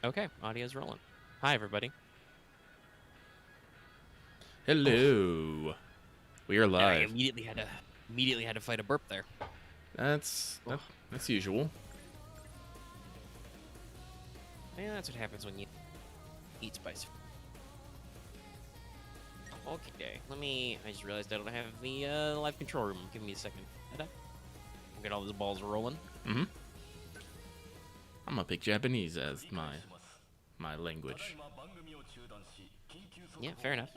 Okay, audio's rolling. Hi, everybody. Hello. We are I live. immediately had to fight a burp there. That's usual. Yeah, that's what happens when you eat spicy. Okay, I just realized I don't have the live control room. Give me a second. We'll get all those balls rolling. I'm gonna pick Japanese as my language. Yeah, fair enough.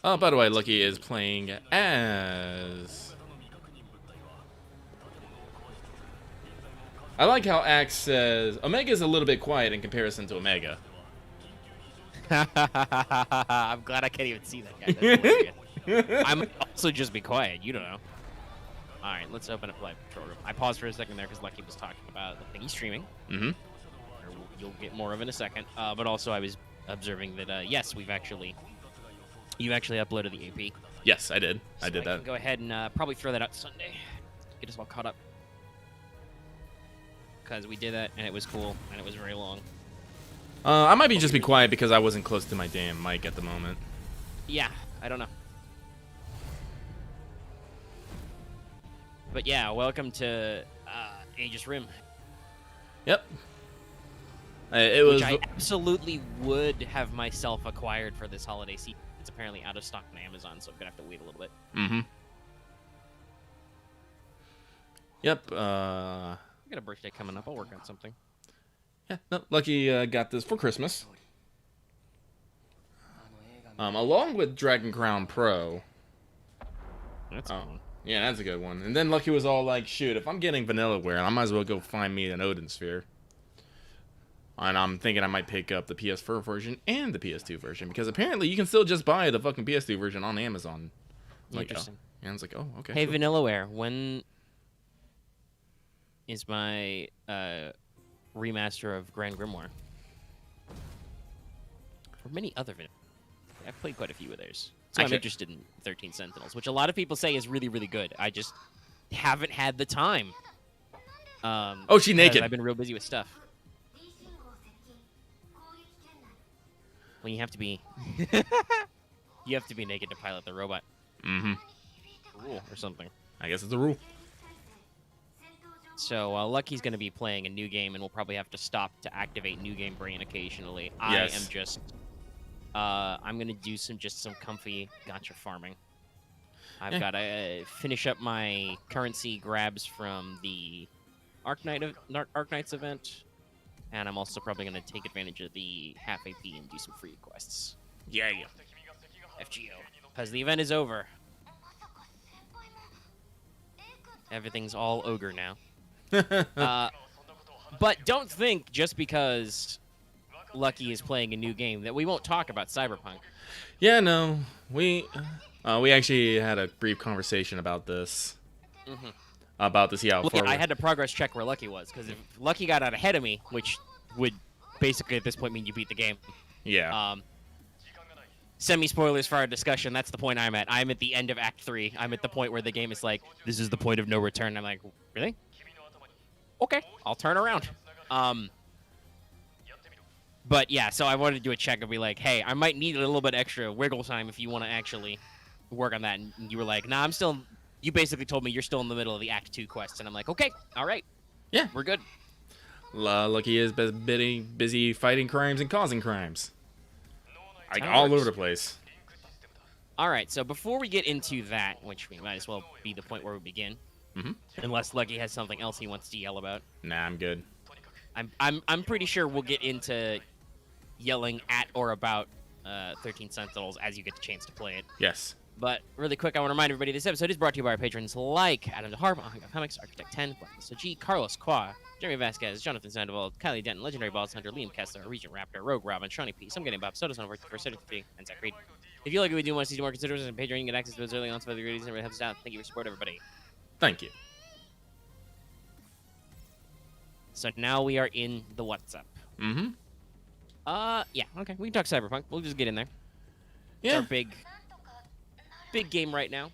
Oh, by the way, Lucky is playing as... I like how Axe says Omega is a little bit quiet in comparison to Omega. I'm glad I can't even see that guy. That's hilarious. I might also just be quiet. You don't know. All right, let's open up live control room. I paused for a second there because Lucky was talking about the thing he's streaming. You'll get more of in a second. But also, I was observing that yes, you actually uploaded the AP. Yes, I did. So I did that. Can go ahead and probably throw that out Sunday. Get us all caught up. Because we did that, and it was cool, and it was very long. I might just be quiet because I wasn't close to my damn mic at the moment. Yeah, I don't know. But yeah, welcome to Aegis Rim. Yep. Which I absolutely would have myself acquired for this holiday season. It's apparently out of stock on Amazon, so I'm going to have to wait a little bit. Yep. I got a birthday coming up. I'll work on something. Yeah, no, Lucky got this for Christmas. Along with Dragon Crown Pro. That's cool. Yeah, that's a good one. And then Lucky was all like, shoot, if I'm getting Vanillaware, I might as well go find me an Odin Sphere. And I'm thinking I might pick up the PS4 version and the PS2 version, because apparently you can still just buy the fucking PS2 version on Amazon. Interesting. And I was like, oh, okay. Hey, cool. Vanillaware, when is my remaster of Grand Grimoire? Or many other I've played quite a few of theirs. So I'm interested in 13 Sentinels, which a lot of people say is really, really good. I just haven't had the time. Oh, she naked. I've been real busy with stuff. When you have to be... you have to be naked to pilot the robot. Rule or something. I guess it's a rule. So Lucky's going to be playing a new game, and we'll probably have to stop to activate New Game Brain occasionally. Yes. I am just... I'm going to do some comfy gacha farming. I've got to finish up my currency grabs from the Arknights event, and I'm also probably going to take advantage of the half AP and do some free quests. Yeah. FGO. Because the event is over. Everything's all ogre now. But don't think just because Lucky is playing a new game that we won't talk about Cyberpunk. Yeah, no. We actually had a brief conversation about this. About to see how far... I had to progress check where Lucky was, because if Lucky got out ahead of me, which would basically at this point mean you beat the game. Yeah. Semi-spoilers for our discussion, that's the point I'm at. I'm at the end of Act 3. I'm at the point where the game is like, this is the point of no return. I'm like, really? Okay, I'll turn around. But yeah, so I wanted to do a check and be like, hey, I might need a little bit extra wiggle time if you want to actually work on that. And you were like, nah, you basically told me you're still in the middle of the Act 2 quest. And I'm like, okay, all right. Yeah. We're good. Lucky is busy fighting crimes and causing crimes. Like, That all works. over the place. All right, so before we get into that, which we might as well be the point where we begin, unless Lucky has something else he wants to yell about. Nah, I'm good. I'm pretty sure we'll get into yelling at or about 13 Sentinels as you get the chance to play it. Yes. But really quick, I want to remind everybody this episode is brought to you by our patrons like Adam DeHarp, Ahanga Comics, Architect 10, Blackness G, Carlos Qua, Jeremy Vasquez, Jonathan Sandoval, Kylie Denton, Legendary Balls Hunter, Liam Kessler, Regent Raptor, Rogue Robin, Shawnee P, I'm getting Bob Soda's on work for 50, and Zach Reed. If you like what we do and want to see more, consider us on Patreon. You can get access to those early on some other goodies and really helps us out. Thank you for your support, everybody. Thank you. So now we are in the WhatsApp. Yeah, okay. We can talk Cyberpunk. We'll just get in there. Yeah. It's our big game right now.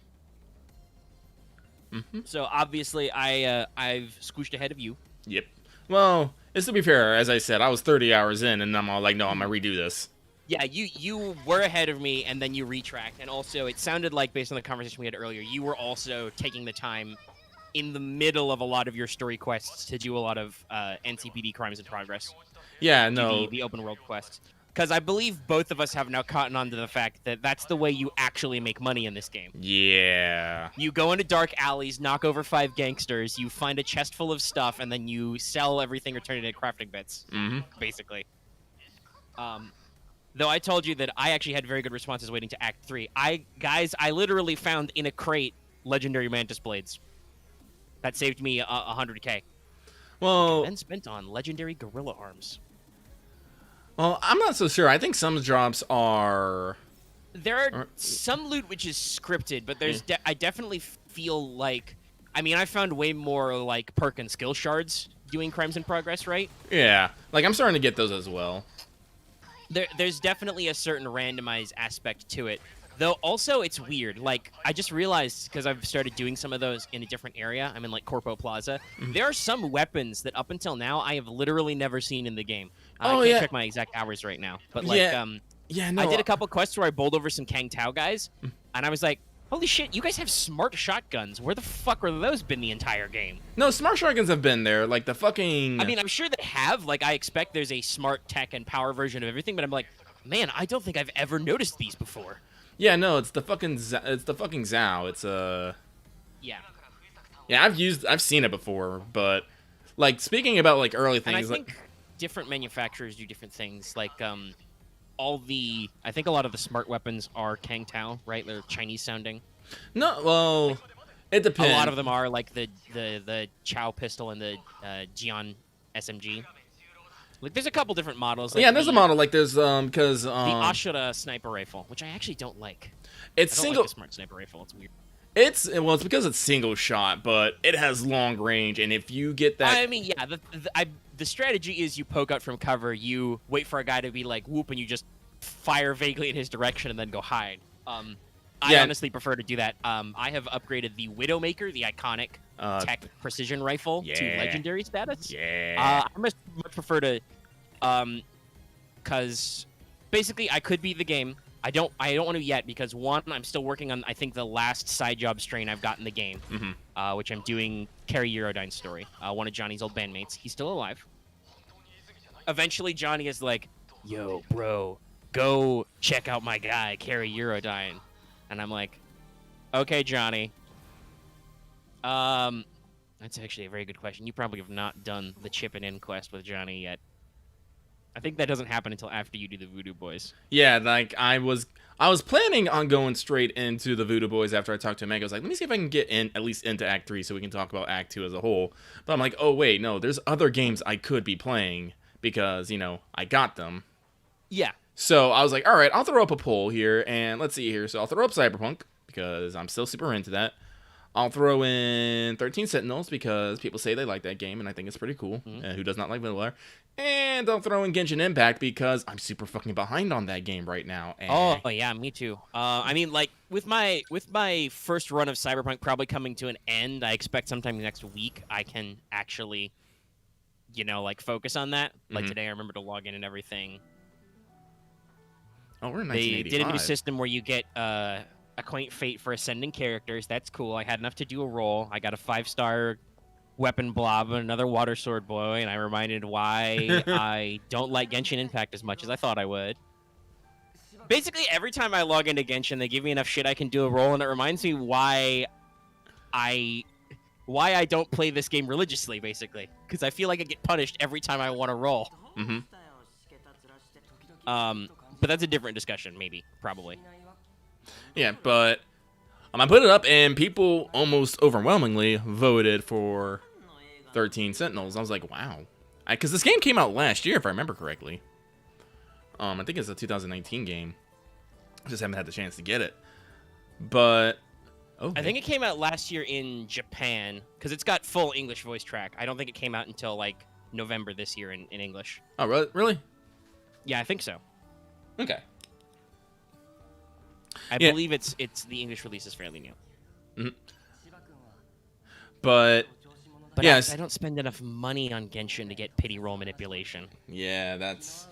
So obviously I've squished ahead of you. Yep. Well, It's to be fair, as I said, I was 30 hours in, and I'm all like, no, I'm gonna redo this. Yeah, you were ahead of me, and then you retracked. And also, it sounded like, based on the conversation we had earlier, you were also taking the time in the middle of a lot of your story quests to do a lot of NCPD crimes in progress. Yeah, no. The open world quests. Because I believe both of us have now caught on to the fact that that's the way you actually make money in this game. Yeah. You go into dark alleys, knock over 5 gangsters, you find a chest full of stuff, and then you sell everything or turn it into crafting bits, basically. Though I told you that I actually had very good responses waiting to Act 3. I literally found in a crate legendary mantis blades. That saved me 100k. Well, Then spent on legendary gorilla arms. Well, I'm not so sure. I think some drops are... There are some loot which is scripted, but there's I definitely feel like... I mean, I found way more, like, perk and skill shards doing crimes in progress, right? Yeah. Like, I'm starting to get those as well. There's definitely a certain randomized aspect to it. Though, also, it's weird. Like, I just realized, because I've started doing some of those in a different area, I'm in, like, Corpo Plaza, there are some weapons that, up until now, I have literally never seen in the game. I can't check my exact hours right now. But, like, no, I did a couple quests where I bowled over some Kang Tao guys, and I was like, holy shit, you guys have smart shotguns. Where the fuck were those been the entire game? No, smart shotguns have been there. Like, the fucking... I mean, I'm sure they have. Like, I expect there's a smart tech and power version of everything, but I'm like, man, I don't think I've ever noticed these before. Yeah, no, it's the fucking Zao. It's Yeah. Yeah, I've seen it before, but like speaking about like early things, and I think different manufacturers do different things. Like I think a lot of the smart weapons are Kang Tao, right? They're Chinese sounding. No, well, it depends. A lot of them are like the Chow pistol and the Jian SMG. Like, there's a couple different models. Like there's a model like there's because the Ashura sniper rifle, which I actually don't like. It's I don't single. like the smart sniper rifle. It's weird. It's because it's single shot, but it has long range, and if you get that, I mean, yeah, the strategy is you poke out from cover, you wait for a guy to be like whoop, and you just fire vaguely in his direction and then go hide. I honestly prefer to do that. I have upgraded the Widowmaker, the iconic tech precision rifle, to legendary status. Yeah. I much prefer to, because basically I could beat the game. I don't want to yet because one, I'm still working on I think the last side job strain I've got in the game, which I'm doing Carrie Eurodyne's story. One of Johnny's old bandmates. He's still alive. Eventually, Johnny is like, "Yo, bro, go check out my guy, Carrie Eurodyne," and I'm like, "Okay, Johnny." That's actually a very good question. You probably have not done the Chippin' In quest with Johnny yet. I think that doesn't happen until after you do the Voodoo Boys. Yeah, like I was planning on going straight into the Voodoo Boys after I talked to Meg. I was like, let me see if I can get in at least into Act 3 so we can talk about Act 2 as a whole. But I'm like, oh wait, no, there's other games I could be playing because, I got them. Yeah. So I was like, all right, I'll throw up a poll here and let's see here. So I'll throw up Cyberpunk because I'm still super into that. I'll throw in 13 Sentinels because people say they like that game and I think it's pretty cool. Who does not like Vanilla? And I'll throw in Genshin Impact because I'm super fucking behind on that game right now. And oh yeah, me too. I mean, like with my first run of Cyberpunk probably coming to an end, I expect sometime next week I can actually, like focus on that. Like today, I remember to log in and everything. Oh, we're in 1985. They did a new system where you get Acquaint Fate for ascending characters. That's cool. I had enough to do a roll. I got a 5-star weapon blob and another water sword boy, and I reminded why I don't like Genshin Impact as much as I thought I would. Basically, every time I log into Genshin, they give me enough shit I can do a roll, and it reminds me why I don't play this game religiously, basically. Because I feel like I get punished every time I want to roll. But that's a different discussion, maybe, probably. Yeah, but I put it up, and people almost overwhelmingly voted for 13 Sentinels. I was like, wow. Because this game came out last year, if I remember correctly. I think it's a 2019 game. I just haven't had the chance to get it. But, okay. I think it came out last year in Japan, because it's got full English voice track. I don't think it came out until, like, November this year in English. Oh, really? Yeah, I think so. Okay. I believe it's the English release is fairly new. But But Yes. I don't spend enough money on Genshin to get pity roll manipulation. Yeah, that's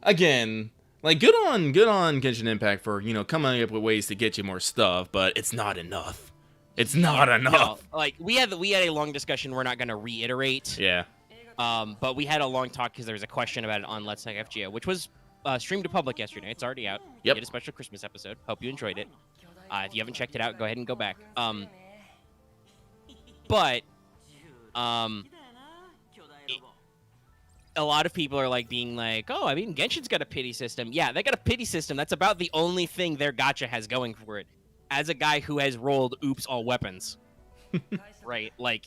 again like good on Genshin Impact for coming up with ways to get you more stuff, but it's not enough. It's not enough. No, like we had a long discussion. We're not going to reiterate. Yeah. But we had a long talk because there was a question about it on Let's Talk FGO, which was streamed to public yesterday. It's already out. Yep. We did a special Christmas episode. Hope you enjoyed it. If you haven't checked it out, go ahead and go back. But a lot of people are like being like, oh, I mean, Genshin's got a pity system. Yeah, they got a pity system. That's about the only thing their gacha has going for it. As a guy who has rolled oops all weapons, right? Like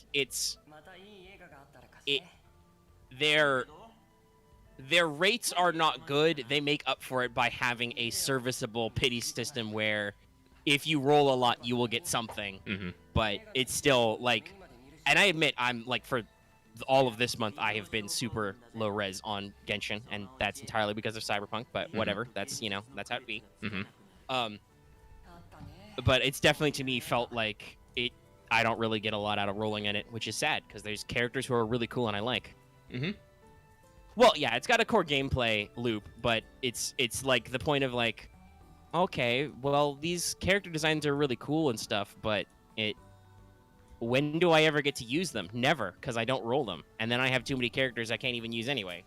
their rates are not good. They make up for it by having a serviceable pity system where if you roll a lot, you will get something. Mm-hmm. But it's still like, and I admit I'm like for all of this month I have been super low res on Genshin, and that's entirely because of Cyberpunk. But whatever, that's that's how it be. Mm-hmm. But it's definitely to me felt like it. I don't really get a lot out of rolling in it, which is sad because there's characters who are really cool and I like. Mm-hmm. Well, yeah, it's got a core gameplay loop, but it's like the point of like, okay, well these character designs are really cool and stuff, but when do I ever get to use them? Never, because I don't roll them, and then I have too many characters I can't even use anyway.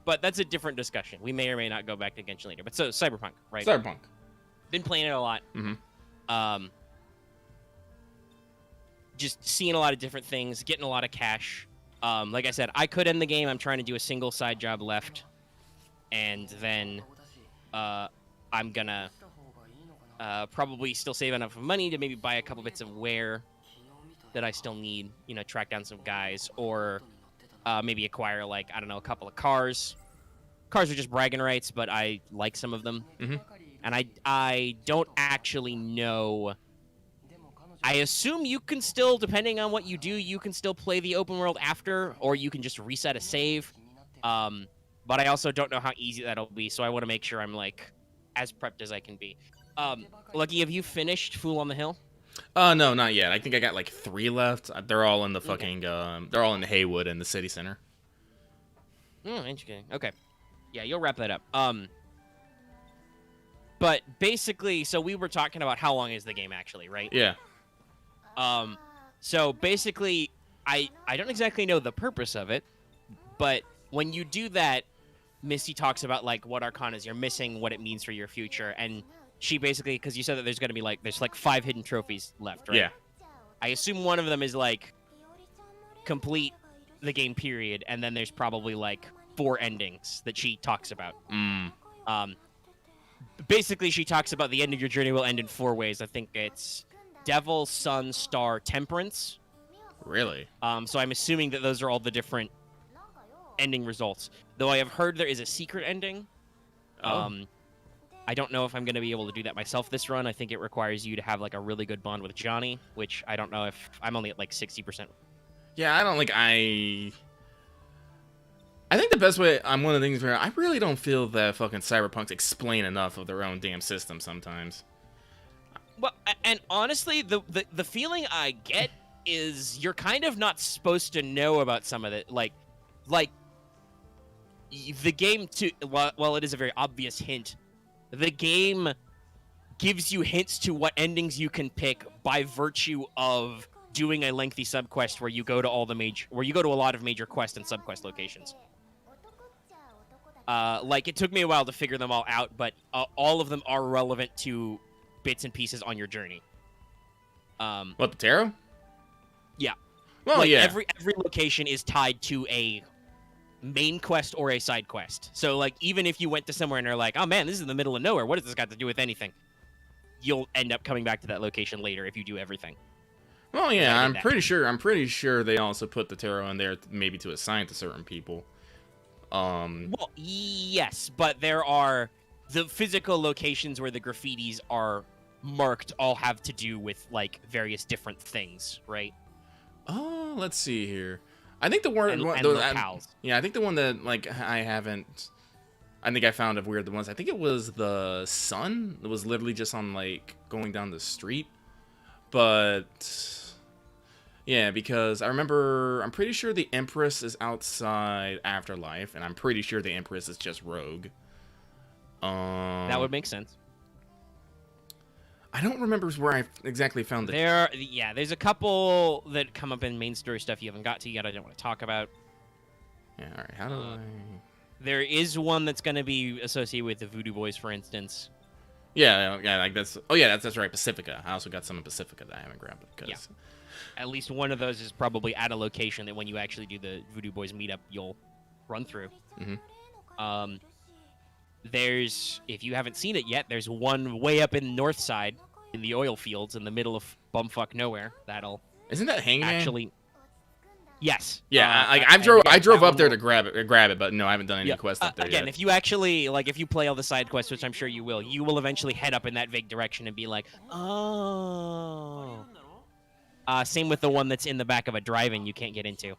But that's a different discussion. We may or may not go back to Genshin later. But so Cyberpunk, right? Cyberpunk. Been playing it a lot. Mm-hmm. Just seeing a lot of different things, getting a lot of cash. Like I said, I could end the game. I'm trying to do a single side job left, and then I'm gonna probably still save enough money to maybe buy a couple bits of wear that I still need. Track down some guys, or maybe acquire like I don't know, a couple of cars. Cars are just bragging rights, but I like some of them. Mm-hmm. And I don't actually know. I assume you can still, depending on what you do, you can still play the open world after, or you can just reset a save. But I also don't know how easy that'll be, so I want to make sure I'm like as prepped as I can be. Lucky, have you finished Fool on the Hill? No, not yet. I think I got like 3 left. They're all in the fucking they're all in the Haywood and the city center. Interesting. Okay. Yeah, you'll wrap that up. But basically, so we were talking about how long is the game actually, right? Yeah. So basically, I don't exactly know the purpose of it, but when you do that, Misty talks about like what arcanas you're missing, what it means for your future, and she basically, because you said that there's going to be like, there's like 5 hidden trophies left, right? Yeah. I assume one of them is like complete the game period, and then there's probably like 4 endings that she talks about. Basically, she talks about the end of your journey will end in 4 ways. I think it's Devil, Sun, Star, Temperance. Really? So I'm assuming that those are all the different ending results. Though I have heard there is a secret ending. I don't know if I'm going to be able to do that myself this run. I think it requires you to have like a really good bond with Johnny, which I don't know if I'm only at like 60%. Yeah, I don't like I think the best way, I'm one of the things where I really don't feel that fucking Cyberpunks explain enough of their own damn system sometimes. Well, and honestly, the feeling I get is you're kind of not supposed to know about some of it. Like the game, while it is a very obvious hint, the game gives you hints to what endings you can pick by virtue of doing a lengthy subquest where you go to a lot of major quest and subquest locations. Like, it took me a while to figure them all out, but all of them are relevant to bits and pieces on your journey. What, the tarot? Yeah. Well, like, yeah. Every location is tied to a main quest or a side quest. So, like, even if you went to somewhere and they're like, oh, man, this is in the middle of nowhere. What does this got to do with anything? You'll end up coming back to that location later if you do everything. Well, yeah, I'm pretty sure they also put the tarot in there maybe to assign to certain people. Well, yes, but there are the physical locations where the graffitis are marked all have to do with like various different things, right? Oh, let's see here. I think the one, yeah, I think the one that like I think I found of weird the ones. I think it was the sun. It was literally just on like going down the street, but Yeah, because I'm pretty sure the Empress is outside Afterlife, and I'm pretty sure the Empress is just Rogue. That would make sense. I don't remember where I exactly found it. There's a couple that come up in main story stuff you haven't got to yet. I don't want to talk about. Yeah, all right. How do I? There is one that's going to be associated with the Voodoo Boys, for instance. Yeah, like that's. Oh yeah, that's right. Pacifica. I also got some in Pacifica that I haven't grabbed. Yeah. At least one of those is probably at a location that when you actually do the Voodoo Boys meetup, you'll run through. Mm-hmm. There's, if you haven't seen it yet, there's one way up in the north side in the oil fields in the middle of bumfuck nowhere. Isn't that Hangman? Actually, yes. Yeah, I drove up there to grab it, but no, I haven't done any quests up there again, yet. if you actually if you play all the side quests, which I'm sure you will eventually head up in that vague direction and be like, oh. Same with the one that's in the back of a drive-in you can't get into.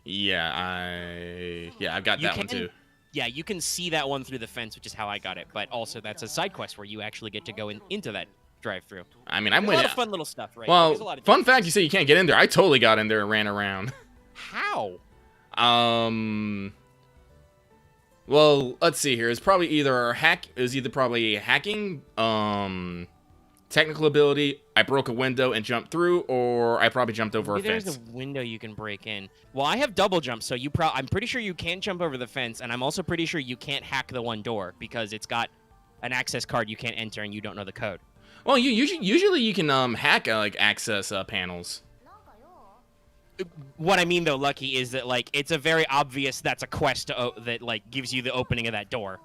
Yeah, I've got that one too. Yeah, you can see that one through the fence, which is how I got it. But also, that's a side quest where you actually get to go into that drive-through. I mean, There's a lot of fun little stuff, right? Well, fun fact, you say you can't get in there. I totally got in there and ran around. How? Well, let's see here. It's probably either probably hacking, technical ability, I broke a window and jumped through, or I probably jumped over a fence. There's a window you can break in. Well, I have double jump, so I'm pretty sure you can't jump over the fence, and I'm also pretty sure you can't hack the one door because it's got an access card you can't enter and you don't know the code. Well, usually you can hack access panels. What I mean though, Lucky, is that it's a very obvious that's a quest that gives you the opening of that door.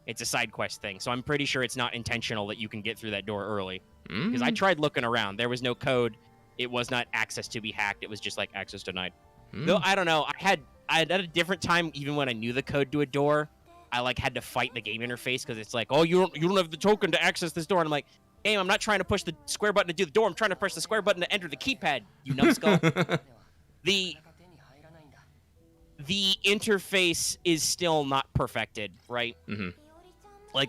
It's a side quest thing, so I'm pretty sure it's not intentional that you can get through that door early. Because I tried looking around, there was no code. It was not access to be hacked. It was just access denied. Though I don't know. I had at a different time, even when I knew the code to a door, I had to fight the game interface because it's oh, you don't have the token to access this door. And I'm like, game, I'm not trying to push the square button to do the door. I'm trying to press the square button to enter the keypad. You numbskull. The interface is still not perfected, right? Mm-hmm.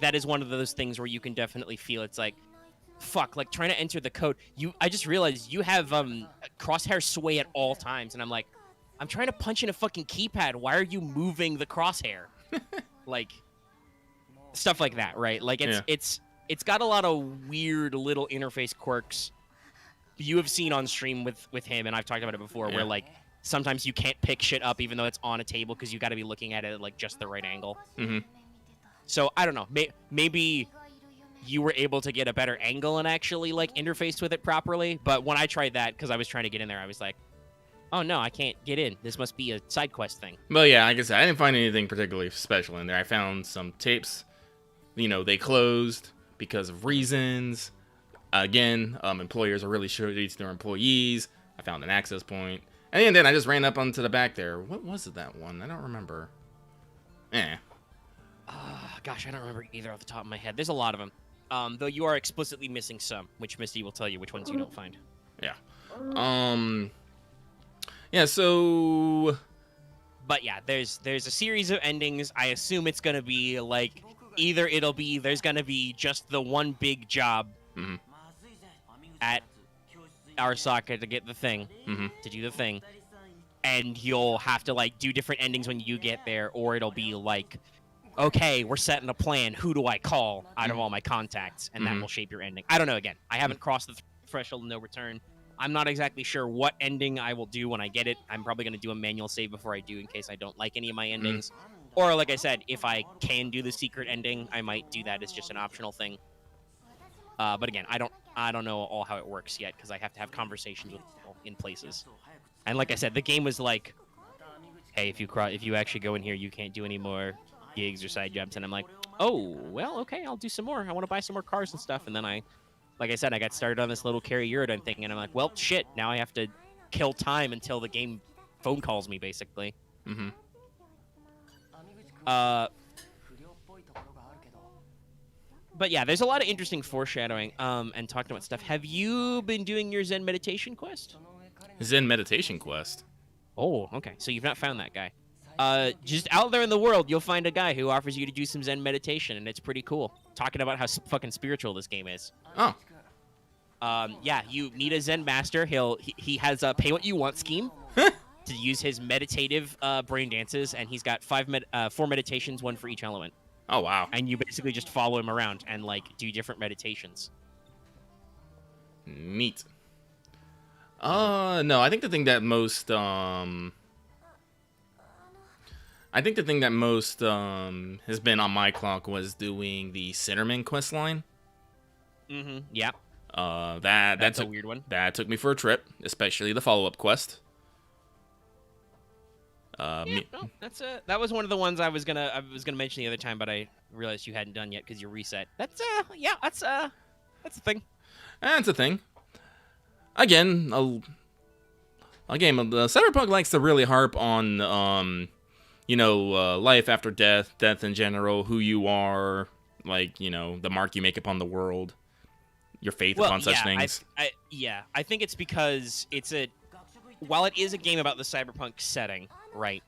That is one of those things where you can definitely feel it's fuck, trying to enter the code. I just realized you have crosshair sway at all times, and I'm trying to punch in a fucking keypad. Why are you moving the crosshair? Stuff like that, right? It's got a lot of weird little interface quirks you have seen on stream with him, and I've talked about it before, where sometimes you can't pick shit up even though it's on a table because you got to be looking at it at just the right angle. Mm-hmm. So I don't know. Maybe you were able to get a better angle and actually interface with it properly. But when I tried that, because I was trying to get in there, I was like, oh no, I can't get in. This must be a side quest thing. Well, yeah, like I said, I didn't find anything particularly special in there. I found some tapes. They closed because of reasons. Again, employers are really shady to their employees. I found an access point. And then I just ran up onto the back there. What was it, that one? I don't remember. Gosh, I don't remember either off the top of my head. There's a lot of them. Though you are explicitly missing some, which Misty will tell you which ones you don't find. Yeah. Yeah, so... But yeah, there's a series of endings. I assume it's going to be either there's going to be just the one big job at Arasaka to get the thing, to do the thing. And you'll have to do different endings when you get there, or it'll be okay, we're setting a plan. Who do I call out of all my contacts? And that will shape your ending. I don't know. Again, I haven't crossed the threshold of no return. I'm not exactly sure what ending I will do when I get it. I'm probably going to do a manual save before I do in case I don't like any of my endings. Or, like I said, if I can do the secret ending, I might do that as just an optional thing. But again, I don't know all how it works yet because I have to have conversations with people in places. And like I said, the game was hey, if you actually go in here, you can't do any more gigs or side jobs. And I'm like, oh, well, okay, I'll do some more. I want to buy some more cars and stuff. And then like I said, I got started on this little carry Uridine thing, and I'm like, well, shit, now I have to kill time until the game phone calls me, basically. But yeah, there's a lot of interesting foreshadowing and talking about stuff. Have you been doing your Zen meditation quest? Zen meditation quest? Oh, okay. So you've not found that guy. Just out there in the world, you'll find a guy who offers you to do some Zen meditation, and it's pretty cool. Talking about how fucking spiritual this game is. Oh. Yeah, you meet a Zen master. He has a pay what you want scheme to use his meditative brain dances, and he's got 4 meditations, 1 for each element. Oh wow. And you basically just follow him around and like do different meditations. Neat. No, I think the thing that most has been on my clock was doing the Centerman quest line. Mm-hmm. Yeah. That's a weird one. That took me for a trip, especially the follow-up quest. That was one of the ones I was gonna mention the other time, but I realized you hadn't done yet because you reset. That's a thing. That's a thing. Again, Cyberpunk likes to really harp on life after death in general, who you are, like, the mark you make upon the world, your faith upon such things. I think it's because while it is a game about the cyberpunk setting, right,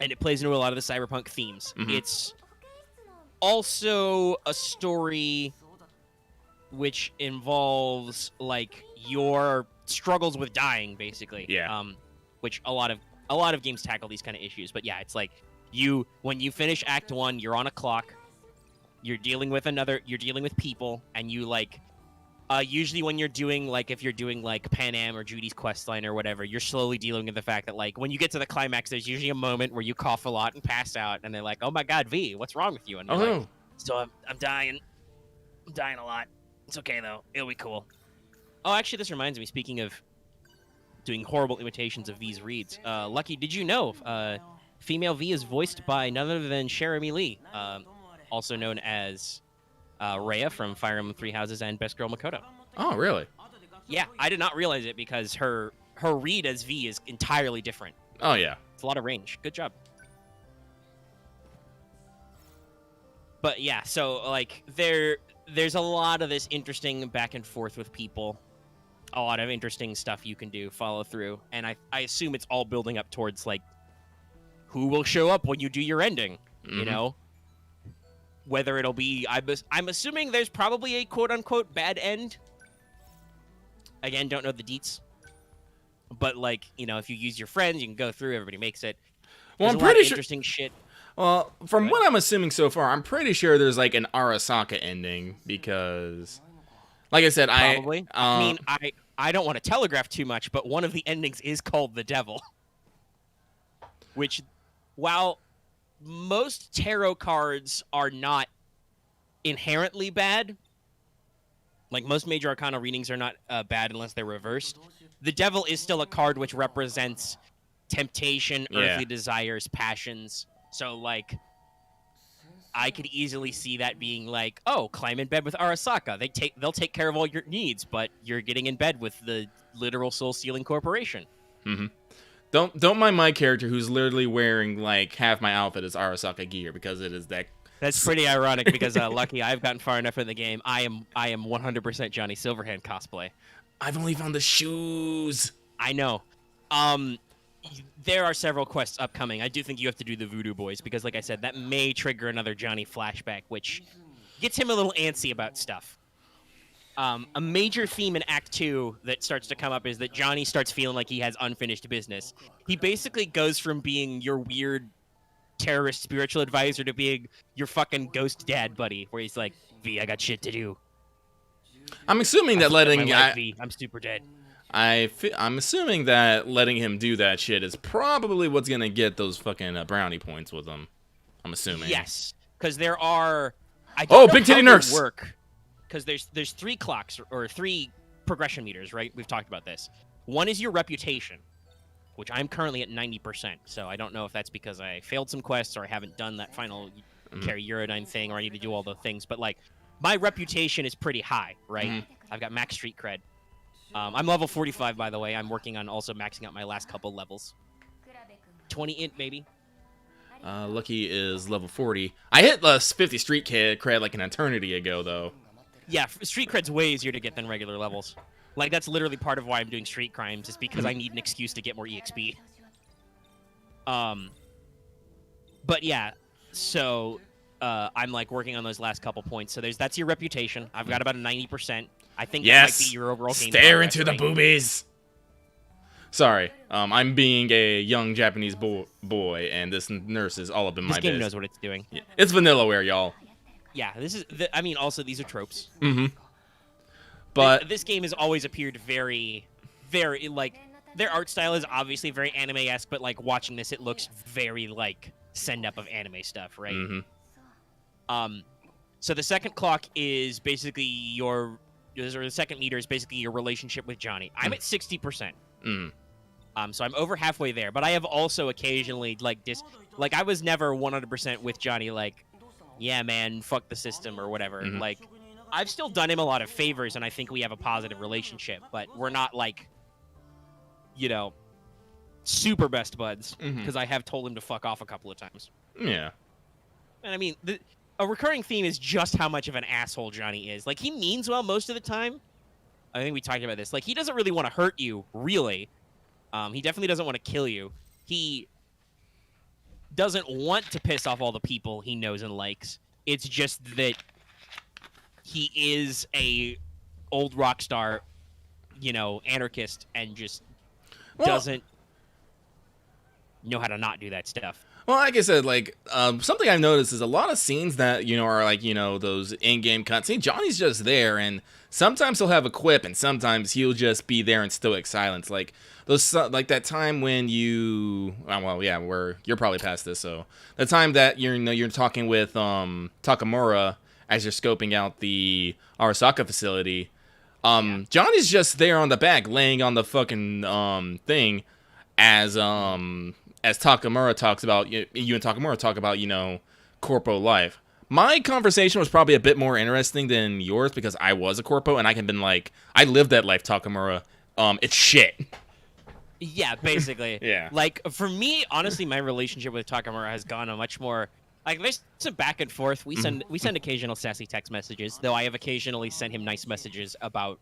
and it plays into a lot of the cyberpunk themes, it's also a story which involves like your struggles with dying, basically. Yeah. Which a lot of games tackle these kind of issues, but yeah, it's like when you finish Act 1, you're on a clock. You're dealing with people, and you like usually when you're doing like if you're doing like Pan Am or Judy's questline or whatever, you're slowly dealing with the fact that like when you get to the climax, there's usually a moment where you cough a lot and pass out, and they're like, "Oh my God, V, what's wrong with you?" And you're like, "So I'm dying. I'm dying a lot. It's okay though. It'll be cool." Oh, actually, this reminds me. Speaking of doing horrible imitations of V's reads, Lucky, did you know female V is voiced by none other than Jeremy Lee, also known as Rhea from Fire Emblem Three Houses and Best Girl Makoto. Oh, really? Yeah, I did not realize it because her read as V is entirely different. Oh, yeah. It's a lot of range. Good job. But yeah, so like there's a lot of this interesting back and forth with people. A lot of interesting stuff you can do, follow through. And I assume it's all building up towards like who will show up when you do your ending, you know? Whether it'll be, I'm assuming there's probably a quote-unquote bad end. Again, don't know the deets. But, like, if you use your friends, you can go through, everybody makes it. Well, I'm pretty sure... interesting shit. Well, from what I'm assuming so far, I'm pretty sure there's, like, an Arasaka ending, because... Like I said, Probably. I mean, I don't want to telegraph too much, but one of the endings is called The Devil. Which, while... most tarot cards are not inherently bad. Like, most major arcana readings are not bad unless they're reversed. The Devil is still a card which represents temptation, earthly desires, passions. So, like, I could easily see that being like, oh, climb in bed with Arasaka. They'll take care of all your needs, but you're getting in bed with the literal soul-stealing corporation. Mm-hmm. Don't mind my character who's literally wearing like half my outfit is Arasaka gear because it is that. That's pretty ironic because Lucky, I've gotten far enough in the game. I am 100% Johnny Silverhand cosplay. I've only found the shoes. I know. There are several quests upcoming. I do think you have to do the Voodoo Boys because, like I said, that may trigger another Johnny flashback, which gets him a little antsy about stuff. A major theme in Act 2 that starts to come up is that Johnny starts feeling like he has unfinished business. He basically goes from being your weird terrorist spiritual advisor to being your fucking ghost dad buddy, where he's like, V, I got shit to do. I'm assuming that letting... V, I'm super dead. I'm assuming that letting him do that shit is probably what's going to get those fucking brownie points with him. I'm assuming. Yes, because there are... I don't know big titty how nurse! They work. Because there's 3 clocks, or 3 progression meters, right? We've talked about this. One is your reputation, which I'm currently at 90%, so I don't know if that's because I failed some quests or I haven't done that final carry Eurodyne thing or I need to do all the things, but, like, my reputation is pretty high, right? I've got max street cred. I'm level 45, by the way. I'm working on also maxing out my last couple levels. 20 int, maybe. Lucky is level 40. I hit 50 street cred like an eternity ago, though. Yeah, street cred's way easier to get than regular levels. Like, that's literally part of why I'm doing street crimes, is because I need an excuse to get more EXP. But yeah, so I'm like working on those last couple points. So that's your reputation. I've got about a 90%. I think that Yes. might be your overall game Stare progress, into the right? boobies. Sorry, I'm being a young Japanese boy, and this nurse is all up in my This game biz. knows what it's doing. Yeah. It's Vanillaware, y'all. Yeah, this is. I mean, also these are tropes. Mm-hmm. But This game has always appeared very, very like their art style is obviously very anime-esque, but like watching this, it looks very like send up of anime stuff, right? Mm-hmm. So the second clock is basically or the second meter is basically your relationship with Johnny. I'm at 60%. So I'm over halfway there, but I have also occasionally like I was never 100% with Johnny. Like, yeah, man, fuck the system or whatever. Mm-hmm. Like, I've still done him a lot of favors, and I think we have a positive relationship. But we're not like, you know, super best buds because I have told him to fuck off a couple of times. Yeah. And I mean, a recurring theme is just how much of an asshole Johnny is. Like, he means well most of the time. I think we talked about this. Like, he doesn't really want to hurt you, really. He definitely doesn't want to kill you. He doesn't want to piss off all the people he knows and likes. It's just that he is a old rock star, you know, anarchist, and just doesn't know how to not do that stuff. Well, like I said, like, something I've noticed is a lot of scenes that, you know, are like, you know, those in-game cutscenes. Johnny's just there, and sometimes he'll have a quip, and sometimes he'll just be there in stoic silence. Like, like that time when you, well, yeah, you're probably past this, so. The time that you're talking with Takamura as you're scoping out the Arasaka facility. Johnny's just there on the back, laying on the fucking thing, as Takamura talks about, you and Takamura talk about, you know, corpo life. My conversation was probably a bit more interesting than yours because I was a corpo and I can been like, I lived that life, Takamura. It's shit. Yeah, basically. Yeah. Like, for me, honestly, my relationship with Takamura has gone a much more... Like, there's some back and forth. We send occasional sassy text messages, though I have occasionally sent him nice messages about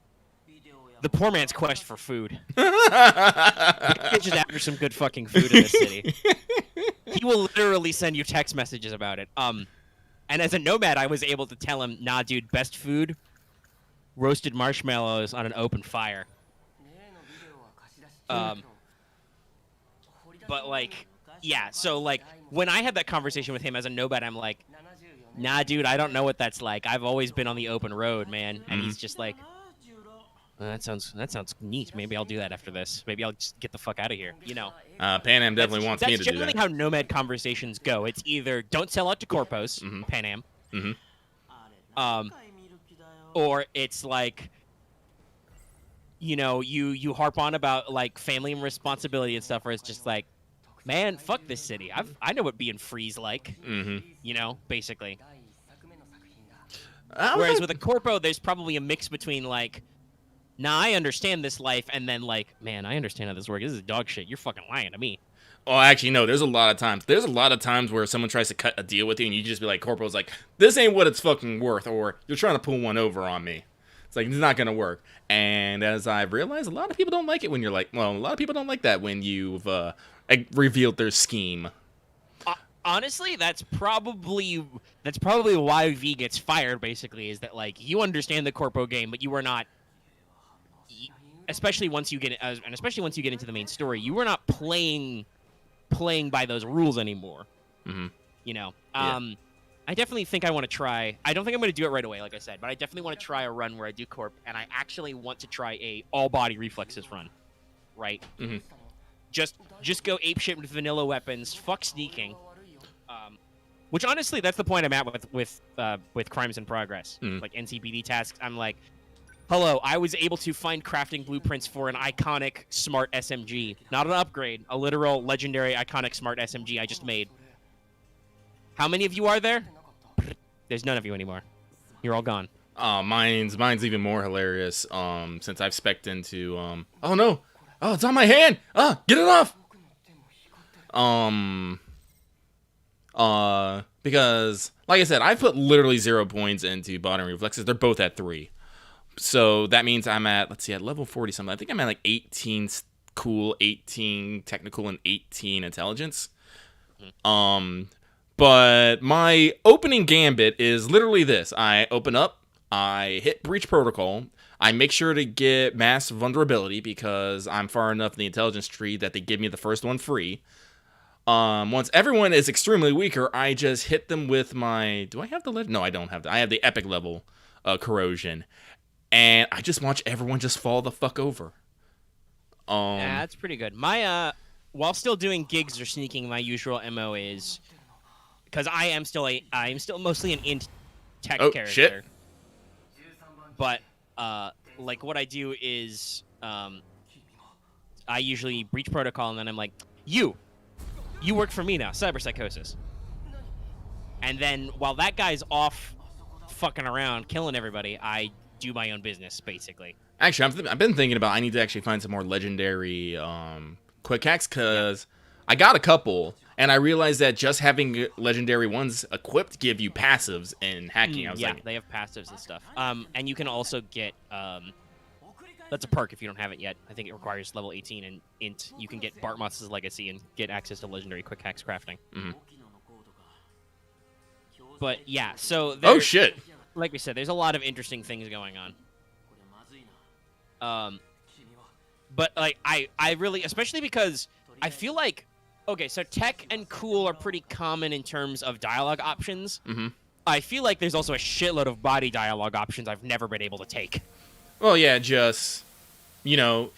the poor man's quest for food. Just after some good fucking food in the city. He will literally send you text messages about it. And as a nomad, I was able to tell him, nah, dude, best food, roasted marshmallows on an open fire. But, like, yeah, so, like, when I had that conversation with him as a nomad, I'm like, nah, dude, I don't know what that's like. I've always been on the open road, man. And he's just like, well, that sounds neat. Maybe I'll do that after this. Maybe I'll just get the fuck out of here, you know? Pan Am definitely wants me to do that. That's generally how nomad conversations go. It's either don't sell out to corpos, Pan Am, or it's like, you know, you harp on about like family and responsibility and stuff, where it's just like, man, fuck this city. I know what being free's like. You know, basically. Whereas with a corpo, there's probably a mix between like, nah, I understand this life, and then like, man, I understand how this works. This is dog shit. You're fucking lying to me. Oh, actually, no. There's a lot of times. There's a lot of times where someone tries to cut a deal with you, and you just be like, Corpo's like, this ain't what it's fucking worth, or you're trying to pull one over on me. It's like, it's not gonna work. And as I've realized, a lot of people don't like it when you're like, well, a lot of people don't like that when you've revealed their scheme. Honestly, that's probably why V gets fired. Basically, is that like you understand the corpo game, but you are not. Especially once you get into the main story, you are not playing by those rules anymore. You know, I definitely think I want to try. I don't think I'm going to do it right away, like I said, but I definitely want to try a run where I do corp, and I actually want to try a all body reflexes run, right? Just go apeshit with vanilla weapons, fuck sneaking, which honestly, that's the point I'm at with Crimes in Progress, like NCPD tasks. I'm like, hello, I was able to find crafting blueprints for an iconic smart SMG. Not an upgrade, a literal legendary iconic smart SMG I just made. How many of you are there? There's none of you anymore. You're all gone. Mine's even more hilarious, since I've spec'd into, oh no! Oh, it's on my hand! Get it off! Because, like I said, I put literally 0 points into bottom reflexes. They're both at 3. So that means I'm at, let's see, at level 40 something. I think I'm at like 18 cool, 18 technical, and 18 intelligence. But my opening gambit is literally this. I open up, I hit breach protocol, I make sure to get mass vulnerability because I'm far enough in the intelligence tree that they give me the first one free. Once everyone is extremely weaker, I just hit them with my... Do I have the... No, I don't have the... I have the epic level corrosion. And I just watch everyone just fall the fuck over. Yeah, that's pretty good. My, while still doing gigs or sneaking, my usual MO is... Because I am still mostly an int tech character. Shit. But, like, what I do is, I usually breach protocol, and then I'm like, you work for me now, cyberpsychosis. And then, while that guy's off fucking around, killing everybody, I do my own business, basically. Actually, I've been thinking about I need to actually find some more legendary quick hacks, because I got a couple, and I realized that just having legendary ones equipped give you passives in hacking. They have passives and stuff. And you can also get... that's a perk if you don't have it yet. I think it requires level 18 and int. You can get Bartmoss's Legacy and get access to legendary quick hacks crafting. Mm-hmm. But yeah, so oh shit! Like we said, there's a lot of interesting things going on. But like I really, especially because I feel like, okay, so tech and cool are pretty common in terms of dialogue options. Mm-hmm. I feel like there's also a shitload of body dialogue options I've never been able to take. Well, yeah, just, you know,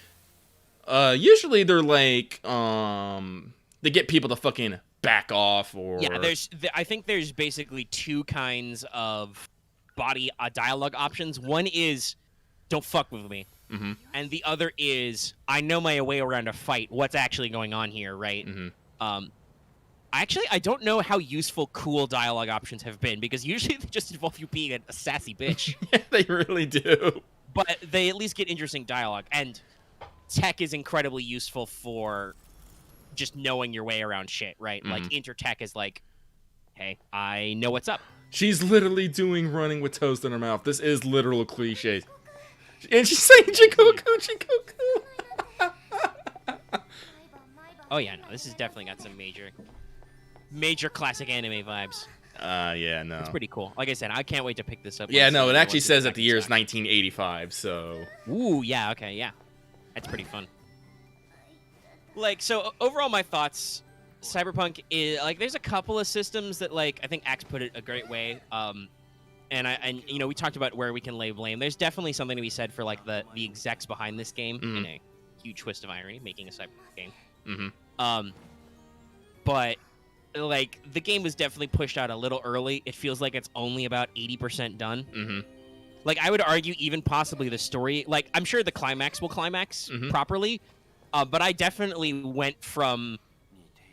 usually they're like, they get people to fucking back off, or... Yeah, I think there's basically two kinds of body dialogue options. One is, don't fuck with me. Mm-hmm. And the other is, I know my way around a fight. What's actually going on here, right? Mm-hmm. I don't know how useful cool dialogue options have been, because usually they just involve you being a sassy bitch. Yeah, they really do. But they at least get interesting dialogue, and tech is incredibly useful for just knowing your way around shit, right? Mm-hmm. Like, intertech is like, hey, I know what's up. She's literally doing running with toast in her mouth. This is literal cliche. And she's saying Jikoku, Jikoku. Oh yeah, no, this has definitely got some major classic anime vibes. Yeah, no. It's pretty cool. Like I said, I can't wait to pick this up. Yeah, no, it actually says that the year is 1985, so... Ooh, yeah, okay, yeah. That's pretty fun. Like, so overall my thoughts, Cyberpunk is, like, there's a couple of systems that, like, I think Axe put it a great way. And you know, we talked about where we can lay blame. There's definitely something to be said for, like, the execs behind this game, in a huge twist of irony, making a Cyberpunk game. Mm-hmm. But... like, the game was definitely pushed out a little early. It feels like it's only about 80% done. Mm-hmm. Like, I would argue even possibly the story... like, I'm sure the climax will climax properly, but I definitely went from...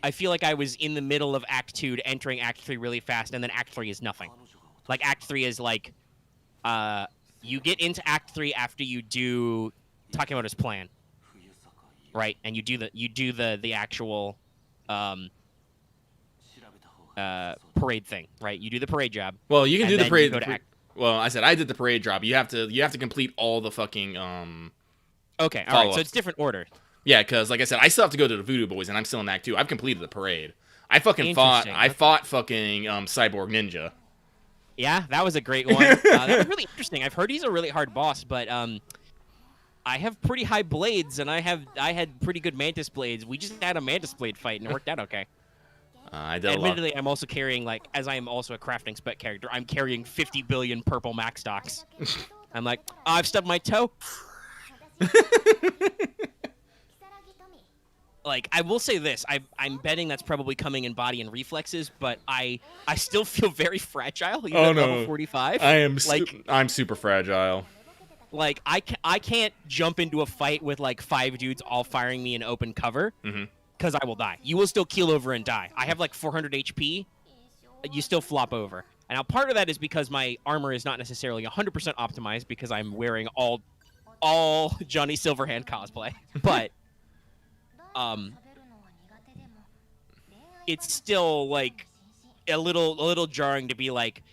I feel like I was in the middle of Act 2 to entering Act 3 really fast, and then Act 3 is nothing. Like, Act 3 is like... you get into Act 3 after you do Takemoto's plan. Right? And you do the actual... parade thing, right? You do the parade job. Well, you can do the parade. Well, I said I did the parade job. You have to complete all the fucking Okay, all right. So it's different order. Yeah, because like I said, I still have to go to the Voodoo Boys, and I'm still in Act 2. I've completed the parade. I fought fucking Cyborg Ninja. Yeah, that was a great one. That was really interesting. I've heard he's a really hard boss, but I have pretty high blades, and I had pretty good Mantis blades. We just had a Mantis blade fight, and it worked out okay. Admittedly, I'm also carrying, like, as I am also a crafting spec character, I'm carrying 50 billion purple max stocks. I'm like, oh, I've stubbed my toe. Like, I will say this, I'm betting that's probably coming in body and reflexes, but I still feel very fragile, even at level 45. I'm super fragile. Like, I can't jump into a fight with, like, 5 dudes all firing me in open cover. Mm-hmm. Because I will die. You will still keel over and die. I have like 400 HP. You still flop over. And now part of that is because my armor is not necessarily 100% optimized because I'm wearing all Johnny Silverhand cosplay. But it's still like a little jarring to be like,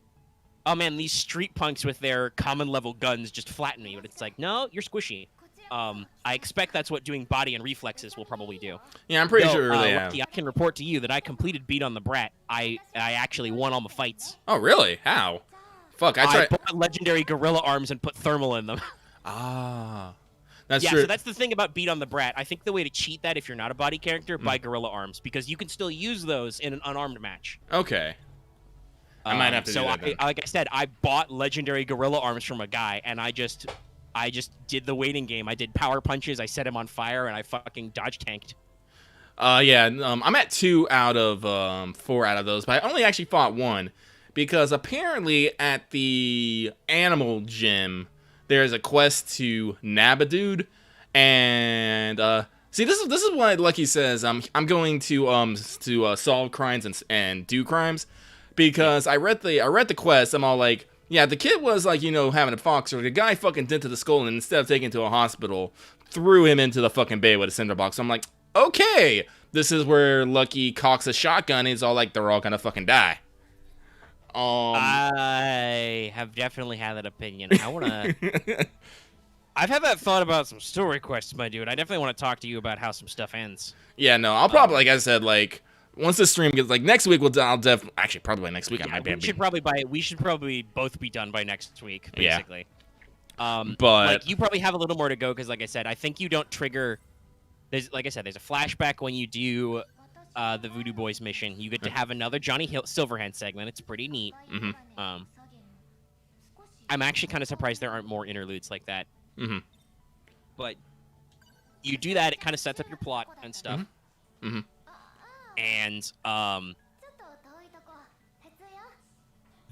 oh man, these street punks with their common level guns just flatten me. But it's like, no, you're squishy. I expect that's what doing body and reflexes will probably do. Yeah, I'm pretty sure they have. I can report to you that I completed Beat on the Brat. I actually won all my fights. Oh, really? How? Fuck, I bought legendary gorilla arms and put thermal in them. Ah, that's Yeah, true. so that's the thing about Beat on the Brat. I think the way to cheat that if you're not a body character, buy gorilla arms, because you can still use those in an unarmed match. Okay. I might have to do that then. Like I said, I bought legendary gorilla arms from a guy, and I just did the waiting game. I did power punches, I set him on fire, and I fucking dodge tanked. I'm at 2 out of 4 out of those, but I only actually fought 1 because apparently at the animal gym there's a quest to nab a dude, and see, this is what Lucky says. I'm going to solve crimes and do crimes, because I read the quest. I'm all like, yeah, the kid was like, having a fox, or the guy fucking did to the skull, and instead of taking him to a hospital, threw him into the fucking bay with a cinder block. So I'm like, okay, this is where Lucky cocks a shotgun, and he's all like, they're all gonna fucking die. I have definitely had that opinion. I wanna. I've had that thought about some story quests, my dude. I definitely want to talk to you about how some stuff ends. Yeah, no, I'll probably, like I said, like once this stream gets next week, I'll definitely actually probably by next week. I might be. We should probably both be done by next week, basically. Yeah. But you probably have a little more to go because, like I said, I think you don't trigger. There's a flashback when you do the Voodoo Boys mission. You get to have another Johnny Silverhand segment. It's pretty neat. Mm-hmm. I'm actually kind of surprised there aren't more interludes like that. Mm-hmm. But you do that, it kind of sets up your plot and stuff. Mm-hmm. Mm-hmm. And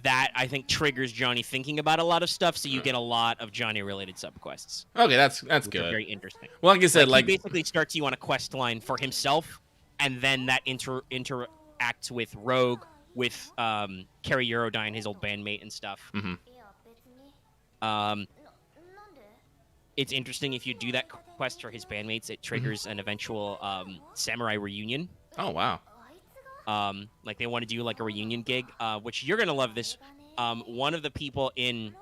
that, I think, triggers Johnny thinking about a lot of stuff, so you get a lot of Johnny-related subquests. Okay, that's good. Very interesting. Well, like I said, he basically starts you on a quest line for himself, and then that interacts with Rogue, with Kerry Eurodyne, his old bandmate and stuff. Mm-hmm. It's interesting if you do that quest for his bandmates, it triggers an eventual samurai reunion. Oh, wow. Like they want to do like a reunion gig, which you're gonna love this. One of the people in,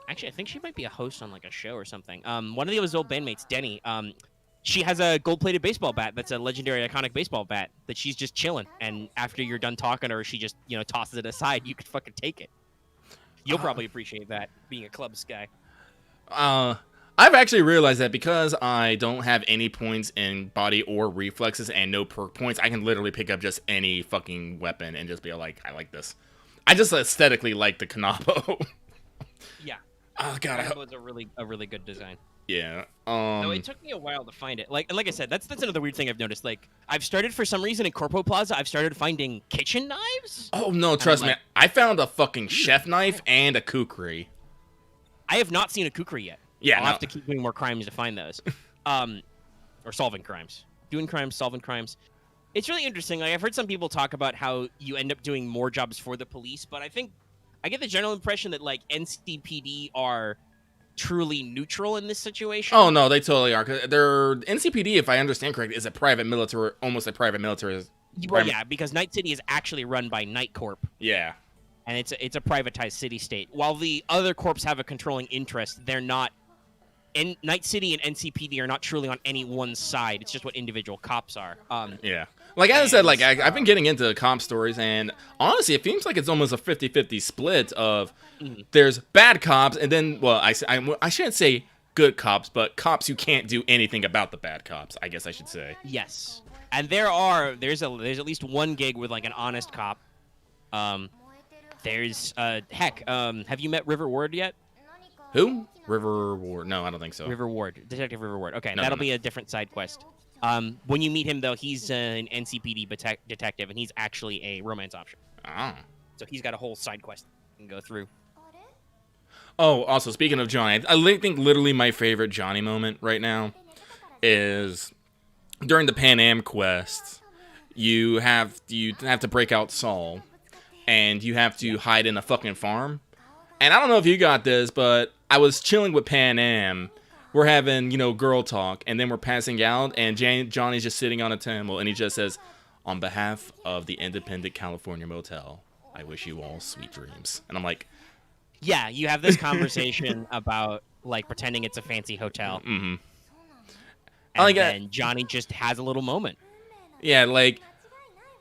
actually, I think she might be a host on like a show or something. One of those old bandmates, Denny. She has a gold-plated baseball bat that's a legendary, iconic baseball bat that she's just chilling. And after you're done talking to her, she just tosses it aside. You could fucking take it. You'll probably appreciate that, being a clubs guy. I've actually realized that because I don't have any points in body or reflexes and no perk points, I can literally pick up just any fucking weapon and just be like, I like this. I just aesthetically like the Kanabo. Yeah. Oh god, that was a really good design. Yeah. No, it took me a while to find it. Like I said, that's another weird thing I've noticed. Like, I've started for some reason in Corpo Plaza, I've started finding kitchen knives. Oh no, trust me, I found a fucking chef knife and a kukri. I have not seen a kukri yet. Yeah, I'll have to keep doing more crimes to find those. Or solving crimes. Doing crimes, solving crimes. It's really interesting. Like, I've heard some people talk about how you end up doing more jobs for the police, but I get the general impression that, like, NCPD are truly neutral in this situation. Oh, no, they totally are. They're, NCPD, if I understand correctly, is a private military, almost a private military. Well, yeah, because Night City is actually run by Night Corp. Yeah. And it's a privatized city-state. While the other corps have a controlling interest, they're not. Night City and NCPD are not truly on any one side. It's just what individual cops are. Yeah. Like I said, like I've been getting into cop stories, and honestly, it seems like it's almost a 50-50 split of there's bad cops, and then, well, I shouldn't say good cops, but cops who can't do anything about the bad cops, I guess I should say. Yes. And there's at least one gig with like an honest cop. There's have you met River Ward yet? Who? River Ward? No, I don't think so. River Ward, Detective River Ward. Okay, no, that'll be a different side quest. When you meet him, though, he's an NCPD detective, and he's actually a romance option. Oh. So he's got a whole side quest you can go through. Oh, also, speaking of Johnny, I think literally my favorite Johnny moment right now is during the Pan Am quest. You have to break out Saul, and you have to hide in a fucking farm. And I don't know if you got this, but I was chilling with Pan Am. We're having, girl talk, and then we're passing out, and Johnny's just sitting on a table, and he just says, "On behalf of the Independent California Motel, I wish you all sweet dreams." And I'm like, yeah, you have this conversation about, like, pretending it's a fancy hotel. Mm-hmm. And then Johnny just has a little moment. Yeah, like,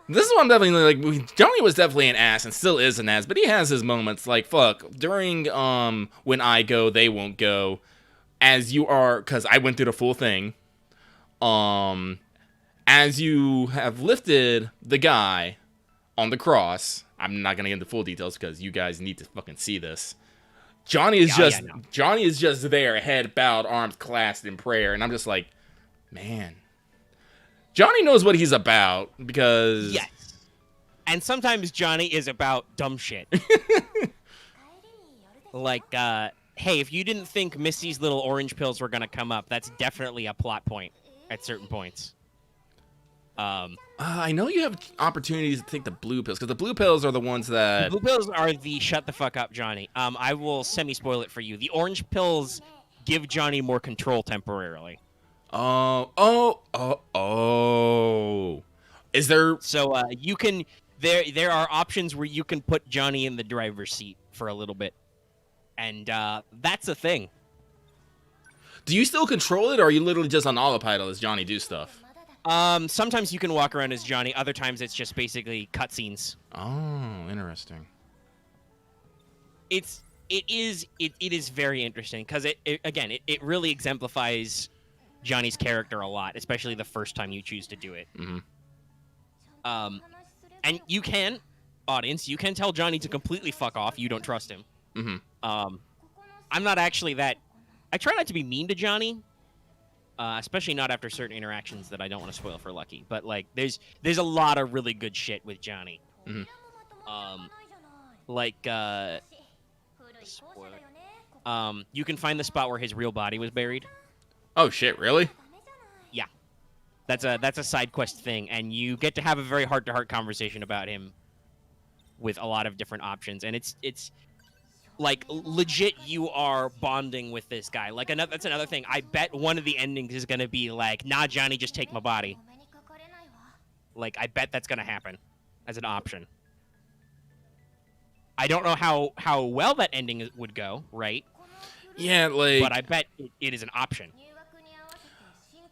This is what I'm definitely like. Johnny was definitely an ass and still is an ass, but he has his moments. Like fuck, during when I go, they won't go. As you are, because I went through the full thing. As you have lifted the guy on the cross, I'm not gonna get into full details because you guys need to fucking see this. Johnny is Johnny is just there, head bowed, arms clasped in prayer, and I'm just like, man, Johnny knows what he's about because yes, and sometimes Johnny is about dumb shit. Like, hey, if you didn't think Missy's little orange pills were gonna come up, that's definitely a plot point at certain points. I know you have opportunities to take the blue pills because the blue pills are the ones that. The blue pills are the shut the fuck up, Johnny. I will semi-spoil it for you. The orange pills give Johnny more control temporarily. Oh. Is there? So you can there are options where you can put Johnny in the driver's seat for a little bit, and that's a thing. Do you still control it, or are you literally just on autopilot as Johnny do stuff? Sometimes you can walk around as Johnny. Other times it's just basically cutscenes. Oh, interesting. It is very interesting because it really exemplifies Johnny's character a lot, especially the first time you choose to do it. Mm-hmm. And you can, audience, you can tell Johnny to completely fuck off. You don't trust him. Mm-hmm. I'm not actually that. I try not to be mean to Johnny. Especially not after certain interactions that I don't want to spoil for Lucky. But like, there's a lot of really good shit with Johnny. Mm-hmm. You can find the spot where his real body was buried. Oh shit! Really? Yeah, that's a side quest thing, and you get to have a very heart-to-heart conversation about him with a lot of different options, and it's like legit you are bonding with this guy. Like that's another thing. I bet one of the endings is gonna be like, nah, Johnny, just take my body. Like I bet that's gonna happen as an option. I don't know how well that ending would go, right? Yeah, like. But I bet it is an option.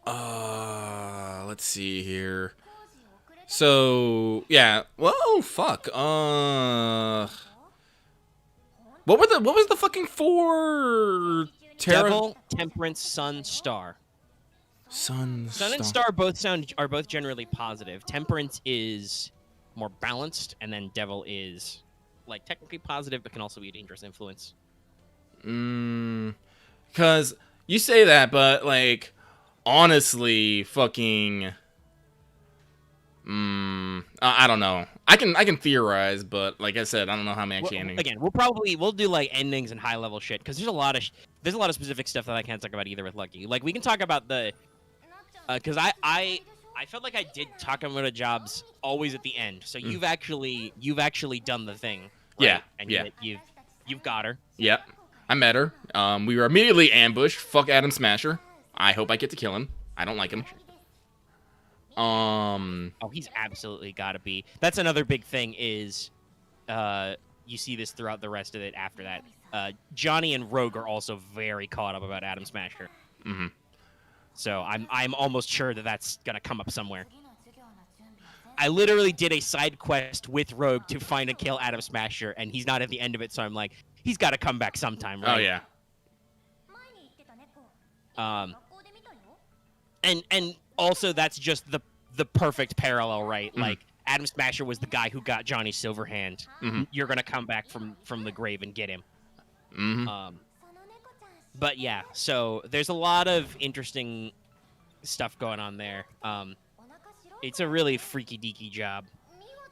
Let's see here. So yeah. Well, fuck. What was the fucking four? Devil, Temperance, Sun, Star. Sun and Star are both generally positive. Temperance is more balanced, and then Devil is like technically positive, but can also be a dangerous influence. Because you say that, but like honestly, fucking. I don't know. I can theorize, but like I said, I don't know how many endings. Again, we'll do like endings and high level shit because there's a lot of specific stuff that I can't talk about either with Lucky. Like we can talk about the because I felt like I did Takamura jobs always at the end. So you've actually done the thing. Right? Yeah, and yeah. You've got her. Yep, I met her. We were immediately ambushed. Fuck Adam Smasher. I hope I get to kill him. I don't like him. Oh, he's absolutely got to be. That's another big thing is, you see this throughout the rest of it after that. Johnny and Rogue are also very caught up about Adam Smasher. Mm-hmm. So I'm almost sure that that's gonna come up somewhere. I literally did a side quest with Rogue to find and kill Adam Smasher, and he's not at the end of it, so I'm like, he's got to come back sometime, right? Oh yeah. And also that's just the perfect parallel, right? Mm-hmm. Like Adam Smasher was the guy who got Johnny Silverhand. Mm-hmm. You're gonna come back from the grave and get him. Mm-hmm. But yeah, so there's a lot of interesting stuff going on there. It's a really freaky deaky job,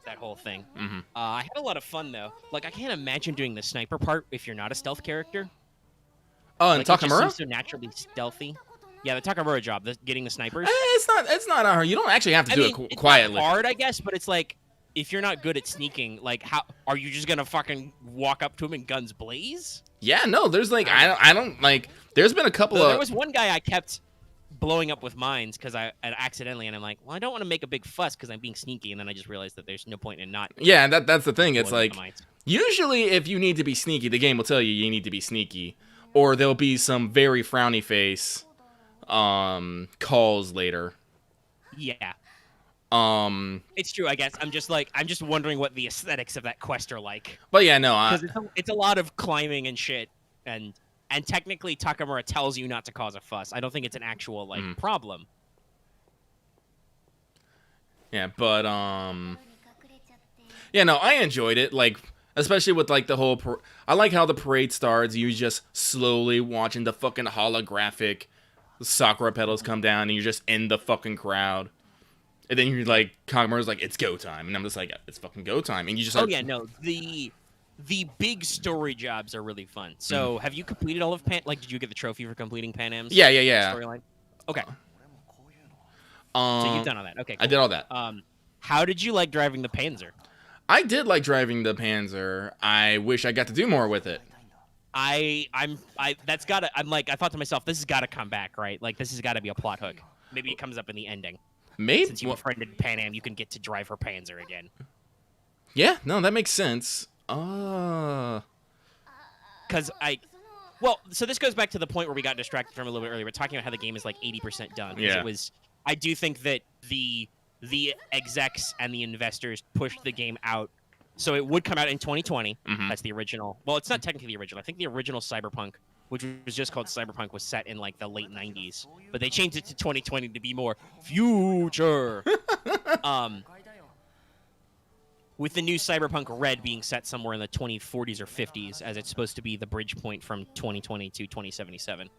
that whole thing. Mm-hmm. I had a lot of fun though. Like I can't imagine doing the sniper part if you're not a stealth character. Oh, and like, it just Takamura? seems so naturally stealthy. Yeah, the Takamura job, getting the snipers. It's not hard. You don't actually have to do it quietly. It's hard, I guess, but it's like if you're not good at sneaking, like how are you just gonna fucking walk up to him and guns blaze? Yeah, no. There's like I don't like. There's been a couple of. There was one guy I kept blowing up with mines because I accidentally, and I'm like, well, I don't want to make a big fuss because I'm being sneaky, and then I just realized that there's no point in not. Yeah, that's the thing. It's like usually if you need to be sneaky, the game will tell you need to be sneaky, or there'll be some very frowny face calls later. Yeah. It's true, I guess. I'm just wondering what the aesthetics of that quest are like. But yeah, no, Because it's a lot of climbing and shit, and technically Takamura tells you not to cause a fuss. I don't think it's an actual problem. Yeah, but yeah, no, I enjoyed it. Like, especially with like the whole. I like how the parade starts. You just slowly watching the fucking holographic Sakura petals come down, and you're just in the fucking crowd. And then you're like, Kagura's like, it's go time, and I'm just like, it's fucking go time, and you just. Oh yeah, no, the big story jobs are really fun. So, have you completed all of did you get the trophy for completing Pan Am's? Yeah. Storyline. Okay. So you've done all that. Okay. Cool. I did all that. How did you like driving the Panzer? I did like driving the Panzer. I wish I got to do more with it. I thought to myself, this has got to come back, right? Like, this has got to be a plot hook. Maybe it comes up in the ending. Maybe. Since you befriended Pan Am, you can get to drive her Panzer again. Yeah, no, that makes sense. So this goes back to the point where we got distracted from a little bit earlier. We're talking about how the game is like 80% done. Yeah. I do think that the execs and the investors pushed the game out. So it would come out in 2020. Mm-hmm. That's the original. Well, it's not technically the original. I think the original Cyberpunk, which was just called Cyberpunk, was set in like the late 90s. But they changed it to 2020 to be more future. With the new Cyberpunk Red being set somewhere in the 2040s or 50s, as it's supposed to be the bridge point from 2020 to 2077.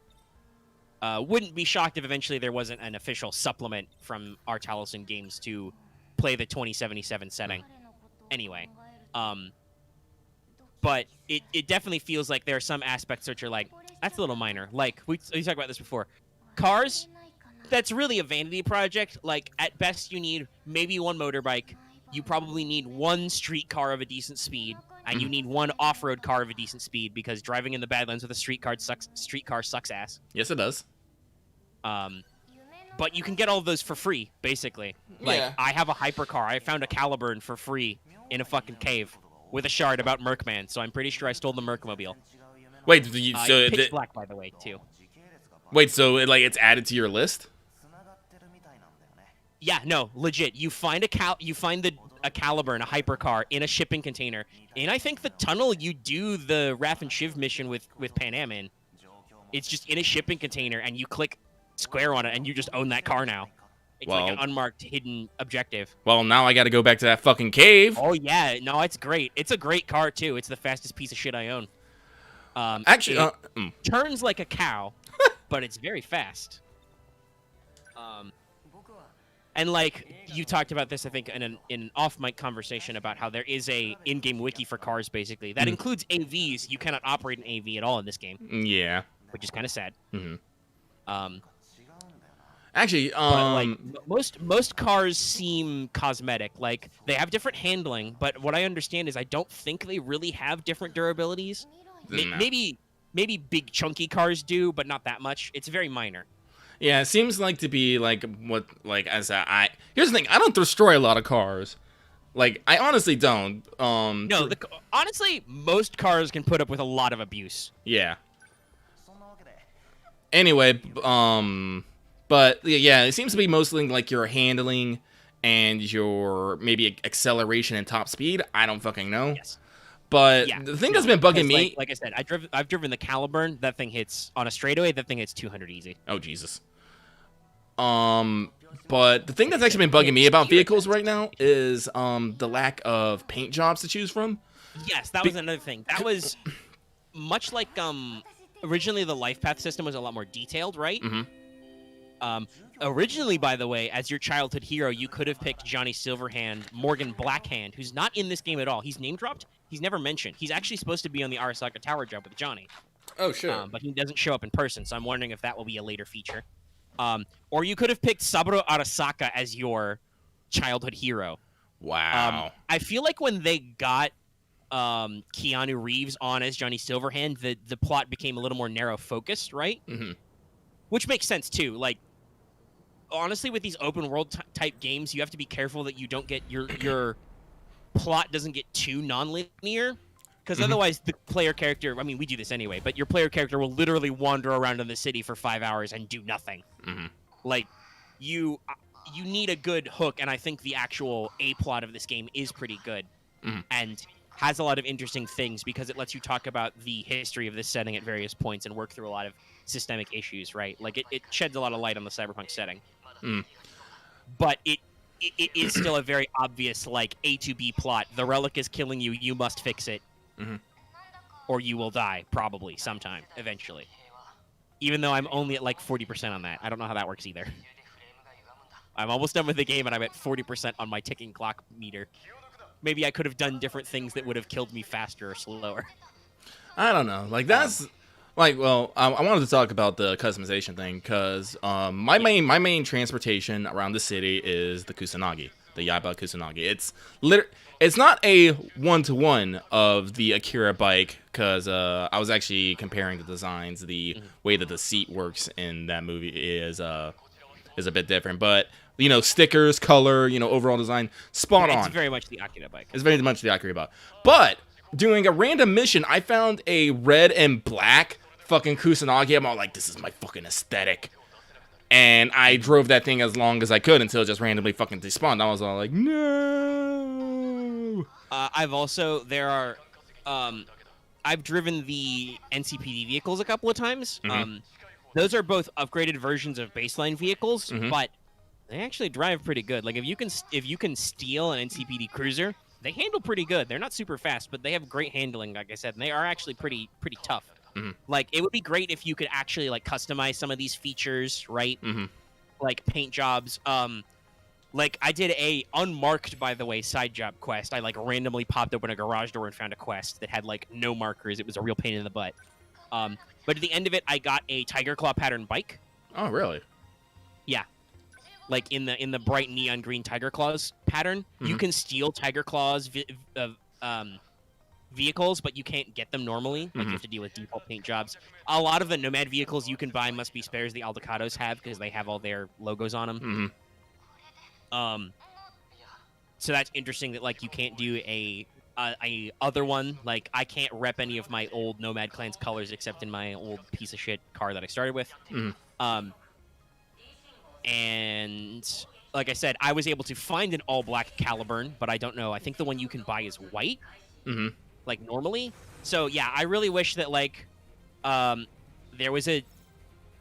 Wouldn't be shocked if eventually there wasn't an official supplement from R. Taliesin Games to play the 2077 setting. Anyway, but it definitely feels like there are some aspects which are like, that's a little minor. Like, we talked about this before. Cars, that's really a vanity project. Like, at best, you need maybe one motorbike. You probably need one street car of a decent speed, and you need one off-road car of a decent speed, because driving in the Badlands with a street car sucks ass. Yes, it does. But you can get all of those for free, basically. Like, Yeah. I have a hypercar. I found a Caliburn for free in a fucking cave with a shard about Mercman, so I'm pretty sure I stole the Mercmobile. Wait, Pitch black, by the way, too. Wait, so it's added to your list? Yeah, no, legit. You find a Caliburn, a hypercar, in a shipping container. And I think the tunnel you do the Raph and Shiv mission with Pan Am in, it's just in a shipping container, and you click square on it, and you just own that car now. It's like an unmarked hidden objective. Well, now I gotta go back to that fucking cave. Oh, yeah. No, it's great. It's a great car, too. It's the fastest piece of shit I own. Actually, it turns like a cow, but it's very fast. And like you talked about this, I think, in an off-mic conversation about how there is a in-game wiki for cars, basically that includes AVs. You cannot operate an AV at all in this game. Yeah, which is kind of sad. Mm-hmm. Actually, but, like, most cars seem cosmetic. Like, they have different handling, but what I understand is I don't think they really have different durabilities. No. Maybe big chunky cars do, but not that much. It's very minor. Yeah, it seems like to be like what here's the thing. I don't destroy a lot of cars. Like, I honestly don't. No, honestly, most cars can put up with a lot of abuse. Yeah. Anyway, but yeah, it seems to be mostly like your handling and your maybe acceleration and top speed. I don't fucking know. Yes. But the thing that's been bugging me, like I said, I've driven the Caliburn. That thing hits on a straightaway. That thing hits 200 easy. Oh Jesus. But the thing that's actually been bugging me about vehicles right now is the lack of paint jobs to choose from. Yes, that was another thing. That was much like originally the life path system was a lot more detailed, right? Mm-hmm. Originally, by the way, as your childhood hero, you could have picked Johnny Silverhand, Morgan Blackhand, who's not in this game at all. He's name dropped. He's never mentioned. He's actually supposed to be on the Arasaka Tower job with Johnny. Oh, sure. But he doesn't show up in person, so I'm wondering if that will be a later feature. Or you could have picked Saburo Arasaka as your childhood hero. Wow. I feel like when they got Keanu Reeves on as Johnny Silverhand, the plot became a little more narrow focused, right? Mm-hmm. Which makes sense too. Like, honestly, with these open world type games, you have to be careful that you don't get your plot doesn't get too non-linear, because otherwise the player character, I mean, we do this anyway, but your player character will literally wander around in the city for 5 hours and do nothing. Mm-hmm. Like, you you need a good hook, and I think the actual A plot of this game is pretty good, and has a lot of interesting things because it lets you talk about the history of this setting at various points and work through a lot of systemic issues, right? Like it sheds a lot of light on the cyberpunk setting, but it is still a very obvious like A to B plot. The relic is killing you. You must fix it, or you will die probably sometime eventually. Even though I'm only at like 40% on that, I don't know how that works either. I'm almost done with the game, and I'm at 40% on my ticking clock meter. Maybe I could have done different things that would have killed me faster or slower. I don't know. Like that's like, well, I wanted to talk about the customization thing because my main transportation around the city is the Kusanagi, the Yaiba Kusanagi. It's not a 1-to-1 of the Akira bike because I was actually comparing the designs. The way that the seat works in that movie is a bit different, but stickers, color, overall design, spot on. It's very much the Akira bike. It's very much the Akira bike. But doing a random mission, I found a red and black fucking Kusanagi. I'm all like, this is my fucking aesthetic. And I drove that thing as long as I could until it just randomly fucking despawned. I was all like, no. I've driven the NCPD vehicles a couple of times. Those are both upgraded versions of baseline vehicles, but they actually drive pretty good. Like if you can steal an NCPD cruiser, they handle pretty good. They're not super fast, but they have great handling, like I said, and they are actually pretty tough. Like it would be great if you could actually like customize some of these features, right? Like paint jobs. Like I did a unmarked, by the way, side job quest. I like randomly popped open a garage door and found a quest that had like no markers. It was a real pain in the butt. But at the end of it, I got a tiger claw pattern bike. Oh, really? Yeah. Like in the bright neon green tiger claws pattern, you can steal tiger claws vehicles, but you can't get them normally. Like you have to deal with default paint jobs. A lot of the Nomad vehicles you can buy must be spares the Aldecados have because they have all their logos on them. So that's interesting that like you can't do a other one. Like I can't rep any of my old Nomad Clan's colors except in my old piece of shit car that I started with. And like I said, I was able to find an all black Caliburn, but I don't know. I think the one you can buy is white, like normally. So yeah, I really wish that like there was a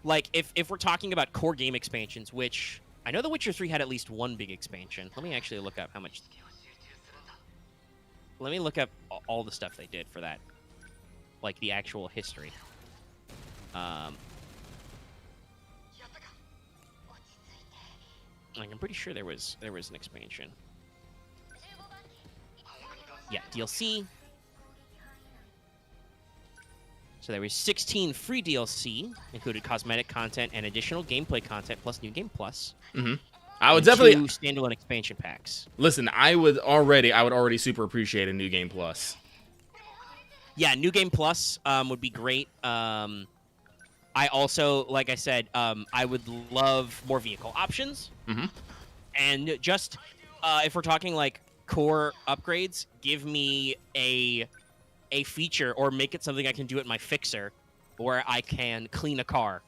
like if we're talking about core game expansions, which I know The Witcher 3 had at least one big expansion. Let me actually look up how much. Let me look up all the stuff they did for that, like the actual history. Like, I'm pretty sure there was an expansion. Yeah, DLC. So there was 16 free DLC, included cosmetic content and additional gameplay content, plus New Game Plus. I would definitely 2 standalone expansion packs. Listen, I would already super appreciate a New Game Plus. Yeah, New Game Plus would be great. I also, like I said, I would love more vehicle options. And just if we're talking like core upgrades, give me a feature or make it something I can do at my fixer where I can clean a car.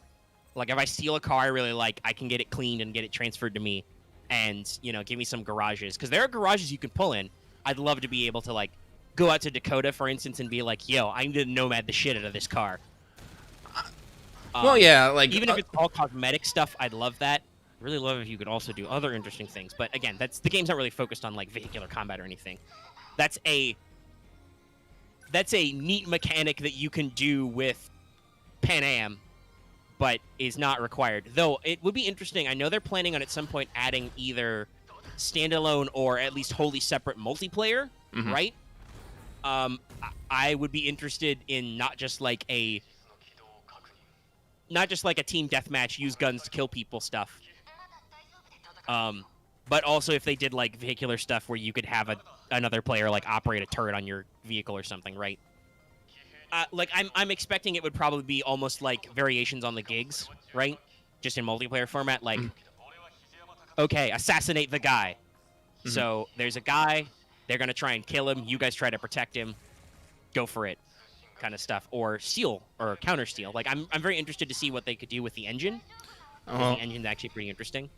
Like if I steal a car I really like, I can get it cleaned and get it transferred to me and, give me some garages. Because there are garages you can pull in. I'd love to be able to like go out to Dakota, for instance, and be like, yo, I'm going to nomad the shit out of this car. Well, yeah, like even if it's all cosmetic stuff, I'd love that. I'd really love if you could also do other interesting things. But again, the game's not really focused on like vehicular combat or anything. That's a neat mechanic that you can do with Pan Am, but is not required. Though it would be interesting. I know they're planning on at some point adding either standalone or at least wholly separate multiplayer, right? I would be interested in not just like a team deathmatch, use guns to kill people stuff. But also if they did like vehicular stuff where you could have another player like operate a turret on your vehicle or something, right? Like I'm expecting it would probably be almost like variations on the gigs, right? Just in multiplayer format, like okay, assassinate the guy. So there's a guy, they're gonna try and kill him, you guys try to protect him, go for it. Kind of stuff, or steal or counter steal. Like I'm very interested to see what they could do with the engine. The engine's actually pretty interesting.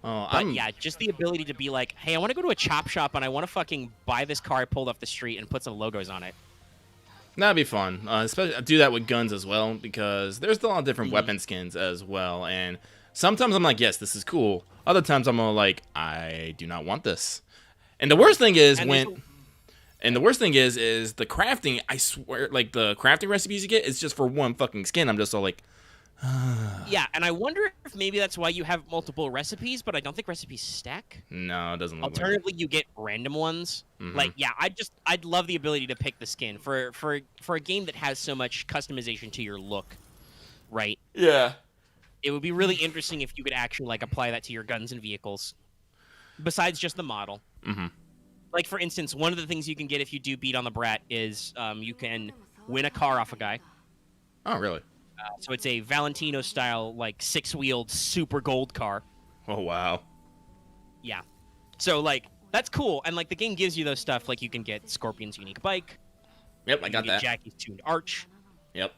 Oh, But yeah, just the ability to be like, hey, I want to go to a chop shop and I want to fucking buy this car I pulled off the street and put some logos on it. That'd be fun. Especially do that with guns as well, because there's a lot of different weapon skins as well. And sometimes I'm like, yes, this is cool. Other times I'm all like, I do not want this. And the worst thing is the worst thing is the crafting. I swear, like the crafting recipes you get is just for one fucking skin. I'm just all like, yeah, and I wonder if maybe that's why you have multiple recipes, but I don't think recipes stack. No, it doesn't look Alternatively, you get random ones. Like, yeah, I'd love the ability to pick the skin for a game that has so much customization to your look, right? Yeah. It would be really interesting if you could actually like apply that to your guns and vehicles, besides just the model. Like, for instance, one of the things you can get if you do beat on the Brat is you can win a car off a guy. Oh, really? So it's a Valentino-style, like, 6-wheeled super gold car. Oh, wow. Yeah. So, like, that's cool. And, like, the game gives you those stuff. Like, you can get Scorpion's unique bike. Yep, I got that. Jackie's tuned arch. Yep.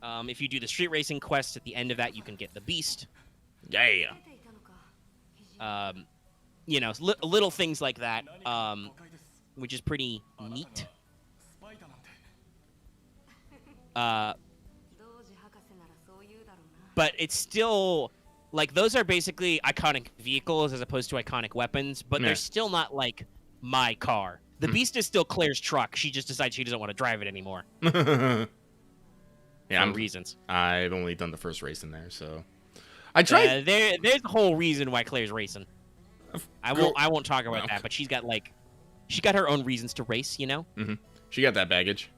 If you do the street racing quest, at the end of that, you can get the Beast. Yeah. You know, little things like that, which is pretty neat. But it's still, like, those are basically iconic vehicles as opposed to iconic weapons, but they're still not, like, my car. The Beast is still Claire's truck. She just decides she doesn't want to drive it anymore. Yeah, for reasons. I've only done the first race in there, so I tried. There's a whole reason why Claire's racing. I won't talk about that, but she got her own reasons to race, you know. She got that baggage.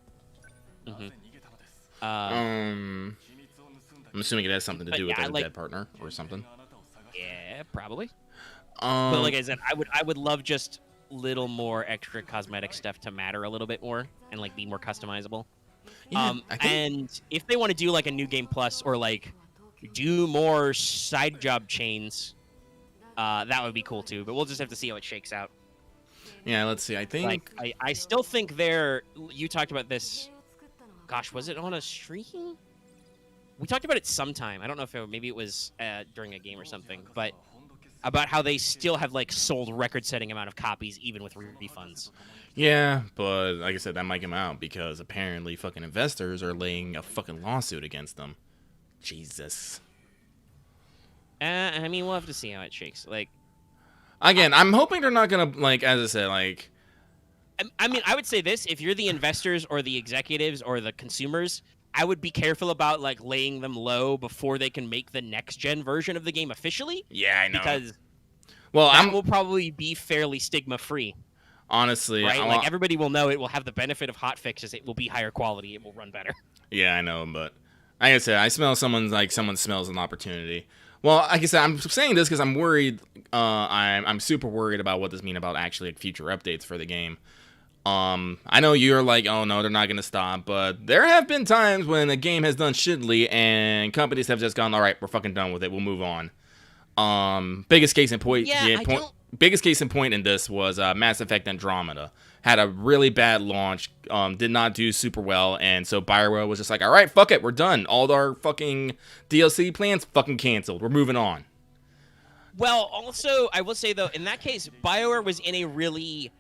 I'm assuming it has something to do with her dead partner or something. Yeah, probably. But like I said, I would love just little more extra cosmetic stuff to matter a little bit more and like be more customizable. Yeah, and if they want to do like a new game plus or like do more side job chains, that would be cool too. But we'll just have to see how it shakes out. Yeah, let's see. I think I still think you talked about this. Gosh, was it on a stream? We talked about it sometime. I don't know if maybe it was during a game or something, but about how they still have like sold record-setting amount of copies even with refunds. Yeah, but like I said, that might come out because apparently fucking investors are laying a fucking lawsuit against them. Jesus. I mean, we'll have to see how it shakes. Like, again, I'm hoping they're not gonna like, as I said, like. I mean, I would say this: if you're the investors or the executives or the consumers, I would be careful about like laying them low before they can make the next gen version of the game officially. Yeah, I know. Because that will probably be fairly stigma free. Honestly, right? Like everybody will know it will have the benefit of hot fixes. It will be higher quality. It will run better. Yeah, I know, but like I said, I smell someone smells an opportunity. Well, like I said, I'm saying this because I'm worried. I'm super worried about what this means about actually like, future updates for the game. I know you're like, oh no, they're not gonna stop, but there have been times when a game has done shittily and companies have just gone, all right, we're fucking done with it, we'll move on. Biggest case in point, biggest case in point in this was Mass Effect Andromeda. Had a really bad launch, did not do super well, and so BioWare was just like, all right, fuck it, we're done. All our fucking DLC plans fucking canceled. We're moving on. Well, also, I will say though, in that case, BioWare was in a really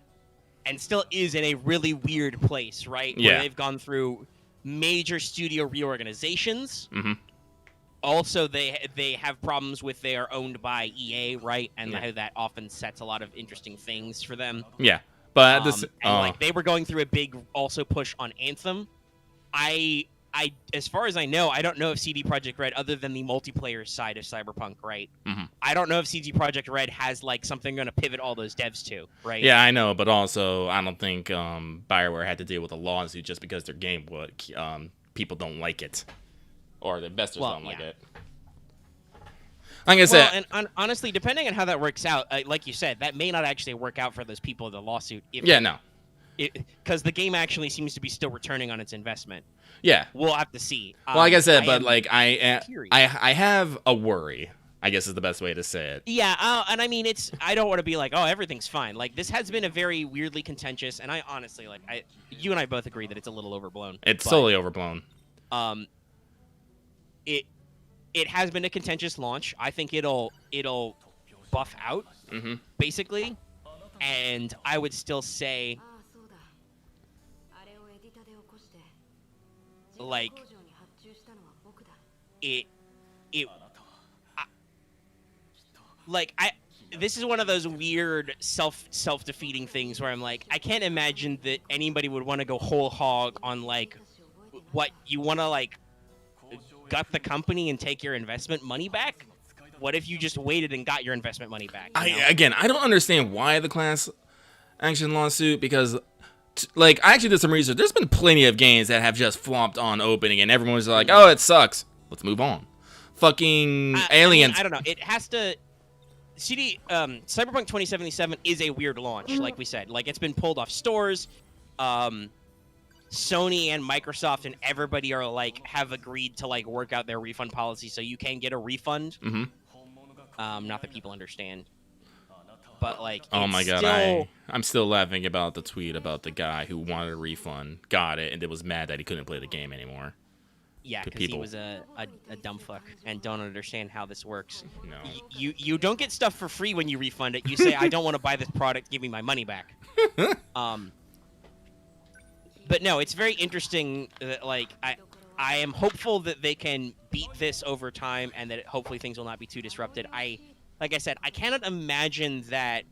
and still is in a really weird place, right? Yeah. Where they've gone through major studio reorganizations. Also, they have problems with they are owned by EA, right? And that often sets a lot of interesting things for them. Yeah, but like they were going through a big also push on Anthem. As far as I know, I don't know if CD Projekt Red, other than the multiplayer side of Cyberpunk, right? I don't know if CD Projekt Red has like something going to pivot all those devs to, right? Yeah, I know, but also I don't think BioWare had to deal with a lawsuit just because their game people don't like it, or the investors don't like it. Like I said, and honestly, depending on how that works out, like you said, that may not actually work out for those people in the lawsuit. Because the game actually seems to be still returning on its investment. Yeah, we'll have to see. Well, like I said, but like I have a worry, I guess is the best way to say it. Yeah, and I mean, I don't want to be like, oh, everything's fine. Like this has been a very weirdly contentious, and I honestly you and I both agree that it's a little overblown. It's totally overblown. It has been a contentious launch. I think it'll buff out, basically. And I would still say, like, this is one of those weird self-defeating things where I'm like, I can't imagine that anybody would want to go whole hog on, like, what you want to, like, gut the company and take your investment money back. What if you just waited and got your investment money back? I don't understand why the class action lawsuit, because like, I actually did some research. There's been plenty of games that have just flopped on opening and everyone's like, oh, it sucks, let's move on. Fucking Aliens. I don't know, it has to Cyberpunk 2077 is a weird launch, like we said. Like, it's been pulled off stores. Sony and Microsoft and everybody are like have agreed to like work out their refund policy, so you can get a refund. Not that people understand, but like, oh my god, still... I'm still laughing about the tweet about the guy who wanted a refund, got it, and then was mad that he couldn't play the game anymore. Yeah, because he was a dumb fuck and don't understand how this works. No. You don't get stuff for free when you refund it. You say, I don't want to buy this product, give me my money back. But no, it's very interesting that, like, I am hopeful that they can beat this over time and that hopefully things will not be too disrupted. Like I said, I cannot imagine that,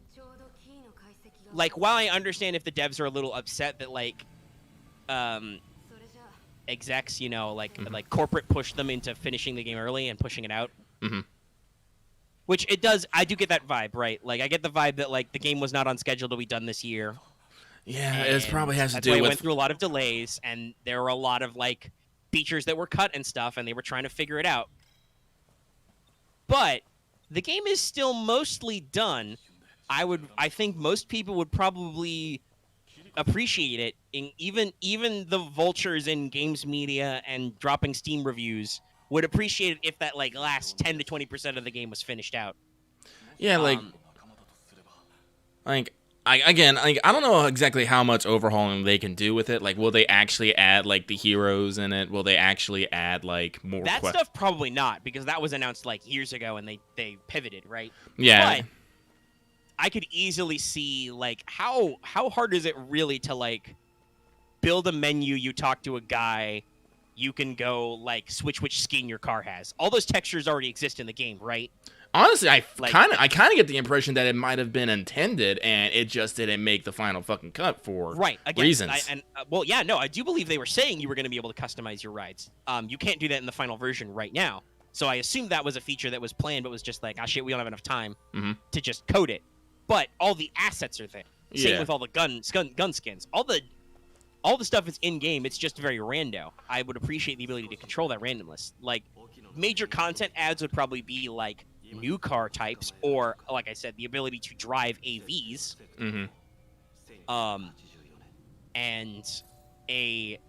like, while I understand if the devs are a little upset that, like, execs, you know, like corporate pushed them into finishing the game early and pushing it out. Which it does, I do get that vibe, right? Like, I get the vibe that, like, the game was not on schedule to be done this year. Yeah, it probably has to do with... That's why it with... went through a lot of delays, and there were a lot of, like, features that were cut and stuff, and they were trying to figure it out. But the game is still mostly done. I think most people would probably appreciate it. Even the vultures in games media and dropping Steam reviews would appreciate it if that, like, last 10 to 20% of the game was finished out. Yeah, I don't know exactly how much overhauling they can do with it. Like, will they actually add, like, the heroes in it? Will they actually add, like, more... That stuff probably not, because that was announced, like, years ago, and they pivoted, right? Yeah. But I could easily see, like, how hard is it really to, like, build a menu, you talk to a guy, you can go, like, switch which skin your car has. All those textures already exist in the game, right? Honestly, I kind of get the impression that it might have been intended, and it just didn't make the final fucking cut for reasons. Well, yeah, no, I do believe they were saying you were going to be able to customize your rides. You can't do that in the final version right now. So I assumed that was a feature that was planned, but was just like, oh shit, we don't have enough time to just code it. But all the assets are there. Same with all the gun skins. All the stuff is in game. It's just very rando. I would appreciate the ability to control that randomness. Like, major content adds would probably be like new car types, or, like I said, the ability to drive AVs, and a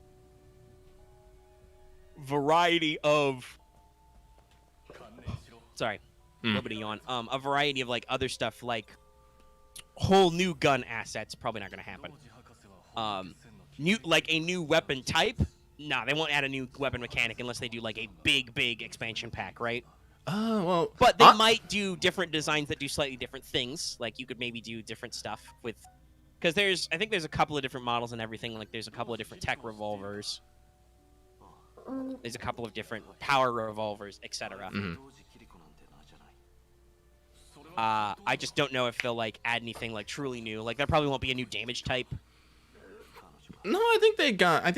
variety of nobody yawn. A variety of, like, other stuff, like whole new gun assets. Probably not going to happen. A new weapon type. Nah, they won't add a new weapon mechanic unless they do, like, a big expansion pack, right? Well, but they might do different designs that do slightly different things. Like, you could maybe do different stuff with, because I think there's a couple of different models and everything. Like, there's a couple of different tech revolvers. There's a couple of different power revolvers, etc. I just don't know if they'll, like, add anything, like, truly new. Like, there probably won't be a new damage type. No, I think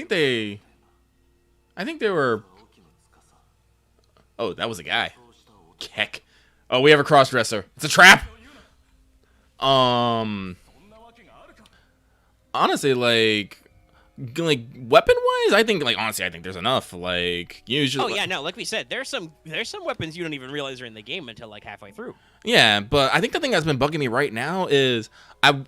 they were. Oh, that was a guy. Heck. Oh, we have a cross-dresser. It's a trap! Honestly, like weapon-wise, I think there's enough. Like, usually... Oh, yeah, no, like we said, there's some weapons you don't even realize are in the game until, like, halfway through. Yeah, but I think the thing that's been bugging me right now is I'm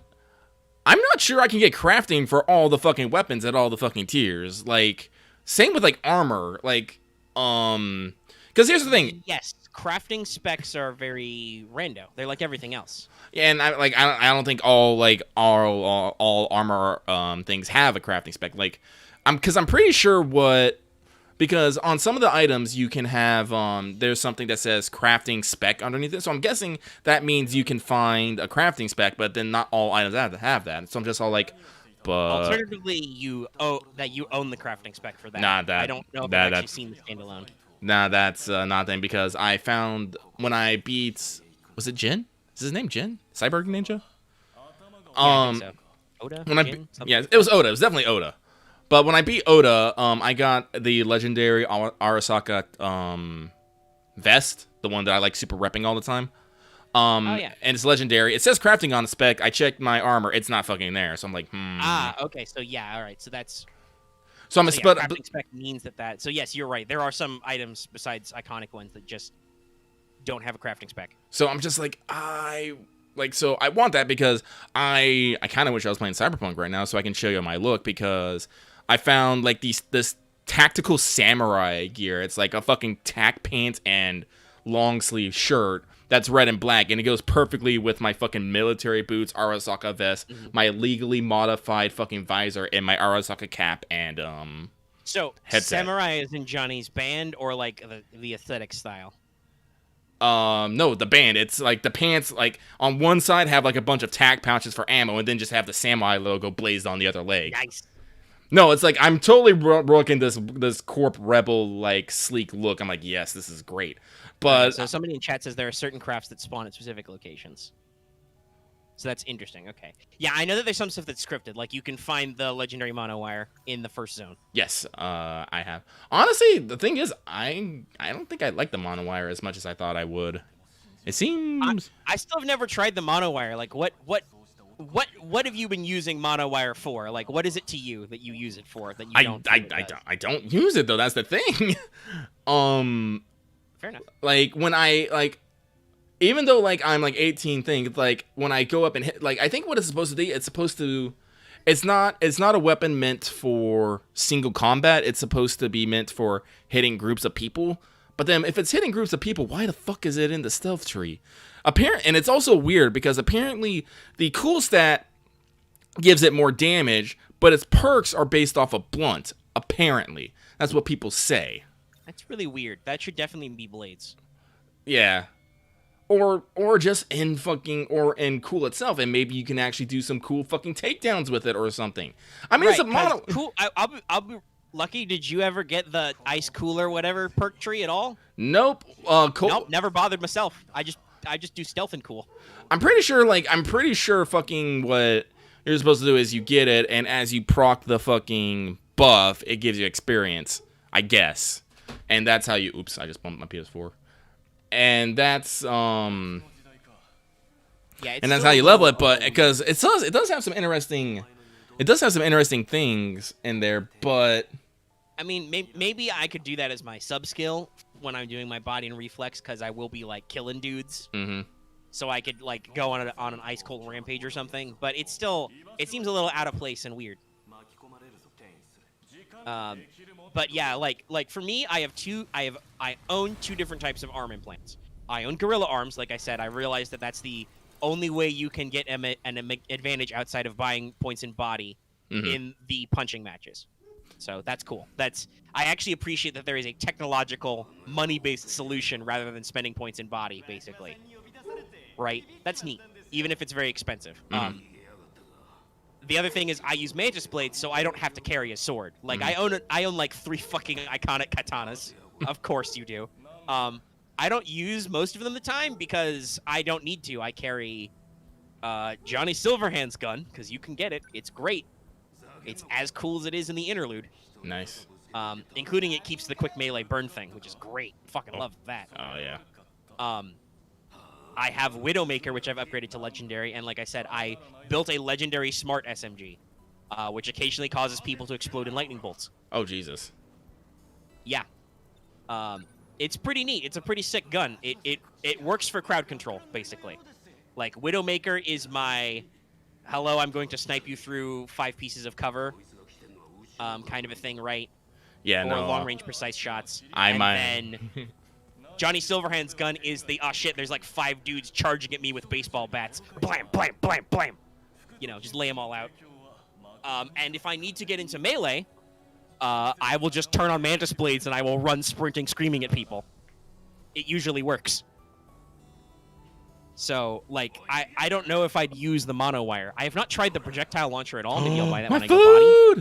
not sure I can get crafting for all the fucking weapons at all the fucking tiers. Like, same with, like, armor. Like, because here's the thing. Yes, crafting specs are very rando. They're like everything else. Yeah, and I don't think all armor things have a crafting spec. Like, I'm pretty sure what because on some of the items you can have there's something that says crafting spec underneath it. So I'm guessing that means you can find a crafting spec, but then not all items have that. So I'm just all like, but alternatively, you own the crafting spec for that. Nah, that I don't know if that, I've actually that's seen the standalone. nah, that's not thing because I found when I beat, was it Jin? Is his name Jin? Cyborg Ninja? Yeah, I think so. Oda? When Jin? yeah, it was Oda. It was definitely Oda. But when I beat Oda, I got the legendary Arasaka vest, the one that I like super repping all the time. Oh, yeah. And it's legendary. It says crafting on the spec. I checked my armor. It's not fucking there. So I'm like, Ah, okay. So, yeah, all right. So that's... So I'm a split. Crafting spec means that... So, yes, you're right. There are some items besides iconic ones that just don't have a crafting spec. So I'm just like, so I want that because I kind of wish I was playing Cyberpunk right now so I can show you my look because I found like this tactical samurai gear. It's like a fucking tack pants and long sleeve shirt that's red and black, and it goes perfectly with my fucking military boots, Arasaka vest, my legally modified fucking visor, and my Arasaka cap and So headset. samurai is in Johnny's band or like the aesthetic style? No, the band. It's like the pants, like on one side have like a bunch of tack pouches for ammo, and then just have the samurai logo blazed on the other leg. Nice. No, it's like I'm totally rocking this corp rebel like sleek look. I'm like, yes, this is great. But okay, so somebody in chat says there are certain crafts that spawn at specific locations. So that's interesting. Okay. Yeah, I know that there's some stuff that's scripted. Like you can find the legendary monowire in the first zone. yes, I have. Honestly, the thing is, I don't think I like the monowire as much as I thought I would. It seems I still have never tried the monowire. Like what have you been using monowire for? Like what is it to you that you use it for that you don't? I don't use it though. That's the thing. Fair enough. Like when I like, even though like I'm like 18 things, like when I go up and hit, like I think what it's supposed to do, it's not a weapon meant for single combat. It's supposed to be meant for hitting groups of people. But then if it's hitting groups of people, why the fuck is it in the stealth tree? And it's also weird because apparently the cool stat gives it more damage, but its perks are based off of blunt. Apparently, that's what people say. That's really weird. That should definitely be blades. Yeah. Or just in cool itself, and maybe you can actually do some cool fucking takedowns with it or something. I mean, right, it's a mono. Cool. I'll be lucky. Did you ever get the ice cooler whatever perk tree at all? Nope. Nope. Never bothered myself. I just do stealth and cool. I'm pretty sure fucking what you're supposed to do is you get it, and as you proc the fucking buff, it gives you experience, I guess. And that's how you. Oops, I just bumped my PS4. And that's yeah, and that's how you level it, but because it does have some interesting things in there, but I mean maybe I could do that as my sub skill when I'm doing my body and reflex because I will be like killing dudes. Mm-hmm. So I could like go on an ice cold rampage or something, but it seems a little out of place and weird. But yeah, like for me, I own two different types of arm implants. I own gorilla arms, like I said. I realized that that's the only way you can get an advantage outside of buying points in body in the punching matches. So that's cool. I actually appreciate that there is a technological, money-based solution rather than spending points in body, basically. Right? That's neat, even if it's very expensive. The other thing is I use Mantis Blades, so I don't have to carry a sword. Like, I own like 3 fucking iconic katanas. Of course you do. I don't use most of them the time because I don't need to. I carry Johnny Silverhand's gun, because you can get it. It's great. It's as cool as it is in the interlude. Nice. Including it keeps the quick melee burn thing, which is great. Fucking love that. Oh, yeah. I have Widowmaker, which I've upgraded to Legendary, and like I said, I built a Legendary Smart SMG, which occasionally causes people to explode in lightning bolts. Oh, Jesus. Yeah. It's pretty neat. It's a pretty sick gun. It works for crowd control, basically. Like, Widowmaker is my, hello, I'm going to snipe you through 5 pieces of cover kind of a thing, right? Yeah, or no. long-range precise shots. Then Johnny Silverhand's gun is the, oh shit, there's like 5 dudes charging at me with baseball bats. Blam, blam, blam, blam. You know, just lay them all out. And if I need to get into melee, I will just turn on Mantis Blades and I will run sprinting, screaming at people. It usually works. So, like, I don't know if I'd use the mono wire. I have not tried the projectile launcher at all. Maybe I'll buy that when I go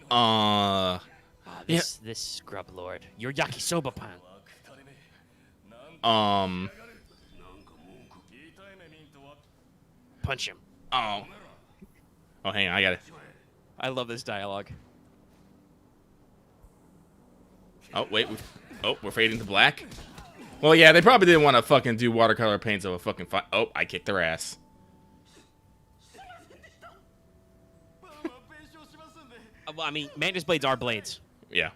body. This scrub lord, your yakisoba pan. Punch him. Oh, hang on, I got it. I love this dialogue. Oh, wait. We're fading to black? Well, yeah, they probably didn't want to fucking do watercolor paints of a fucking fight. Oh, I kicked their ass. Well, I mean, Mantis Blades are blades. Yeah.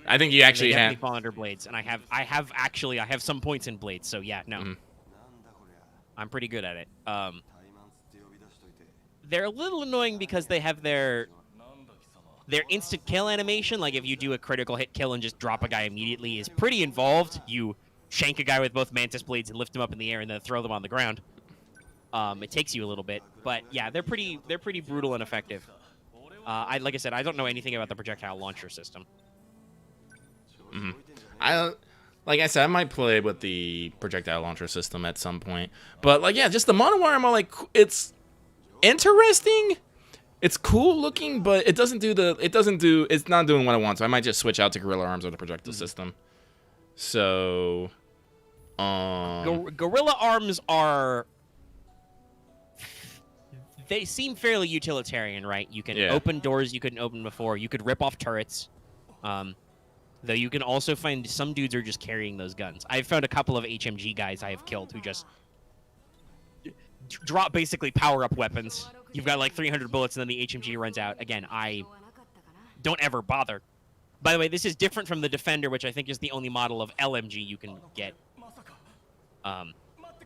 I think you actually they have... definitely fall under blades, and I have some points in blades, so yeah, no. I'm pretty good at it. They're a little annoying because they have their instant kill animation. Like, if you do a critical hit kill and just drop a guy immediately is pretty involved. You shank a guy with both Mantis Blades and lift him up in the air and then throw them on the ground. It takes you a little bit, but yeah, they're pretty brutal and effective. Like I said, I don't know anything about the projectile launcher system. Like I said, I might play with the projectile launcher system at some point. But, like, yeah, just the mono wire, I'm like, it's interesting. It's cool looking, but it's not doing what I want. So I might just switch out to Gorilla Arms or the projectile system. So, Gorilla Arms they seem fairly utilitarian, right? You can open doors you couldn't open before. You could rip off turrets. Though you can also find some dudes are just carrying those guns. I've found a couple of HMG guys I have killed who just drop basically power-up weapons. You've got like 300 bullets and then the HMG runs out. Again, I don't ever bother. By the way, this is different from the Defender, which I think is the only model of LMG you can get.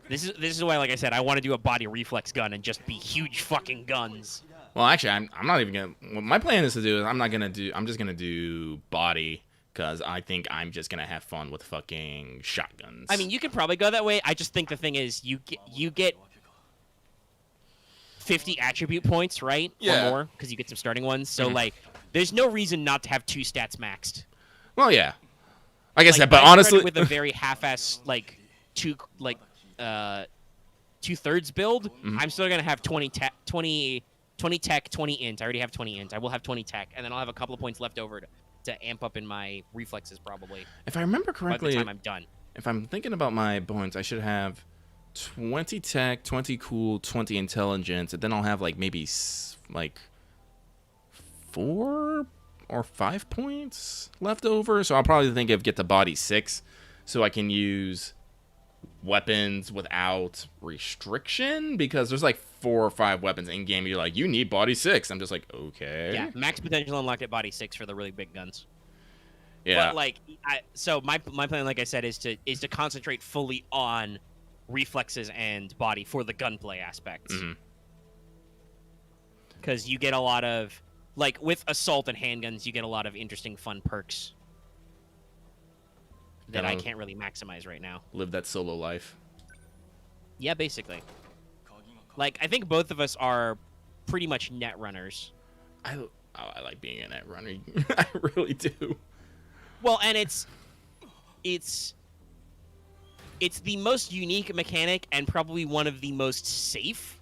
This is why, like I said, I want to do a body reflex gun and just be huge fucking guns. Well, actually, I'm not even gonna. What my plan is to do is I'm just gonna do body. Because I think I'm just going to have fun with fucking shotguns. I mean, you could probably go that way. I just think the thing is, you get 50 attribute points, right? Yeah. Or more, because you get some starting ones. So, like, there's no reason not to have 2 stats maxed. Well, yeah. Like I said, but honestly... with a very half-ass, like, 2/3 build, I'm still going to have 20 tech, 20 int. I already have 20 int. I will have 20 tech, and then I'll have a couple of points left over to amp up in my reflexes, probably. If I remember correctly, by the time I'm done. If I'm thinking about my points, I should have 20 tech, 20 cool, 20 intelligence, and then I'll have like maybe like 4 or 5 points left over. So I'll probably think of get the body 6, so I can use weapons without restriction, because there's like 4 or 5 weapons in game. You're like, you need body 6. I'm just like, okay. Yeah, max potential unlocked at body 6 for the really big guns. Yeah. But like, so my plan, like I said, is to concentrate fully on reflexes and body for the gunplay aspects. Because you get a lot of, like, with assault and handguns, you get a lot of interesting, fun perks that I can't really maximize right now. Live that solo life. Yeah, basically. Like, I think both of us are pretty much net runners. I like being a net runner. I really do. Well, and it's the most unique mechanic and probably one of the most safe.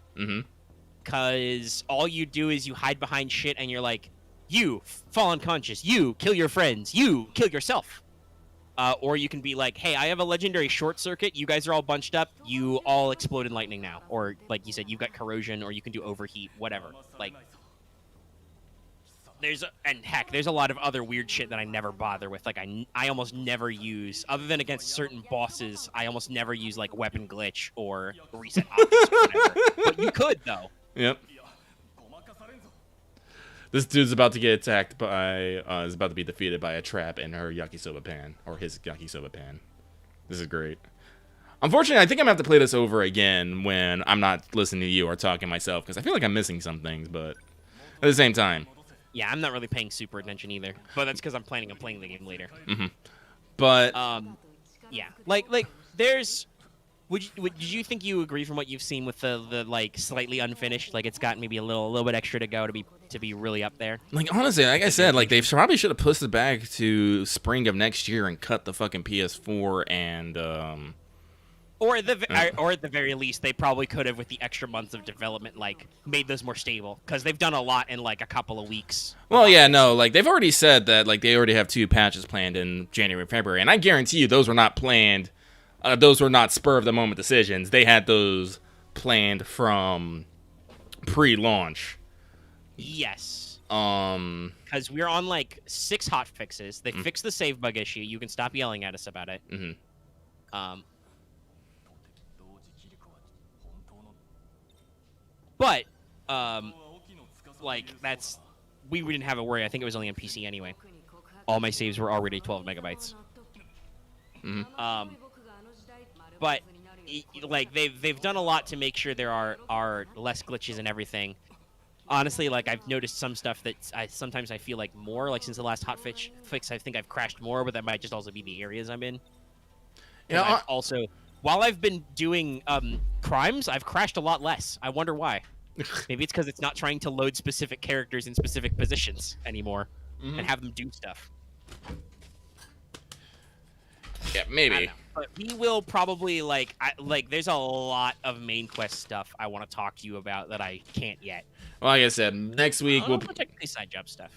Because all you do is you hide behind shit and you're like, you fall unconscious, you kill your friends, you kill yourself. Or you can be like, hey, I have a legendary short circuit. You guys are all bunched up. You all explode in lightning now. Or, like you said, you've got corrosion, or you can do overheat, whatever. Like, there's a lot of other weird shit that I never bother with. Like, I almost never use, other than against certain bosses, I almost never use, like, weapon glitch or reset optics or whatever. But you could, though. Yep. This dude's about to get attacked by, is about to be defeated by a trap in her yakisoba pan, or his yakisoba pan. This is great. Unfortunately, I think I'm going to have to play this over again when I'm not listening to you or talking myself, because I feel like I'm missing some things, but at the same time. Yeah, I'm not really paying super attention either, but that's because I'm planning on playing the game later. But, yeah, like there's Did you think you agree from what you've seen with the like slightly unfinished? Like it's got maybe a little bit extra to go to be really up there. Like honestly, like I said, like they probably should have pushed it back to spring of next year and cut the fucking PS4 and Or at the very least, they probably could have, with the extra months of development, like made those more stable, because they've done a lot in like a couple of weeks. Well, yeah, no, like they've already said that like they already have 2 patches planned in January and February, and I guarantee you those were not planned. Those were not spur of the moment decisions. They had those planned from pre-launch. Yes. Because we're on like 6 hot fixes. They fixed the save bug issue. You can stop yelling at us about it. But like we didn't have a worry. I think it was only on PC anyway. All my saves were already 12 megabytes. But like they've done a lot to make sure there are less glitches and everything. Honestly, like I've noticed some stuff that sometimes I feel like more like since the last hotfix, I think I've crashed more, but that might just also be the areas I'm in. Yeah. Also, while I've been doing crimes, I've crashed a lot less. I wonder why. Maybe it's because it's not trying to load specific characters in specific positions anymore and have them do stuff. Yeah, maybe. But we will probably like there's a lot of main quest stuff I want to talk to you about that I can't yet. Well, like I said, next week we'll technically side job stuff.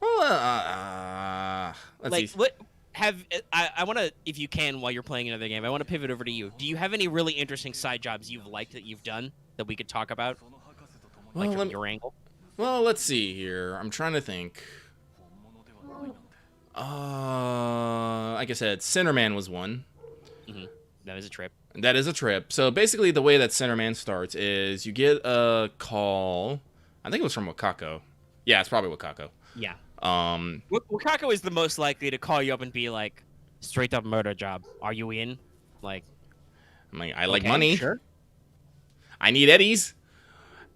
Well, let's see. I want to, if you can, while you're playing another game, I want to pivot over to you. Do you have any really interesting side jobs you've liked that you've done that we could talk about, like from your angle? Well, let's see here. I'm trying to think. Like I said, Centerman was one. That is a trip. That is a trip. So basically, the way that Centerman starts is you get a call. I think it was from Wakako. Yeah, it's probably Wakako. Yeah. Wakako is the most likely to call you up and be like, "Straight up murder job. Are you in?" Like, I'm like, I like money. Sure. I need eddies.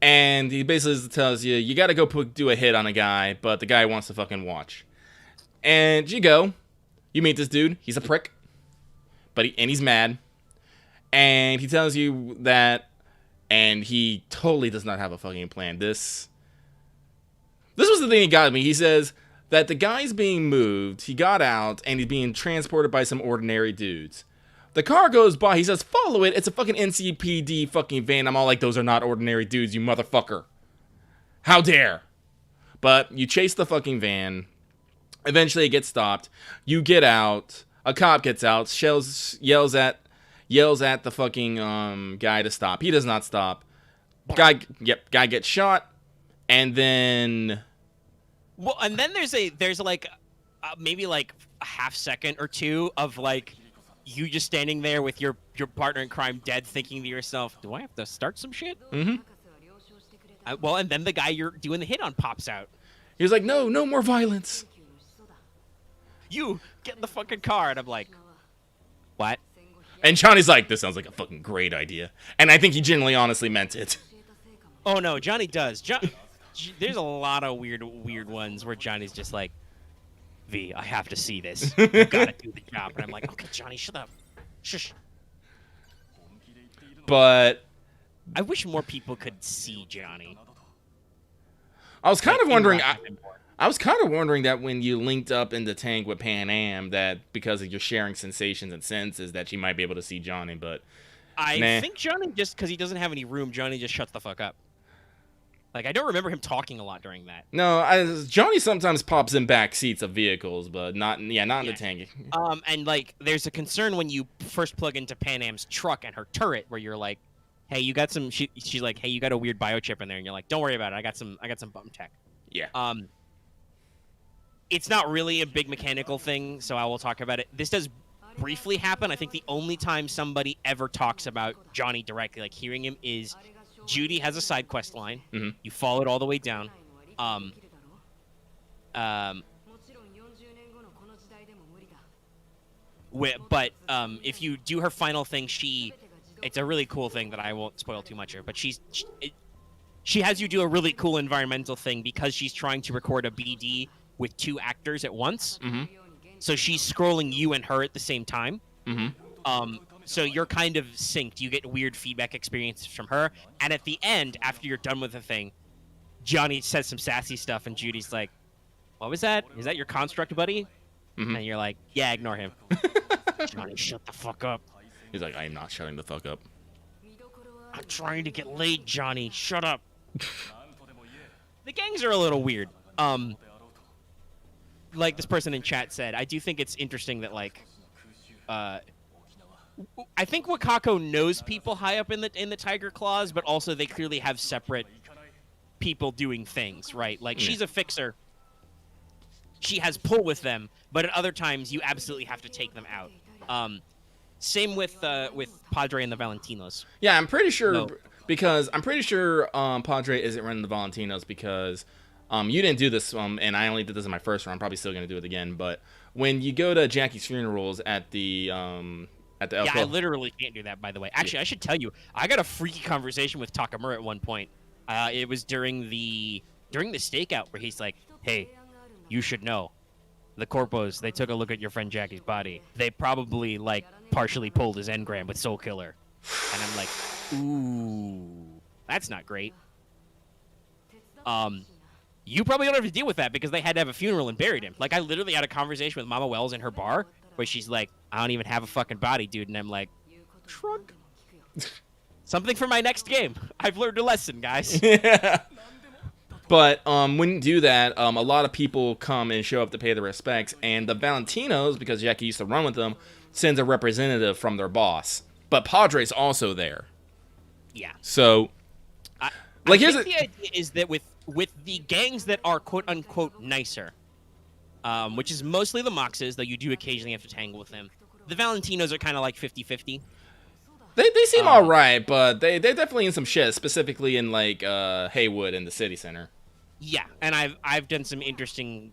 And he basically tells you, you got to go do a hit on a guy, but the guy wants to fucking watch. And you go. You meet this dude. He's a prick. But he's mad. And he tells you that, and he totally does not have a fucking plan. This was the thing that got me. He says that the guy's being moved. He got out, and he's being transported by some ordinary dudes. The car goes by. He says, follow it. It's a fucking NCPD fucking van. I'm all like, those are not ordinary dudes, you motherfucker. How dare. But you chase the fucking van. Eventually it gets stopped. You get out. A cop gets out. Yells at the fucking guy to stop. He does not stop. Guy gets shot. And then... Well, and then there's like maybe like a half second or two of like you just standing there with your partner in crime dead, thinking to yourself, do I have to start some shit? Well, and then the guy you're doing the hit on pops out. He's like, no more violence. You get in the fucking car. And I'm like, what? And Johnny's like, this sounds like a fucking great idea. And I think he genuinely honestly meant it. Oh, no, Johnny does. There's a lot of weird ones where Johnny's just like, V, I have to see this. You gotta do the job. And I'm like, okay, Johnny, shut up. Shush. But I wish more people could see Johnny. I was kind of wondering. I was kind of wondering that when you linked up in the tank with Pan Am, that because you're sharing sensations and senses, that you might be able to see Johnny. But I think Johnny, just because he doesn't have any room, Johnny just shuts the fuck up. Like, I don't remember him talking a lot during that. No, Johnny sometimes pops in back seats of vehicles, but not in the tank. And like, there's a concern when you first plug into Pan Am's truck and her turret, where you're like, "Hey, you got some." She's like, "Hey, you got a weird biochip in there," and you're like, "Don't worry about it. I got some bum tech." Yeah. It's not really a big mechanical thing, so I will talk about it. This does briefly happen. I think the only time somebody ever talks about Johnny directly, like hearing him, is Judy has a side quest line. You follow it all the way down. If you do her final thing, it's a really cool thing that I won't spoil too much of, but she has you do a really cool environmental thing because she's trying to record a BD with 2 actors at once. So she's scrolling you and her at the same time. So you're kind of synced. You get weird feedback experiences from her. And at the end, after you're done with the thing, Johnny says some sassy stuff, and Judy's like, "What was that? Is that your construct buddy?" Mm-hmm. And you're like, "Yeah, ignore him." Johnny, shut the fuck up. He's like, I am not shutting the fuck up. I'm trying to get laid, Johnny. Shut up. The gangs are a little weird. Like this person in chat said, I do think it's interesting that like, I think Wakako knows people high up in the Tiger Claws, but also they clearly have separate people doing things, right? Like she's a fixer. She has pull with them, but at other times you absolutely have to take them out. Same with Padre and the Valentinos. Yeah, I'm pretty sure because Padre isn't running the Valentinos because you didn't do this and I only did this in my first round. I'm probably still gonna do it again. But when you go to Jackie's funerals at the El I literally can't do that. By the way, actually, I should tell you, I got a freaky conversation with Takamura at one point. It was during the stakeout where he's like, "Hey, you should know, the corpos, they took a look at your friend Jackie's body. They probably like partially pulled his engram with Soul Killer." And I'm like, ooh, that's not great. You probably don't have to deal with that because they had to have a funeral and buried him. Like, I literally had a conversation with Mama Wells in her bar where she's like, "I don't even have a fucking body, dude." And I'm like, shrug. Something for my next game. I've learned a lesson, guys. Yeah. But when you do that, a lot of people come and show up to pay their respects, and the Valentinos, because Jackie used to run with them, sends a representative from their boss. But Padre's also there. Yeah. So, I think the idea is that with the gangs that are quote unquote nicer, which is mostly the Moxes, though you do occasionally have to tangle with them. The Valentinos are kind of like 50-50. They seem all right, but they're definitely in some shit, specifically in like Haywood and the city center. Yeah, and I've done some interesting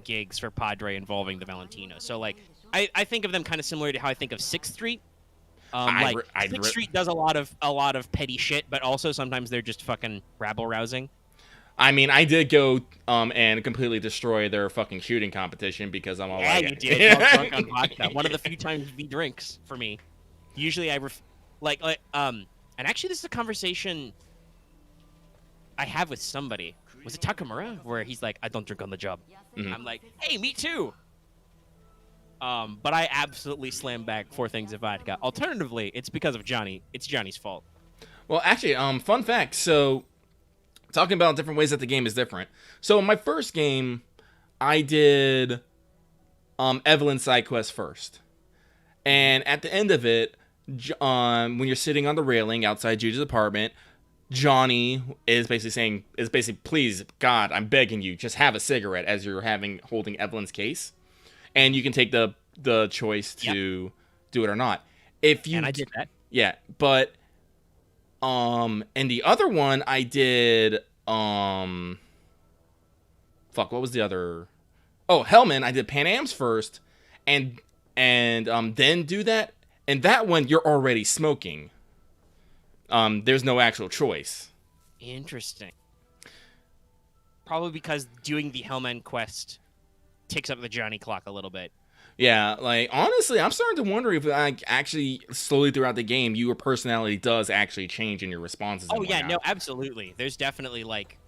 gigs for Padre involving the Valentino. So like I think of them kind of similar to how I think of 6th Street. Sixth Street does a lot of petty shit, but also sometimes they're just fucking rabble rousing. I mean, I did go and completely destroy their fucking shooting competition because I'm all like, you did. While drunk on vodka. One of the few times V drinks for me. Usually and actually this is a conversation I have with somebody. Was it Takamura? Where he's like, "I don't drink on the job." Mm-hmm. I'm like, "Hey, me too." But I absolutely slam back 4 things of vodka. Alternatively, it's because of Johnny. It's Johnny's fault. Well, actually, fun fact. So, talking about different ways that the game is different. So, in my first game, I did Evelyn's side quest first. And at the end of it, when you're sitting on the railing outside Judy's apartment, Johnny is basically saying, "Please, God, I'm begging you, just have a cigarette," as you're holding Evelyn's case. And you can take the choice to do it or not. And I did that. Yeah, but and the other one I did what was the other? Oh, Hellman, I did Pan Am's first and then do that. And that one you're already smoking. There's no actual choice. Interesting. Probably because doing the Hellman quest ticks up the Johnny clock a little bit. Yeah, like, honestly, I'm starting to wonder if, like, actually, slowly throughout the game, your personality does actually change in your responses. Oh, yeah, no, absolutely. There's definitely, like,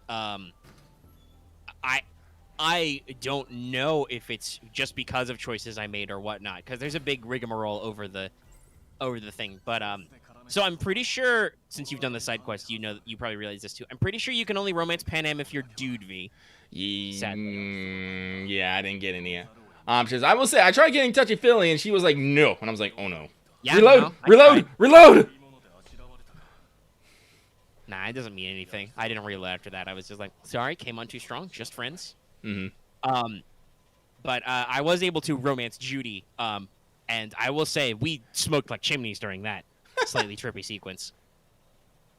I don't know if it's just because of choices I made or whatnot, because there's a big rigmarole over the thing. But, so I'm pretty sure, since you've done the side quest, you probably realize this too. I'm pretty sure you can only romance Pan Am if you're dude V. Yeah, I didn't get any options. I will say, I tried getting touchy-feely, and she was like, "No." And I was like, "Oh, no." Yeah, Reload! Nah, it doesn't mean anything. I didn't reload after that. I was just like, "Sorry, came on too strong. Just friends." Mm-hmm. But I was able to romance Judy. And I will say, we smoked like chimneys during that slightly trippy sequence.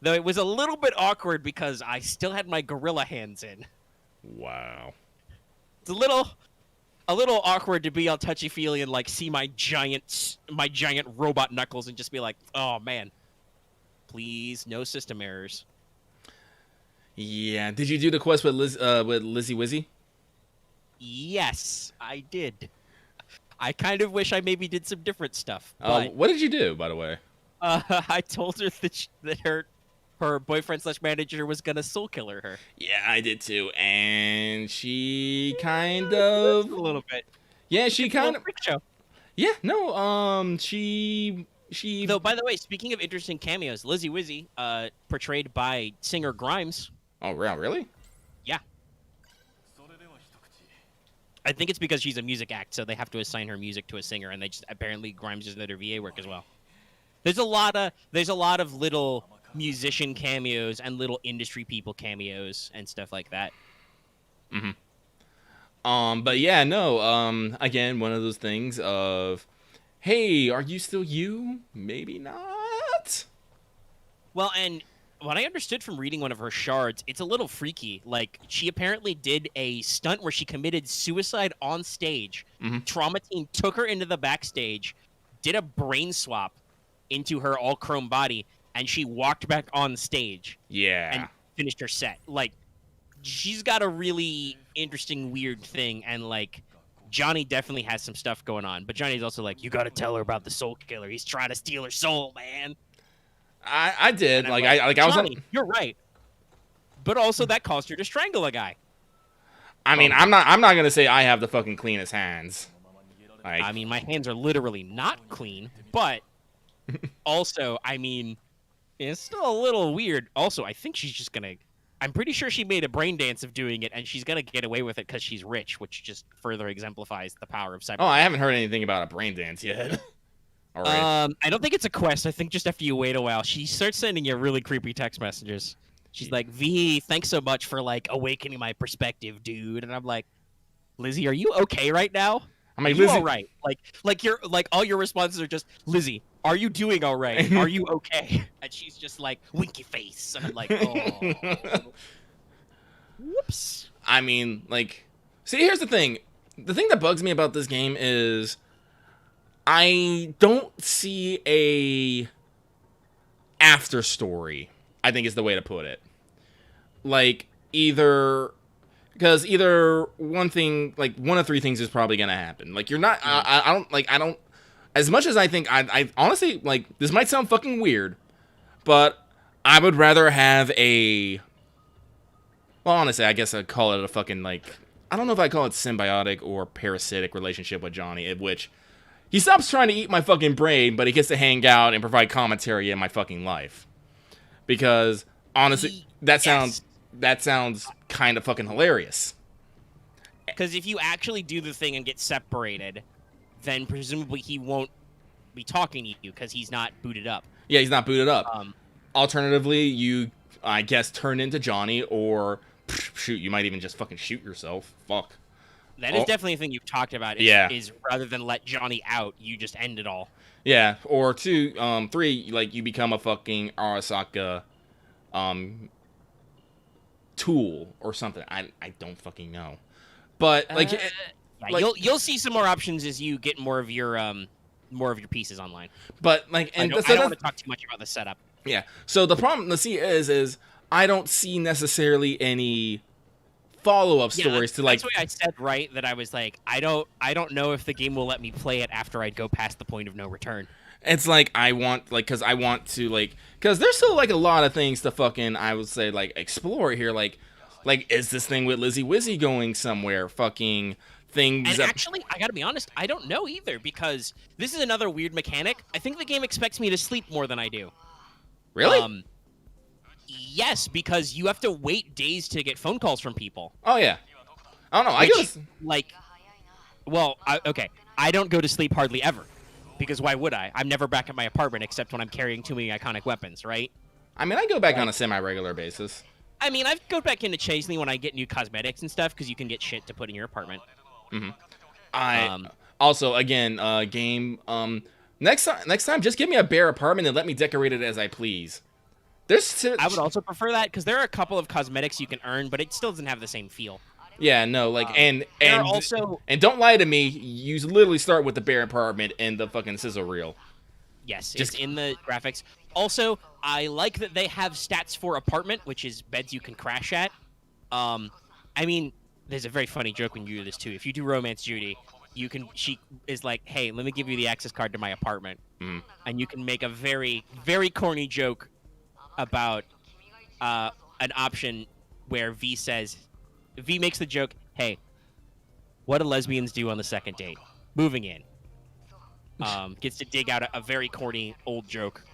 Though it was a little bit awkward because I still had my gorilla hands in. Wow. It's a little awkward to be all touchy-feely and like see my giant robot knuckles and just be like, "Oh man, please, no system errors." Yeah. Did you do the quest with Lizzie Wizzy? Yes, I did. I kind of wish I maybe did some different stuff. But What did you do, by the way? I told her that her boyfriend slash manager was gonna soul killer her. Yeah, I did too, and she kind A of, little bit. yeah, she kind of, Freak show. yeah, no, she. Though, by the way, speaking of interesting cameos, Lizzie Wizzy, portrayed by singer Grimes. Oh, wow, really? Yeah. I think it's because she's a music act, so they have to assign her music to a singer, and they just apparently Grimes does their VA work as well. There's a lot of little musician cameos and little industry people cameos and stuff like that. But yeah, no, again, one of those things of, hey, are you still you? Maybe not. Well, and what I understood from reading one of her shards, it's a little freaky. Like, she apparently did a stunt where she committed suicide on stage. Trauma team took her into the backstage, did a brain swap into her all chrome body, and she walked back on stage. Yeah. And finished her set. Like, she's got a really interesting, weird thing, and like, Johnny definitely has some stuff going on. But Johnny's also like, you gotta tell her about the soul killer. He's trying to steal her soul, man. I did. Like, I was Johnny, you're right. But also that caused her to strangle a guy. I mean, I'm not gonna say I have the fucking cleanest hands. Like, I mean, my hands are literally not clean, but also, I mean, it's still a little weird. Also, I think she's just gonna. I'm pretty sure she made a brain dance of doing it, and she's gonna get away with it because she's rich, which just further exemplifies the power of Cyberpunk. Oh, I haven't heard anything about a brain dance yet. All right. I don't think it's a quest. I think just after you wait a while, she starts sending you really creepy text messages. She's like, "V, thanks so much for like awakening my perspective, dude." And I'm like, "Lizzie, are you okay right now? I'm like, you Lizzie, all right? Like you're like all your responses are just, Lizzie, are you doing all right? Are you okay?" And she's just like, winky face, and I'm like, "Oh, whoops." I mean, like, see, here's the thing. The thing that bugs me about this game is I don't see a after story, I think is the way to put it. Like, because either one thing, like, one of three things is probably going to happen. Like, you're not, I don't, as much as I think, I honestly, like, this might sound fucking weird, but I would rather have well, honestly, I guess I'd call it a fucking, like, I don't know if I call it symbiotic or parasitic relationship with Johnny, in which he stops trying to eat my fucking brain, but he gets to hang out and provide commentary in my fucking life. Because, honestly, that sounds kind of fucking hilarious. Because if you actually do the thing and get separated, then presumably he won't be talking to you because he's not booted up. Yeah, he's not booted up. Alternatively, you, I guess, turn into Johnny, or shoot, you might even just fucking shoot yourself. Fuck. That is definitely a thing you've talked about. Is rather than let Johnny out, you just end it all. Yeah, or three, like, you become a fucking Arasaka, tool or something. I don't fucking know. But like, you'll see some more options as you get more of your pieces online. But like, and I don't want to talk too much about the setup. Yeah. So the problem, let's see, is I don't see necessarily any follow-up stories to, like. That's why I said, right, that I was like, I don't know if the game will let me play it after I go past the point of no return. It's like, I want, like, because I want to, like, because there's still, like, a lot of things to fucking, I would say, like, explore here. Like, is this thing with Lizzie Wizzy going somewhere? Fucking things. And actually, I gotta be honest, I don't know either, because this is another weird mechanic. I think the game expects me to sleep more than I do. Really? Yes, because you have to wait days to get phone calls from people. Oh, yeah. I don't know. Okay, I don't go to sleep hardly ever. Because why would I? I'm never back at my apartment except when I'm carrying too many iconic weapons, right? I mean, I go back on a semi-regular basis. I mean, I go back into Chasely when I get new cosmetics and stuff, because you can get shit to put in your apartment. Mm-hmm. Also, again, game, next time, just give me a bare apartment and let me decorate it as I please. I would also prefer that, because there are a couple of cosmetics you can earn, but it still doesn't have the same feel. Yeah, no, like, and don't lie to me, you literally start with the bare apartment and the fucking sizzle reel. Yes, it's in the graphics. Also, I like that they have stats for apartment, which is beds you can crash at. I mean, there's a very funny joke when you do this, too. If you do Romance Judy, she is like, hey, let me give you the access card to my apartment, Mm-hmm. and you can make a very, very corny joke about an option where V makes the joke, hey, what do lesbians do on the second date? Moving in. Gets to dig out a very corny old joke.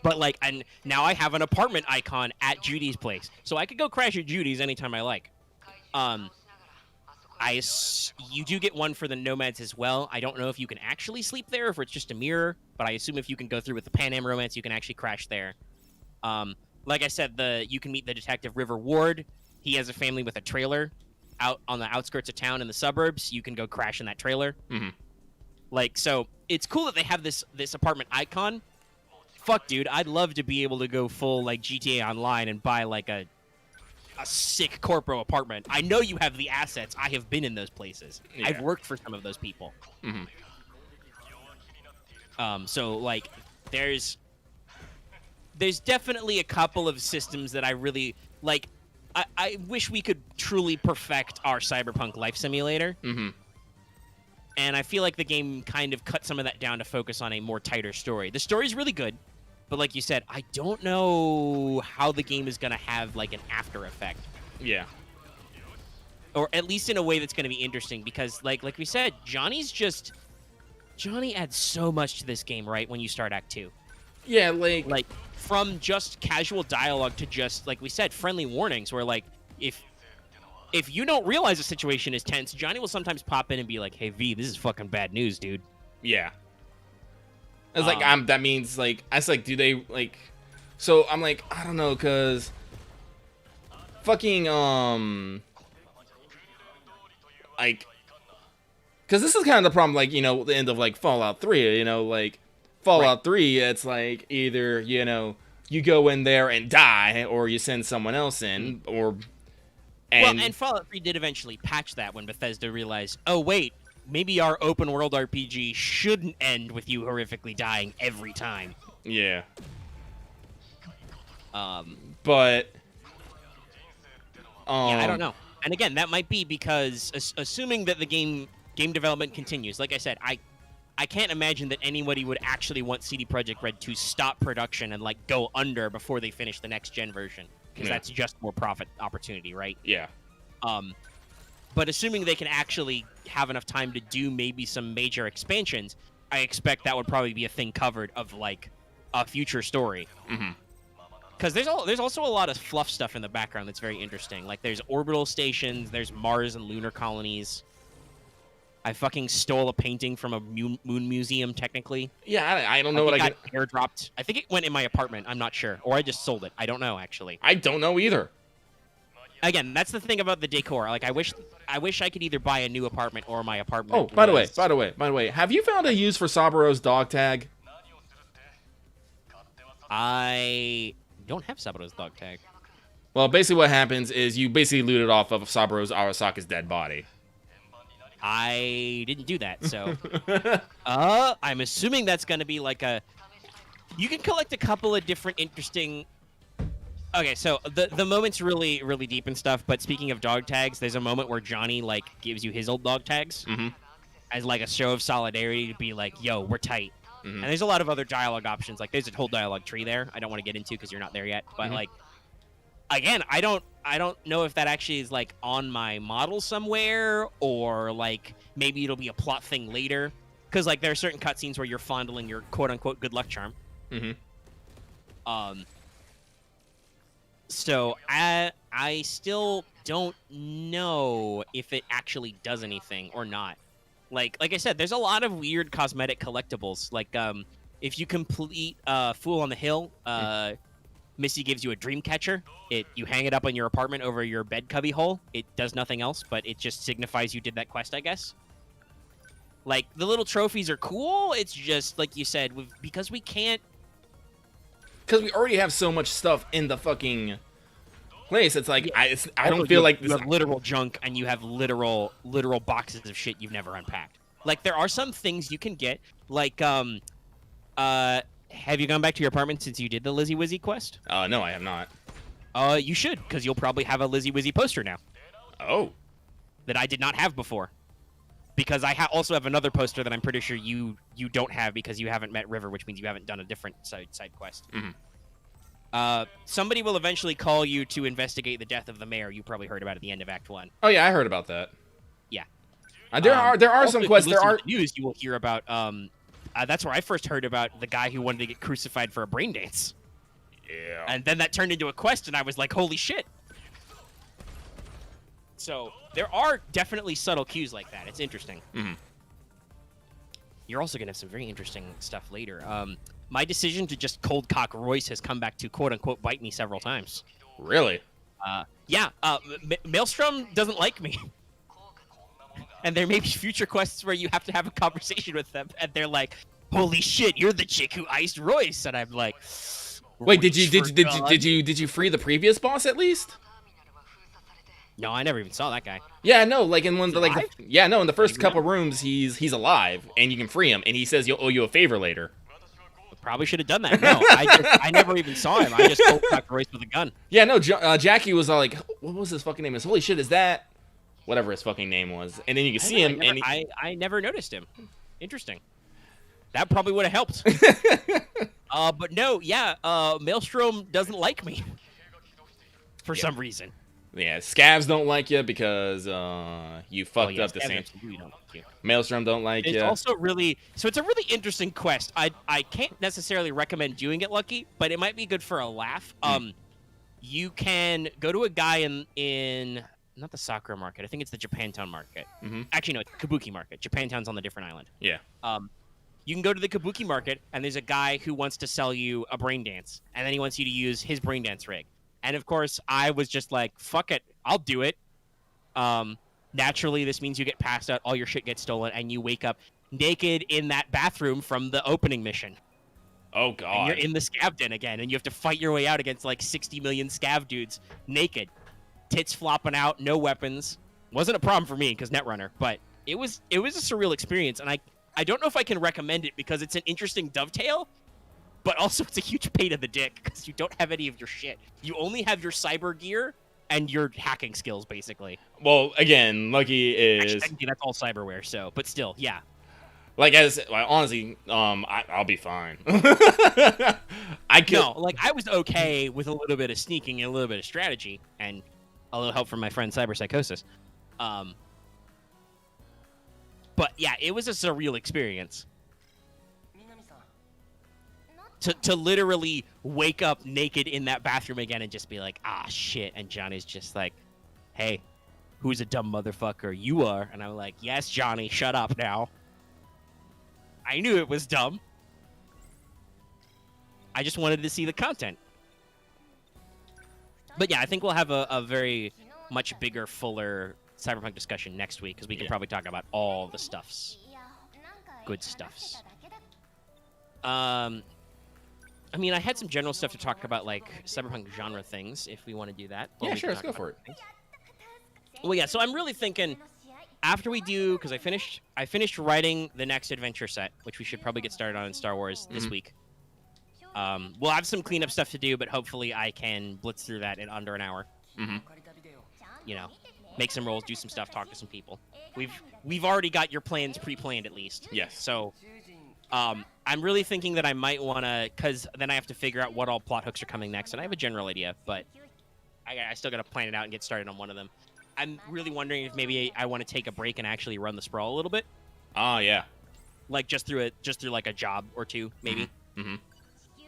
But like, and now I have an apartment icon at Judy's place, so I could go crash at Judy's anytime I like. You do get one for the nomads as well. I don't know if you can actually sleep there, if it's just a mirror, but I assume if you can go through with the Pan Am romance, you can actually crash there. Like I said, you can meet the detective River Ward. He has a family with a trailer out on the outskirts of town in the suburbs. You can go crash in that trailer. Mm-hmm. Like, so it's cool that they have this apartment icon. Fuck, dude, I'd love to be able to go full like GTA Online and buy like a sick corpo apartment. I know you have the assets. I have been in those places. Yeah. I've worked for some of those people. Mm-hmm. So like, there's definitely a couple of systems that I really like. I wish we could truly perfect our Cyberpunk life simulator. Mm-hmm. And I feel like the game kind of cut some of that down to focus on a more tighter story. The story's really good, but like you said, I don't know how the game is going to have like an after effect. Yeah. Or at least in a way that's going to be interesting, because like we said, Johnny adds so much to this game, right, when you start Act 2. Yeah, like from just casual dialogue to just, like we said, friendly warnings where like if you don't realize the situation is tense, Johnny will sometimes pop in and be like, hey, V, this is fucking bad news, dude. Yeah. It's like, that means, like, I was like, do they, like, so I'm like, I don't know, because fucking, like, because this is kind of the problem, like, you know, the end of, like, Fallout 3, you know, like, Fallout 3, it's like, either, you know, you go in there and die, or you send someone else in, or... And Fallout 3 did eventually patch that when Bethesda realized, oh, wait, maybe our open-world RPG shouldn't end with you horrifically dying every time. Yeah. But... yeah, I don't know. And again, that might be because, assuming that the game development continues, like I said, I can't imagine that anybody would actually want CD Projekt Red to stop production and, like, go under before they finish the next-gen version. Because that's just more profit opportunity, right? Yeah. But assuming they can actually have enough time to do maybe some major expansions, I expect that would probably be a thing covered of, like, a future story. Mm-hmm. Because there's also a lot of fluff stuff in the background that's very interesting. Like, there's orbital stations, there's Mars and lunar colonies. I fucking stole a painting from a moon museum, technically. Yeah, I don't know what I got airdropped. I think it went in my apartment. I'm not sure. Or I just sold it. I don't know, actually. I don't know either. Again, that's the thing about the decor. Like, I wish I could either buy a new apartment or my apartment. Oh, by the way, have you found a use for Saburo's dog tag? I don't have Saburo's dog tag. Well, basically what happens is you basically loot it off of Saburo's Arasaka's dead body. I didn't do that, so... I'm assuming that's going to be like a... You can collect a couple of different interesting... Okay, so the moment's really, really deep and stuff, but speaking of dog tags, there's a moment where Johnny, like, gives you his old dog tags as, like, a show of solidarity to be like, yo, we're tight. And there's a lot of other dialogue options. Like, there's a whole dialogue tree there I don't want to get into because you're not there yet. But, like, again, I don't know if that actually is, like, on my model somewhere or, like, maybe it'll be a plot thing later. Because, like, there are certain cutscenes where you're fondling your quote-unquote good luck charm. So, I still don't know if it actually does anything or not. Like I said, there's a lot of weird cosmetic collectibles. Like, if you complete Fool on the Hill, Missy gives you a dream catcher. You hang it up in your apartment over your bed cubby hole. It does nothing else, but it just signifies you did that quest, I guess. Like, the little trophies are cool. It's just, like you said, because we can't... Because we already have so much stuff in the fucking place. It's like, yeah. I don't feel like... You have literal junk, and you have literal boxes of shit you've never unpacked. Like, there are some things you can get, like, have you gone back to your apartment since you did the Lizzie Wizzy quest? No, I have not. You should, because you'll probably have a Lizzie Wizzy poster now. Oh. That I did not have before. because I also have another poster that I'm pretty sure you don't have because you haven't met River, which means you haven't done a different side quest. Somebody will eventually call you to investigate the death of the mayor. You probably heard about it at the end of Act 1. Oh yeah, I heard about that. Yeah. There are some quests. There are to the news. You will hear about. That's where I first heard about the guy who wanted to get crucified for a brain dance. Yeah. And then that turned into a quest, and I was like, holy shit. So there are definitely subtle cues like that. It's interesting. You're also going to have some very interesting stuff later. My decision to just cold cock Royce has come back to quote-unquote bite me several times. Really? Yeah. Maelstrom doesn't like me. And there may be future quests where you have to have a conversation with them, and they're like, holy shit, you're the chick who iced Royce. And I'm like... Wait, did you free the previous boss at least? No, I never even saw that guy. Yeah, no, like in one of the in the first couple rooms he's alive and you can free him and he says he'll owe you a favor later. Probably should have done that. No, I never even saw him. I just cold cocked Royce with a gun. Yeah, no, Jackie was all like, what was his fucking name? Holy shit, is that whatever his fucking name was? And then you can see him and I never noticed him. Interesting. That probably would have helped. But no, yeah, Maelstrom doesn't like me for some reason. Yeah, scavs don't like you because you fucked up the same. Maelstrom don't like you. It's also really it's a really interesting quest. I can't necessarily recommend doing it, Lucky, but it might be good for a laugh. You can go to a guy in not the Sakura market. I think it's the Japantown market. Actually, no, it's Kabuki market. Japantown's on the different island. Yeah. You can go to the Kabuki market, and there's a guy who wants to sell you a brain dance, and then he wants you to use his brain dance rig. And of course, I was just like, fuck it, I'll do it. Naturally, this means you get passed out, all your shit gets stolen, and you wake up naked in that bathroom from the opening mission. Oh, God. And you're in the scav den again, and you have to fight your way out against like 60 million scav dudes, naked. Tits flopping out, no weapons. Wasn't a problem for me, because Netrunner, but it was a surreal experience, and I don't know if I can recommend it because it's an interesting dovetail, but also it's a huge pain in the dick because you don't have any of your shit. You only have your cyber gear and your hacking skills, basically. Well, again, Lucky is... Actually, technically, that's all cyberware, so... But still, yeah. Like, honestly, I'll be fine. No, like, I was okay with a little bit of sneaking and a little bit of strategy, and a little help from my friend Cyberpsychosis. But yeah, it was a surreal experience. To literally wake up naked in that bathroom again and just be like, ah, shit. And Johnny's just like, hey, who's a dumb motherfucker? You are. And I'm like, yes, Johnny, shut up now. I knew it was dumb. I just wanted to see the content. But yeah, I think we'll have a very much bigger, fuller Cyberpunk discussion next week because we can probably talk about all the stuffs. Good stuffs. I mean, I had some general stuff to talk about, like Cyberpunk genre things, if we want to do that. Yeah, sure, let's go for it. Well, yeah, so I'm really thinking after we do, because I finished writing the next adventure set, which we should probably get started on in Star Wars this week. We'll have some cleanup stuff to do, but hopefully I can blitz through that in under an hour. You know, make some rolls, do some stuff, talk to some people. We've already got your plans pre-planned at least. Yes. So, I'm really thinking that I might want to, because then I have to figure out what all plot hooks are coming next, and I have a general idea, but I still got to plan it out and get started on one of them. I'm really wondering if maybe I want to take a break and actually run the sprawl a little bit. Oh, yeah. Like just through like a job or two, maybe.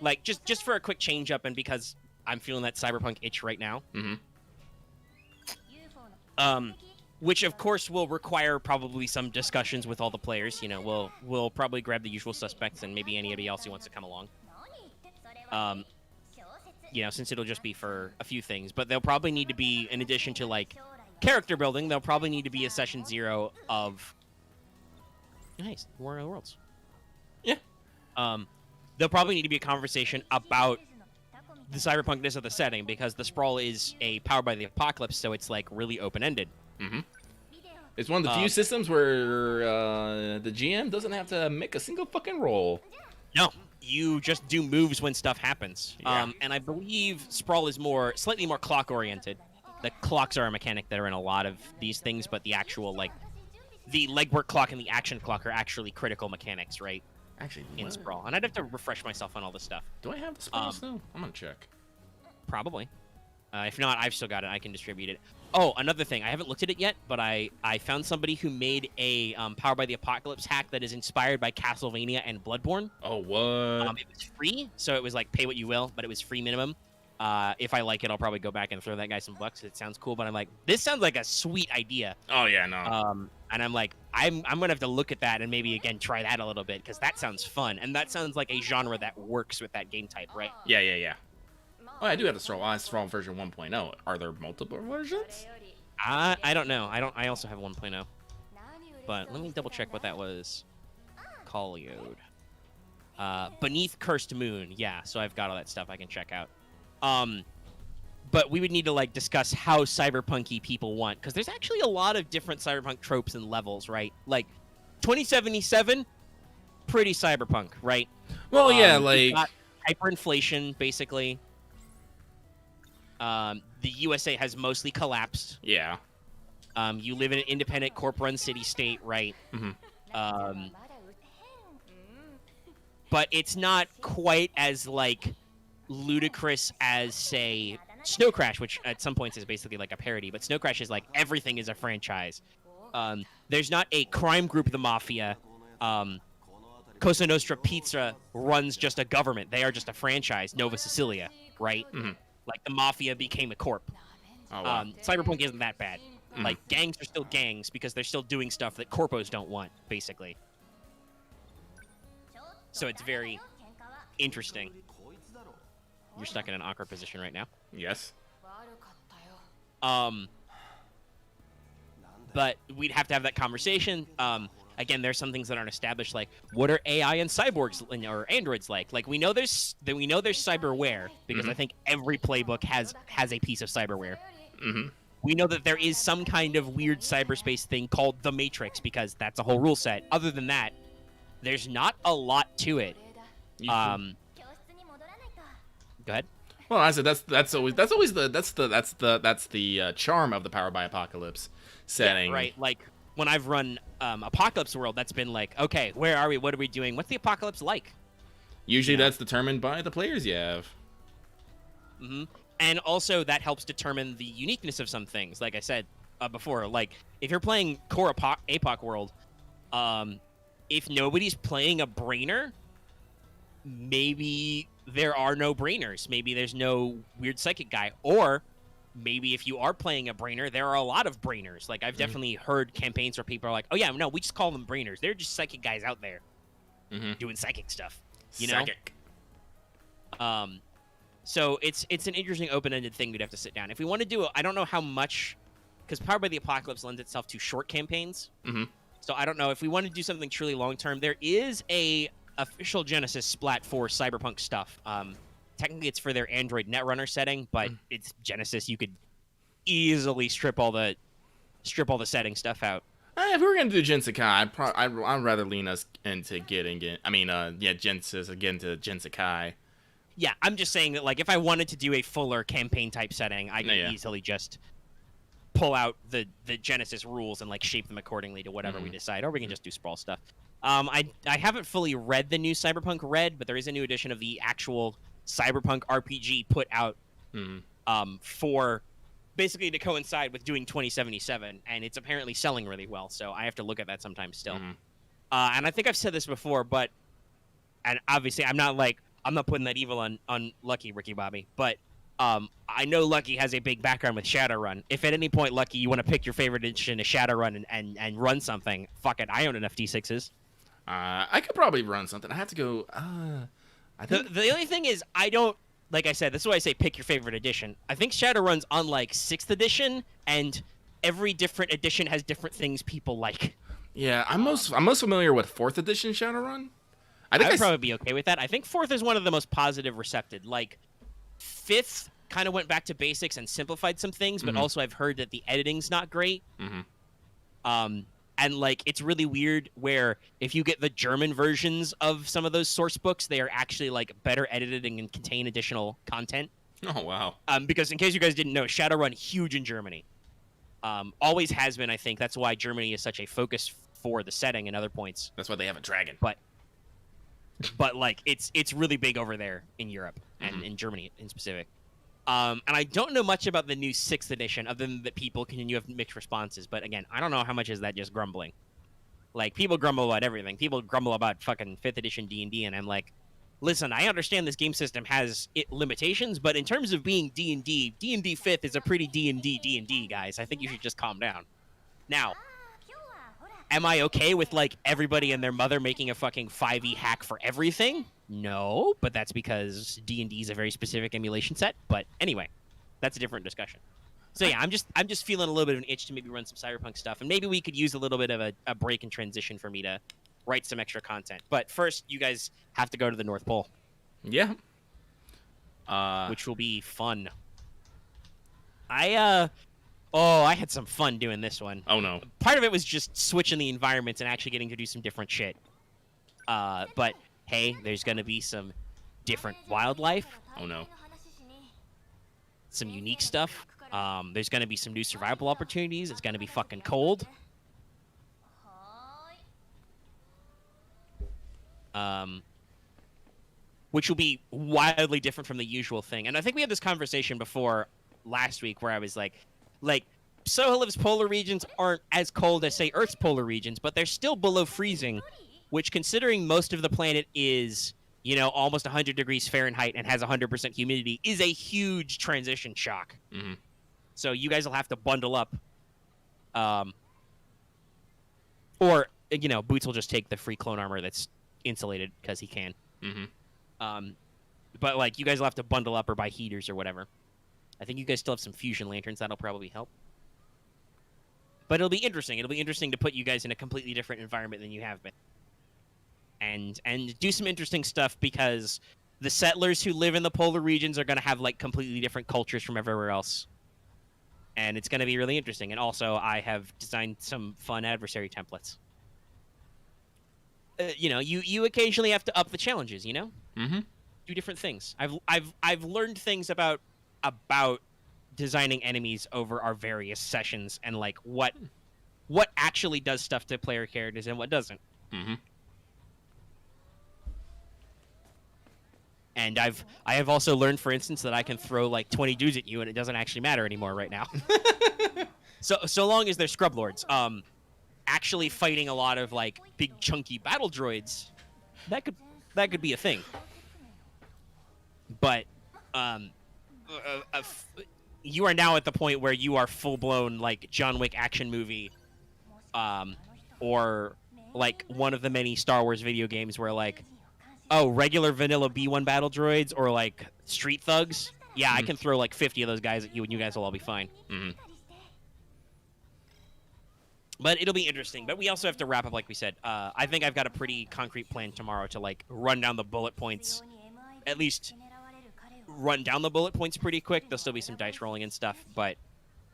Like just for a quick change up, and because I'm feeling that Cyberpunk itch right now. Which of course will require probably some discussions with all the players. You know, we'll probably grab the usual suspects and maybe anybody else who wants to come along. You know, since it'll just be for a few things, but they'll probably need to be, in addition to like character building, they'll probably need to be a session 0 of War of the Worlds. Yeah. There'll probably need to be a conversation about the cyberpunkness of the setting, because the sprawl is a Powered by the Apocalypse, so it's like really open-ended. It's one of the few systems where the GM doesn't have to make a single fucking roll. No, you just do moves when stuff happens. Yeah. And I believe Sprawl is slightly more clock-oriented. The clocks are a mechanic that are in a lot of these things, but the actual, like, the legwork clock and the action clock are actually critical mechanics, right? Actually, In Sprawl, and I'd have to refresh myself on all this stuff. Do I have the Sprawl still? I'm gonna check. Probably. If not, I've still got it. I can distribute it. Oh, another thing. I haven't looked at it yet, but I found somebody who made a Powered by the Apocalypse hack that is inspired by Castlevania and Bloodborne. Oh, what? It was free, so it was like pay what you will, but it was free minimum. If I like it, I'll probably go back and throw that guy some bucks. It sounds cool, but I'm like, this sounds like a sweet idea. Oh, yeah, no. And I'm like, I'm gonna have to look at that and maybe again try that a little bit because that sounds fun and that sounds like a genre that works with that game type, right? Yeah. Oh, I do have the Sprawl version 1.0. Are there multiple versions? I don't know. I also have 1.0. But let me double check what that was. Coliode. Beneath Cursed Moon. Yeah, so I've got all that stuff I can check out. But we would need to like discuss how cyberpunky people want, because there's actually a lot of different cyberpunk tropes and levels, right? Like 2077, pretty cyberpunk, right? Well, yeah, like hyperinflation, basically. The USA has mostly collapsed. Yeah. You live in an independent corp-run city-state, right? Mm-hmm. But it's not quite as like ludicrous as, say, Snow Crash, which at some points is basically like a parody. But Snow Crash is like everything is a franchise. There's not a crime group, the Mafia. Cosa Nostra Pizza runs just a government. They are just a franchise, Nova Sicilia, right? Mm-hmm. Like the Mafia became a corp. Oh, wow. Cyberpunk isn't that bad. Mm-hmm. Like gangs are still gangs because they're still doing stuff that corpos don't want, basically. So it's very interesting. You're stuck in an awkward position right now. Yes. But we'd have to have that conversation. Again, there's some things that aren't established, like what are AI and cyborgs or androids like? Like we know there's cyberware because Mm-hmm. I think every playbook has a piece of cyberware. Mm-hmm. We know that there is some kind of weird cyberspace thing called the Matrix because that's a whole rule set. Other than that, there's not a lot to it. Go ahead. Well, I said that's always the charm of the Powered by Apocalypse setting. Yeah, right. Like when I've run Apocalypse World, that's been like, okay, where are we? What are we doing? What's the apocalypse like? Usually that's determined by the players you have. Mm-hmm. And also that helps determine the uniqueness of some things. Like I said before, like if you're playing core APOC World, if nobody's playing a brainer, maybe there are no brainers. Maybe there's no weird psychic guy. Or maybe if you are playing a brainer, there are a lot of brainers. Like I've definitely heard campaigns where people are like, oh yeah, no, we just call them brainers. They're just psychic guys out there doing psychic stuff. You know? So it's an interesting open-ended thing we'd have to sit down. If we want to do it, I don't know how much, because Powered by the Apocalypse lends itself to short campaigns. Mm-hmm. So I don't know if we want to do something truly long-term. There is a official Genesis splat for Cyberpunk stuff. Technically, it's for their Android Netrunner setting, but it's Genesis. You could easily strip all the setting stuff out. If we were gonna do Gensakai, I'd rather lean us into Genesis again to Gensakai. Yeah, I'm just saying that like if I wanted to do a fuller campaign type setting, I could easily just pull out the Genesis rules and like shape them accordingly to whatever we decide, or we can just do Sprawl stuff. I haven't fully read the new Cyberpunk Red, but there is a new edition of the actual Cyberpunk RPG put out for basically to coincide with doing 2077, and it's apparently selling really well. So I have to look at that sometime still. And I think I've said this before, and obviously I'm not putting that evil on Lucky, Ricky Bobby, but I know Lucky has a big background with Shadowrun. If at any point, Lucky, you want to pick your favorite edition of Shadowrun and run something, fuck it, I own enough D6s. I could probably run something. I have to go. I think The only thing is, I don't. Like I said, this is why I say pick your favorite edition. I think Shadowrun's on like 6th edition, and every different edition has different things people like. Yeah, I'm most familiar with 4th edition Shadowrun. I would probably be okay with that. I think 4th is one of the most positive recepted. Like 5th kind of went back to basics and simplified some things, but also I've heard that the editing's not great. And like it's really weird where if you get the German versions of some of those source books, they are actually like better edited and contain additional content. Oh wow. Because in case you guys didn't know, Shadowrun huge in Germany. Always has been, I think. That's why Germany is such a focus for the setting and other points. That's why they have a dragon. But like it's really big over there in Europe and in Germany in specific. And I don't know much about the new 6th edition other than that people continue to have mixed responses. But again, I don't know how much is that just grumbling. Like, people grumble about everything. People grumble about fucking 5th edition D&D, and I'm like, listen, I understand this game system has limitations, but in terms of being D&D, D&D 5th is a pretty D&D, guys. I think you should just calm down. Now, am I okay with, like, everybody and their mother making a fucking 5e hack for everything? No, but that's because D&D is a very specific emulation set. But anyway, that's a different discussion. So yeah, I'm just feeling a little bit of an itch to maybe run some Cyberpunk stuff, and maybe we could use a little bit of a break and transition for me to write some extra content. But first, you guys have to go to the North Pole. Yeah. Which will be fun. I had some fun doing this one. Oh no. Part of it was just switching the environments and actually getting to do some different shit. But hey, there's gonna be some different wildlife. Oh no. Some unique stuff. There's gonna be some new survival opportunities. It's gonna be fucking cold. Which will be wildly different from the usual thing. And I think we had this conversation before last week where I was like, Soholiv's polar regions aren't as cold as, say, Earth's polar regions, but they're still below freezing, which, considering most of the planet is, you know, almost 100 degrees Fahrenheit and has 100% humidity, is a huge transition shock. Mm-hmm. So you guys will have to bundle up. Or, you know, Boots will just take the free clone armor that's insulated because he can. Mm-hmm. But, like, you guys will have to bundle up or buy heaters or whatever. I think you guys still have some fusion lanterns. That'll probably help. But it'll be interesting. It'll be interesting to put you guys in a completely different environment than you have been. And do some interesting stuff because the settlers who live in the polar regions are going to have, like, completely different cultures from everywhere else. And it's going to be really interesting. And also, I have designed some fun adversary templates. You know, you occasionally have to up the challenges, you know? Mm-hmm. Do different things. I've learned things about designing enemies over our various sessions and, like, what actually does stuff to player characters and what doesn't. Mm-hmm. And I have also learned, for instance, that I can throw like 20 dudes at you and it doesn't actually matter anymore right now. so long as they're scrub lords. Actually fighting a lot of like big chunky battle droids, that could be a thing. But you are now at the point where you are full blown like John Wick action movie, or like one of the many Star Wars video games where like, oh, regular vanilla B1 battle droids or like street thugs. Yeah, I can throw like 50 of those guys at you and you guys will all be fine. Mm-hmm. But it'll be interesting. But we also have to wrap up, like we said. I think I've got a pretty concrete plan tomorrow to like run down the bullet points. At least run down the bullet points pretty quick. There'll still be some dice rolling and stuff, but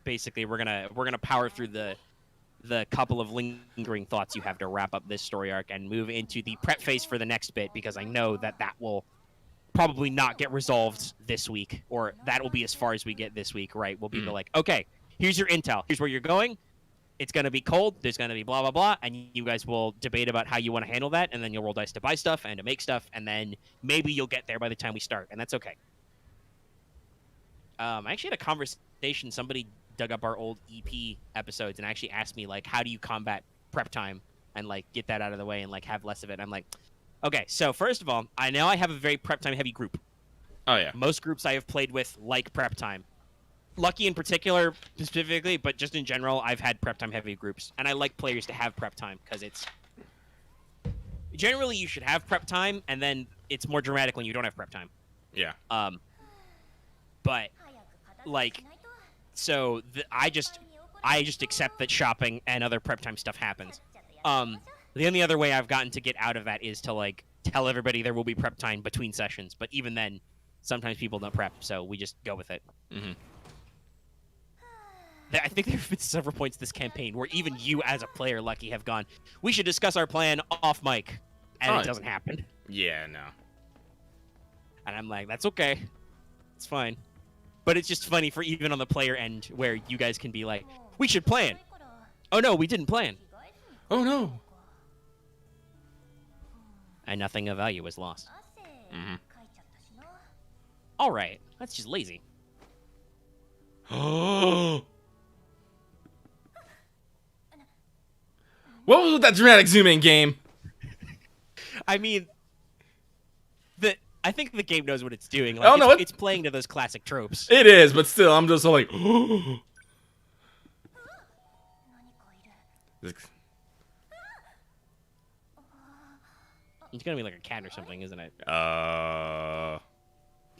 basically we're gonna power through the couple of lingering thoughts you have to wrap up this story arc and move into the prep phase for the next bit, because I know that will probably not get resolved this week, or that will be as far as we get this week, right? We'll be like, okay, here's your intel. Here's where you're going. It's going to be cold. There's going to be blah, blah, blah. And you guys will debate about how you want to handle that. And then you'll roll dice to buy stuff and to make stuff. And then maybe you'll get there by the time we start. And that's okay. I actually had a conversation. Somebody dug up our old EP episodes and actually asked me, like, how do you combat prep time and, like, get that out of the way and, like, have less of it? And I'm like, okay, so first of all, I know I have a very prep time heavy group. Oh, yeah. Most groups I have played with like prep time. Lucky in particular, specifically, but just in general, I've had prep time heavy groups. And I like players to have prep time because it's... Generally, you should have prep time, and then it's more dramatic when you don't have prep time. Yeah. But, like... So I just accept that shopping and other prep time stuff happens. The only other way I've gotten to get out of that is to like tell everybody there will be prep time between sessions. But even then, sometimes people don't prep, so we just go with it. Mm-hmm. I think there have been several points this campaign where even you, as a player, Lucky, have gone, we should discuss our plan off mic, and it doesn't happen. Yeah, no. And I'm like, that's okay. It's fine. But it's just funny for even on the player end where you guys can be like, we should plan. Oh no, we didn't plan. Oh no. And nothing of value was lost. Mm-hmm. All right, that's just lazy. What was with that dramatic zoom in game? I mean, I think the game knows what it's doing. Like, Oh, no, it's playing to those classic tropes. It is, but still, I'm just like. It's gonna be like a cat or something, isn't it? Oh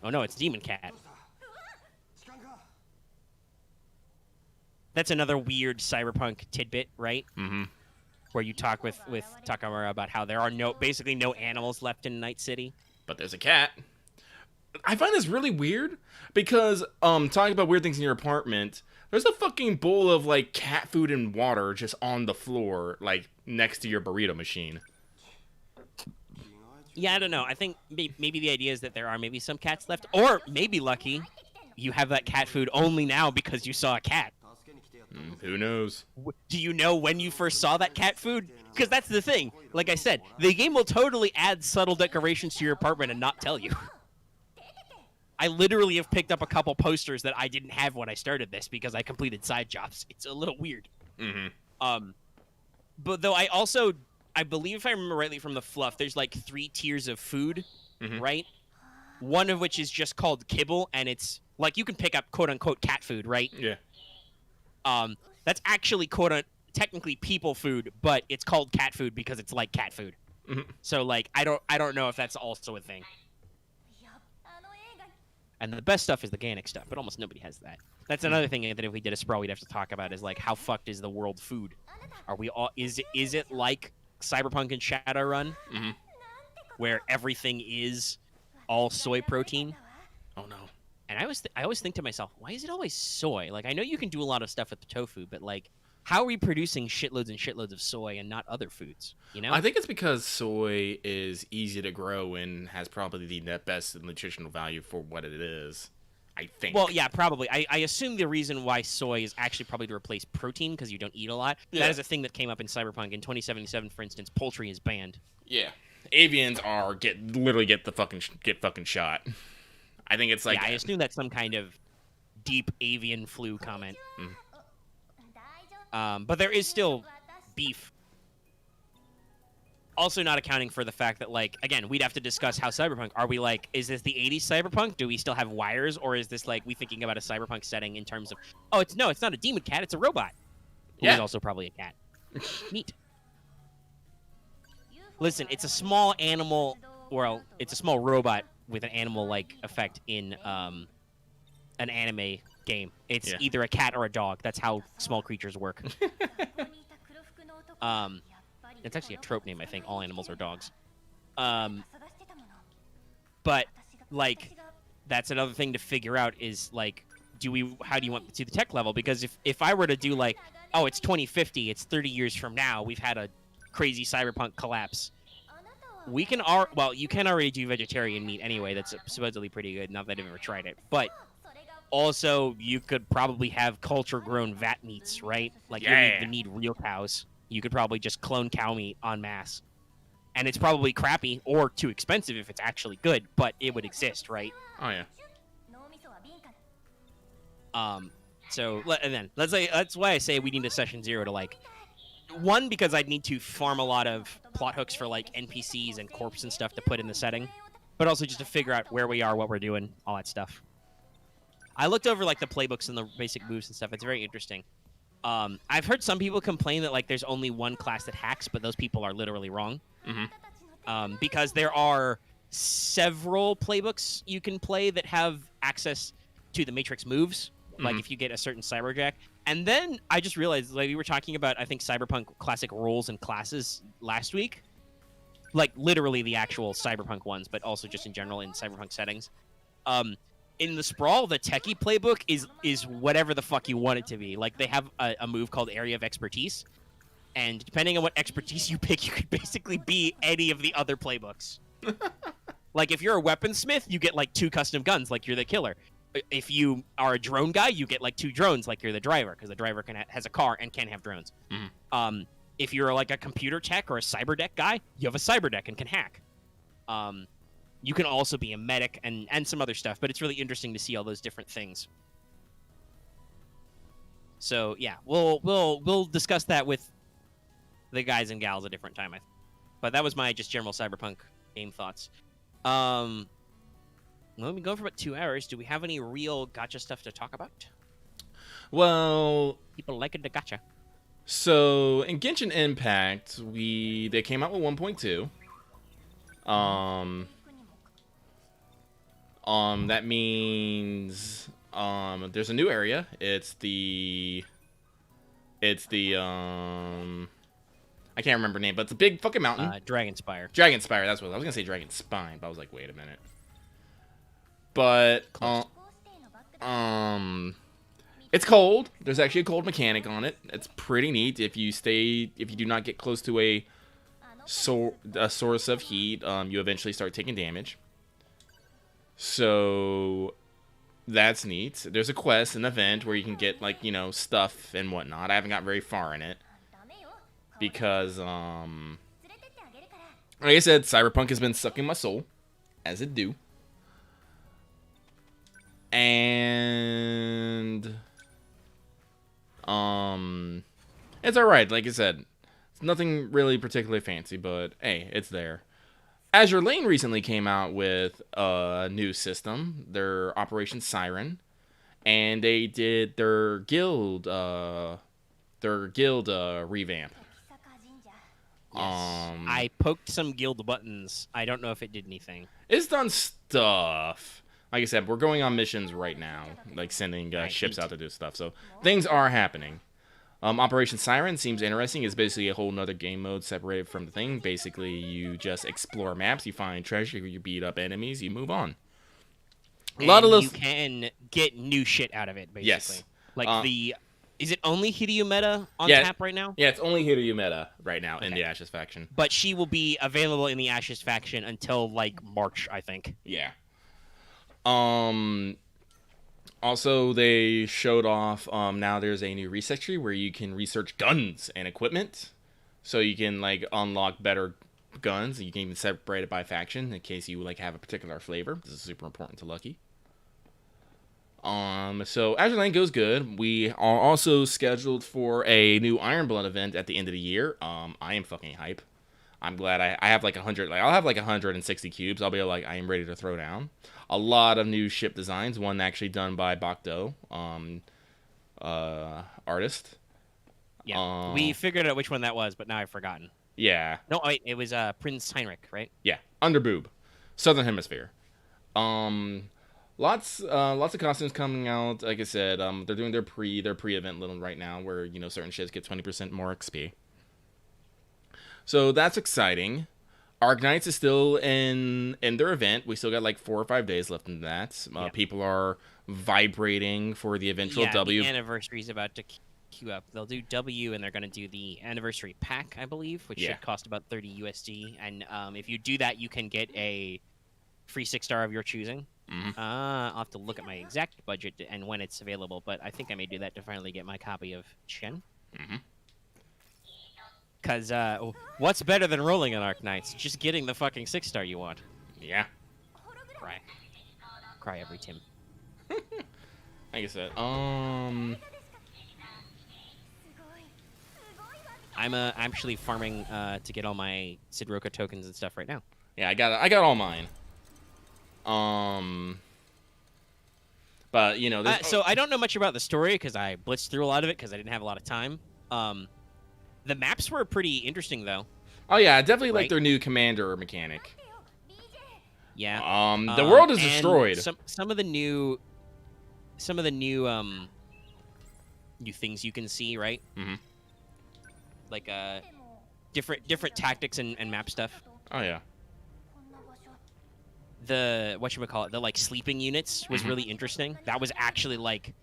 no, it's Demon Cat. That's another weird Cyberpunk tidbit, right? Mm-hmm. Where you talk with Takamura about how there are basically no animals left in Night City. But there's a cat. I find this really weird because talking about weird things in your apartment, there's a fucking bowl of like cat food and water just on the floor, like next to your burrito machine. Yeah, I don't know. I think maybe the idea is that there are maybe some cats left, or maybe Lucky, you have that cat food only now because you saw a cat. Who knows? Do you know when you first saw that cat food? Because that's the thing. Like I said, the game will totally add subtle decorations to your apartment and not tell you. I literally have picked up a couple posters that I didn't have when I started this because I completed side jobs. It's a little weird. Mm-hmm. But though I believe if I remember rightly from the fluff, there's like 3 tiers of food, right? One of which is just called kibble, and it's like you can pick up quote-unquote cat food, right? Yeah. That's actually technically people food, but it's called cat food because it's like cat food. So like I don't know if that's also a thing. And the best stuff is the organic stuff, but almost nobody has that. That's another thing that if we did a sprawl, we'd have to talk about is like how fucked is the world food? Are we all is it like Cyberpunk and Shadowrun, where everything is all soy protein? Oh no. And I always think to myself, why is it always soy? Like, I know you can do a lot of stuff with the tofu, but like, how are we producing shitloads and shitloads of soy and not other foods? You know? I think it's because soy is easy to grow and has probably the best nutritional value for what it is. I think. Well, yeah, probably. I assume the reason why soy is actually probably to replace protein because you don't eat a lot. Yeah. That is a thing that came up in Cyberpunk. In 2077, for instance, poultry is banned. Yeah. Avians get fucking shot. I think it's like... Yeah, I assume that's some kind of deep avian flu comment. But there is still beef. Also not accounting for the fact that, like, again, we'd have to discuss how Cyberpunk... Are we, like, is this the 80s Cyberpunk? Do we still have wires? Or is this, like, we thinking about a Cyberpunk setting in terms of... Oh, it's not a demon cat, it's a robot. Who is also probably a cat. Neat. Listen, it's a small animal... Well, it's a small robot with an animal-like effect in an anime game. It's either a cat or a dog. That's how small creatures work. It's actually a trope name, I think. All animals are dogs. But, like, that's another thing to figure out is, like, how do you want to the tech level? Because if I were to do, like, oh, it's 2050, it's 30 years from now, we've had a crazy cyberpunk collapse. You can already do vegetarian meat anyway. That's supposedly pretty good. Not that I've ever tried it. But also, you could probably have culture-grown vat meats, right? Like, you don't even need real cows. You could probably just clone cow meat en masse. And it's probably crappy or too expensive if it's actually good, but it would exist, right? Oh, yeah. That's why I say we need a session 0 to, like... One, because I'd need to farm a lot of plot hooks for, like, NPCs and corpse and stuff to put in the setting. But also just to figure out where we are, what we're doing, all that stuff. I looked over, like, the playbooks and the basic moves and stuff. It's very interesting. I've heard some people complain that, like, there's only one class that hacks, but those people are literally wrong. Because there are several playbooks you can play that have access to the Matrix moves. Like, if you get a certain Cyberjack. And then I just realized, like, we were talking about, I think, Cyberpunk classic roles and classes last week. Like, literally the actual Cyberpunk ones, but also just in general in Cyberpunk settings. In the Sprawl, the techie playbook is whatever the fuck you want it to be. Like, they have a move called Area of Expertise. And depending on what expertise you pick, you could basically be any of the other playbooks. Like, if you're a weaponsmith, you get, like, 2 custom guns, like you're the killer. if you are a drone guy, you get like 2 drones, like you're the driver, because the driver has a car and can have drones. If you're like a computer tech or a cyber deck guy, you have a cyber deck and can hack. You can also be a medic and some other stuff, but it's really interesting to see all those different things. So yeah, we'll discuss that with the guys and gals a different time. But that was my just general Cyberpunk game thoughts. Let me go for about 2 hours. Do we have any real gacha stuff to talk about? Well, people like it to gacha. So in Genshin Impact, they came out with 1.2. That means there's a new area. It's the I can't remember the name, but it's a big fucking mountain. Dragonspire. Dragonspire, that's what I was gonna say. Dragon Spine, but I was like, wait a minute. But it's cold. There's actually a cold mechanic on it. It's pretty neat. If you do not get close to a source of heat, you eventually start taking damage. So that's neat. There's a quest, an event where you can get like, stuff and whatnot. I haven't got very far in it because like I said, Cyberpunk has been sucking my soul, as it do. And it's alright, like I said. It's nothing really particularly fancy, but hey, it's there. Azur Lane recently came out with a new system, their Operation Siren, and they did their guild revamp. Yes. I poked some guild buttons. I don't know if it did anything. It's done stuff. Like I said, we're going on missions right now, like sending ships out to do stuff. So things are happening. Operation Siren seems interesting. It's basically a whole nother game mode separated from the thing. Basically, you just explore maps, you find treasure, you beat up enemies, you move on. You can get new shit out of it, basically. Yes. Like is it only Hiryu Meta on tap right now? Yeah, it's only Hiryu Meta right now in the Ashes faction. But she will be available in the Ashes faction until like March, I think. Yeah. Also, they showed off, now there's a new research tree where you can research guns and equipment. So you can, like, unlock better guns. You can even separate it by faction in case you, like, have a particular flavor. This is super important to Lucky. So Azur Lane goes good. We are also scheduled for a new Iron Blood event at the end of the year. I am fucking hype. I'm glad I have like 100, like I'll have like 160 cubes. I'll be like, I am ready to throw down. A lot of new ship designs. One actually done by Bakdo, artist. Yeah, we figured out which one that was, but now I've forgotten. Yeah. No, wait, it was Prince Heinrich, right? Yeah, Underboob, Southern Hemisphere. Lots of costumes coming out. Like I said, they're doing their pre-event little right now, where certain ships get 20% more XP. So that's exciting. Arknights is still in their event. We still got like 4 or 5 days left in that. People are vibrating for the eventual W. The anniversary is about to queue up. They'll do W, and they're going to do the anniversary pack, I believe, which should cost about 30 USD. And if you do that, you can get a free 6-star of your choosing. I'll have to look at my exact budget and when it's available, but I think I may do that to finally get my copy of Chen. Because what's better than rolling on Arknights? Just getting the fucking 6-star you want. Yeah. Cry every Tim. Like I said, I'm actually farming to get all my Sidroka tokens and stuff right now. Yeah, I got all mine. But so I don't know much about the story because I blitzed through a lot of it because I didn't have a lot of time. The maps were pretty interesting though. Oh yeah, I definitely like their new commander mechanic. Yeah. The world is destroyed. Some of the new new things you can see, right? Like different tactics and map stuff. Oh yeah. The whatchamacallit, the like sleeping units was really interesting. That was actually like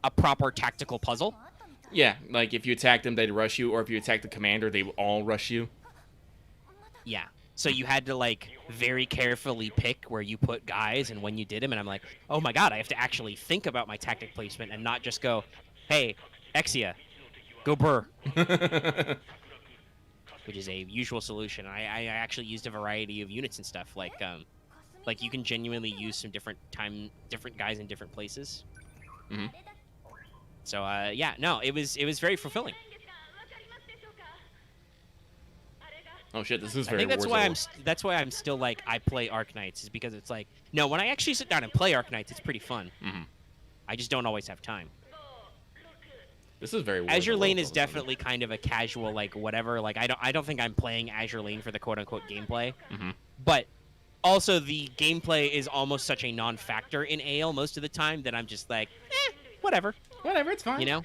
a proper tactical puzzle. Yeah, like if you attack them, they'd rush you, or if you attack the commander, they will all rush you. Yeah. So you had to like very carefully pick where you put guys and when you did them. And I'm like, oh my god, I have to actually think about my tactic placement and not just go, hey, Exia, go Burr, which is a usual solution. I actually used a variety of units and stuff. Like you can genuinely use some different guys in different places. Mm-hmm. So yeah, no, it was very fulfilling. Oh shit, this is I very. think that's why I'm still like I play Arknights is because it's like no, when I actually sit down and play Arknights, it's pretty fun. Mm-hmm. I just don't always have time. This is very. Azur Lane is definitely kind of a casual like whatever. Like I don't think I'm playing Azur Lane for the quote unquote gameplay, but also the gameplay is almost such a non-factor in AL most of the time that I'm just like, whatever, it's fine. You know.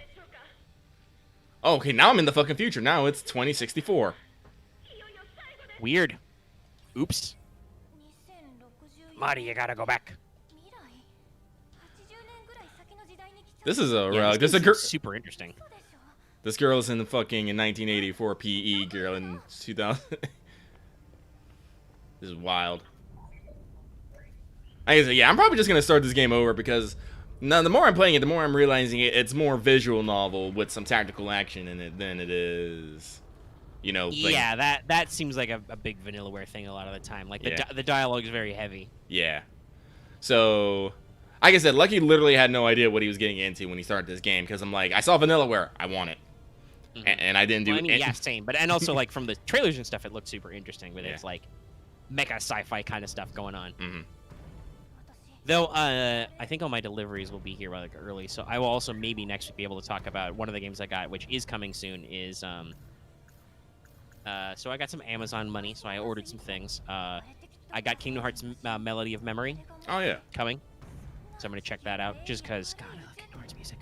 Oh, okay, now I'm in the fucking future. Now it's 2064. Weird. Oops. Marty, you gotta go back. This is a this is super interesting. This girl is in the fucking 1984 PE girl in 2000. This is wild. I guess, yeah, I'm probably just gonna start this game over because now the more I'm playing it, the more I'm realizing it's more visual novel with some tactical action in it than it is. You know, like, yeah, that seems like a big Vanillaware thing a lot of the time. Like the dialogue is very heavy. Yeah. So, like I said, Lucky literally had no idea what he was getting into when he started this game because I'm like, I saw Vanillaware, I want it, and I didn't do. Well, I mean, yeah, same. But and also like from the trailers and stuff, it looked super interesting with its like mecha sci-fi kind of stuff going on. Though I think all my deliveries will be here like early, so I will also maybe next week be able to talk about one of the games I got, which is coming soon. Is so I got some Amazon money, so I ordered some things. I got Kingdom Hearts Melody of Memory. Oh yeah, coming. So I'm gonna check that out, just cause God, I love Kingdom Hearts music.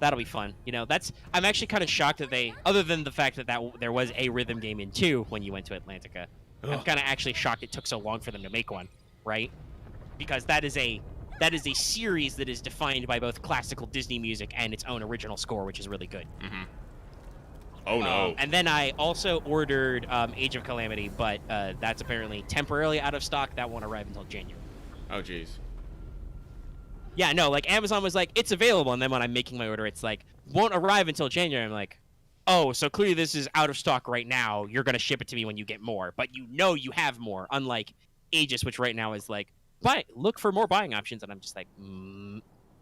That'll be fun. You know, I'm actually kind of shocked that they, other than the fact that there was a rhythm game in 2 when you went to Atlantica. Ugh. I'm kind of actually shocked it took so long for them to make one, right? Because that is a series that is defined by both classical Disney music and its own original score, which is really good. Oh no! And then I also ordered Age of Calamity, but that's apparently temporarily out of stock. That won't arrive until January. Oh jeez. Yeah, no, like Amazon was like, it's available, and then when I'm making my order, it's like, won't arrive until January. I'm like, oh, so clearly this is out of stock right now. You're gonna ship it to me when you get more, but you know you have more. Unlike Aegis, which right now is like, look for more buying options, and I'm just like,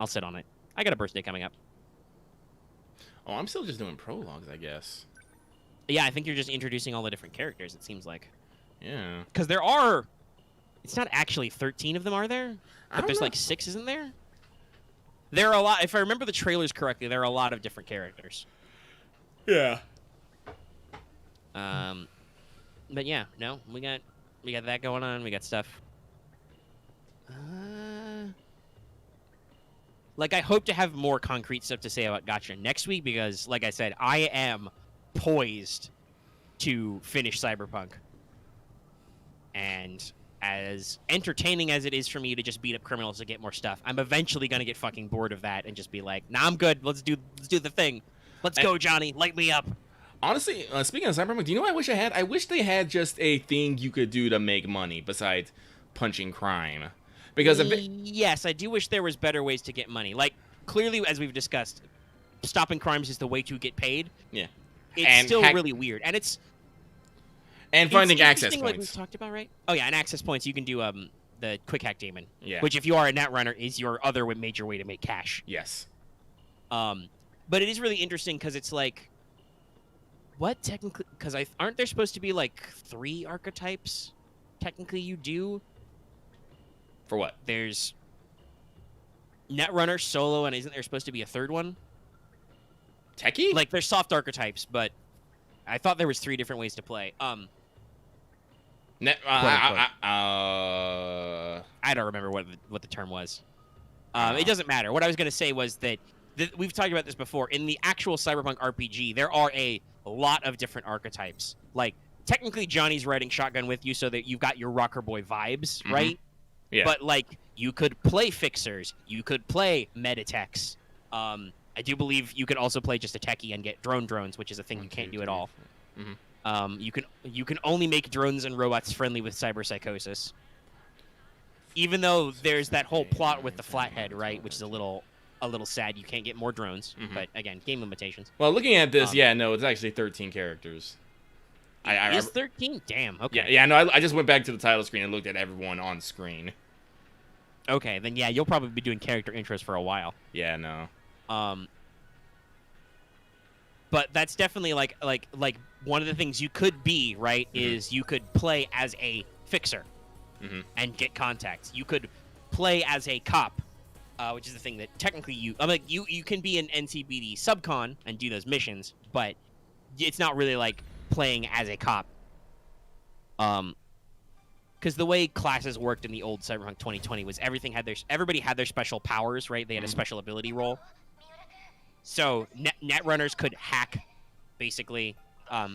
I'll sit on it. I got a birthday coming up. Oh, I'm still just doing prologues, I guess. Yeah, I think you're just introducing all the different characters, it seems like. Yeah. Because there are... It's not actually 13 of them, are there? But there's like 6, isn't there? There are a lot... If I remember the trailers correctly, there are a lot of different characters. Yeah. But yeah, no, we got that going on. We got stuff. Like, I hope to have more concrete stuff to say about Gacha next week because, like I said, I am poised to finish Cyberpunk. And as entertaining as it is for me to just beat up criminals to get more stuff, I'm eventually going to get fucking bored of that and just be like, nah, I'm good. Let's do the thing. Let's go, Johnny. Light me up. Honestly, speaking of Cyberpunk, do you know what I wish I had? I wish they had just a thing you could do to make money besides punching crime. Because yes, I do wish there was better ways to get money. Like, clearly, as we've discussed, stopping crimes is the way to get paid. Yeah. It's still really weird. And it's... And finding access points. Like we've talked about, right? Oh, yeah, and access points. You can do the Quick Hack Demon. Yeah. Which, if you are a netrunner, is your other major way to make cash. Yes. But it is really interesting because it's like... What, technically... Because aren't there supposed to be, like, 3 archetypes? Technically, you do... For what? There's Netrunner, Solo, and isn't there supposed to be a third one? Techie? Like, there's soft archetypes, but I thought there was 3 different ways to play. I don't remember what the term was. It doesn't matter. What I was going to say was that we've talked about this before. In the actual Cyberpunk RPG, there are a lot of different archetypes. Like, technically, Johnny's riding shotgun with you so that you've got your rocker boy vibes, right? Yeah. But, like, you could play fixers. You could play meditechs. I do believe you could also play just a techie and get drones, which is a thing you can't do at all. You can only make drones and robots friendly with cyberpsychosis. Even though there's that whole plot with the flathead, right, which is a little sad. You can't get more drones, but again, game limitations. Well, looking at this, yeah, no, it's actually 13 characters. Is 13? Damn. Okay. Yeah, no, I just went back to the title screen and looked at everyone on screen. Okay, then yeah, you'll probably be doing character intros for a while. Yeah, no. But that's definitely like one of the things you could be, right, is you could play as a fixer and get contacts. You could play as a cop, which is the thing that technically you can be an NCBD subcon and do those missions, but it's not really like playing as a cop. Because the way classes worked in the old Cyberpunk 2020 was everybody had their special powers, right? They had a special ability roll. So netrunners could hack, basically.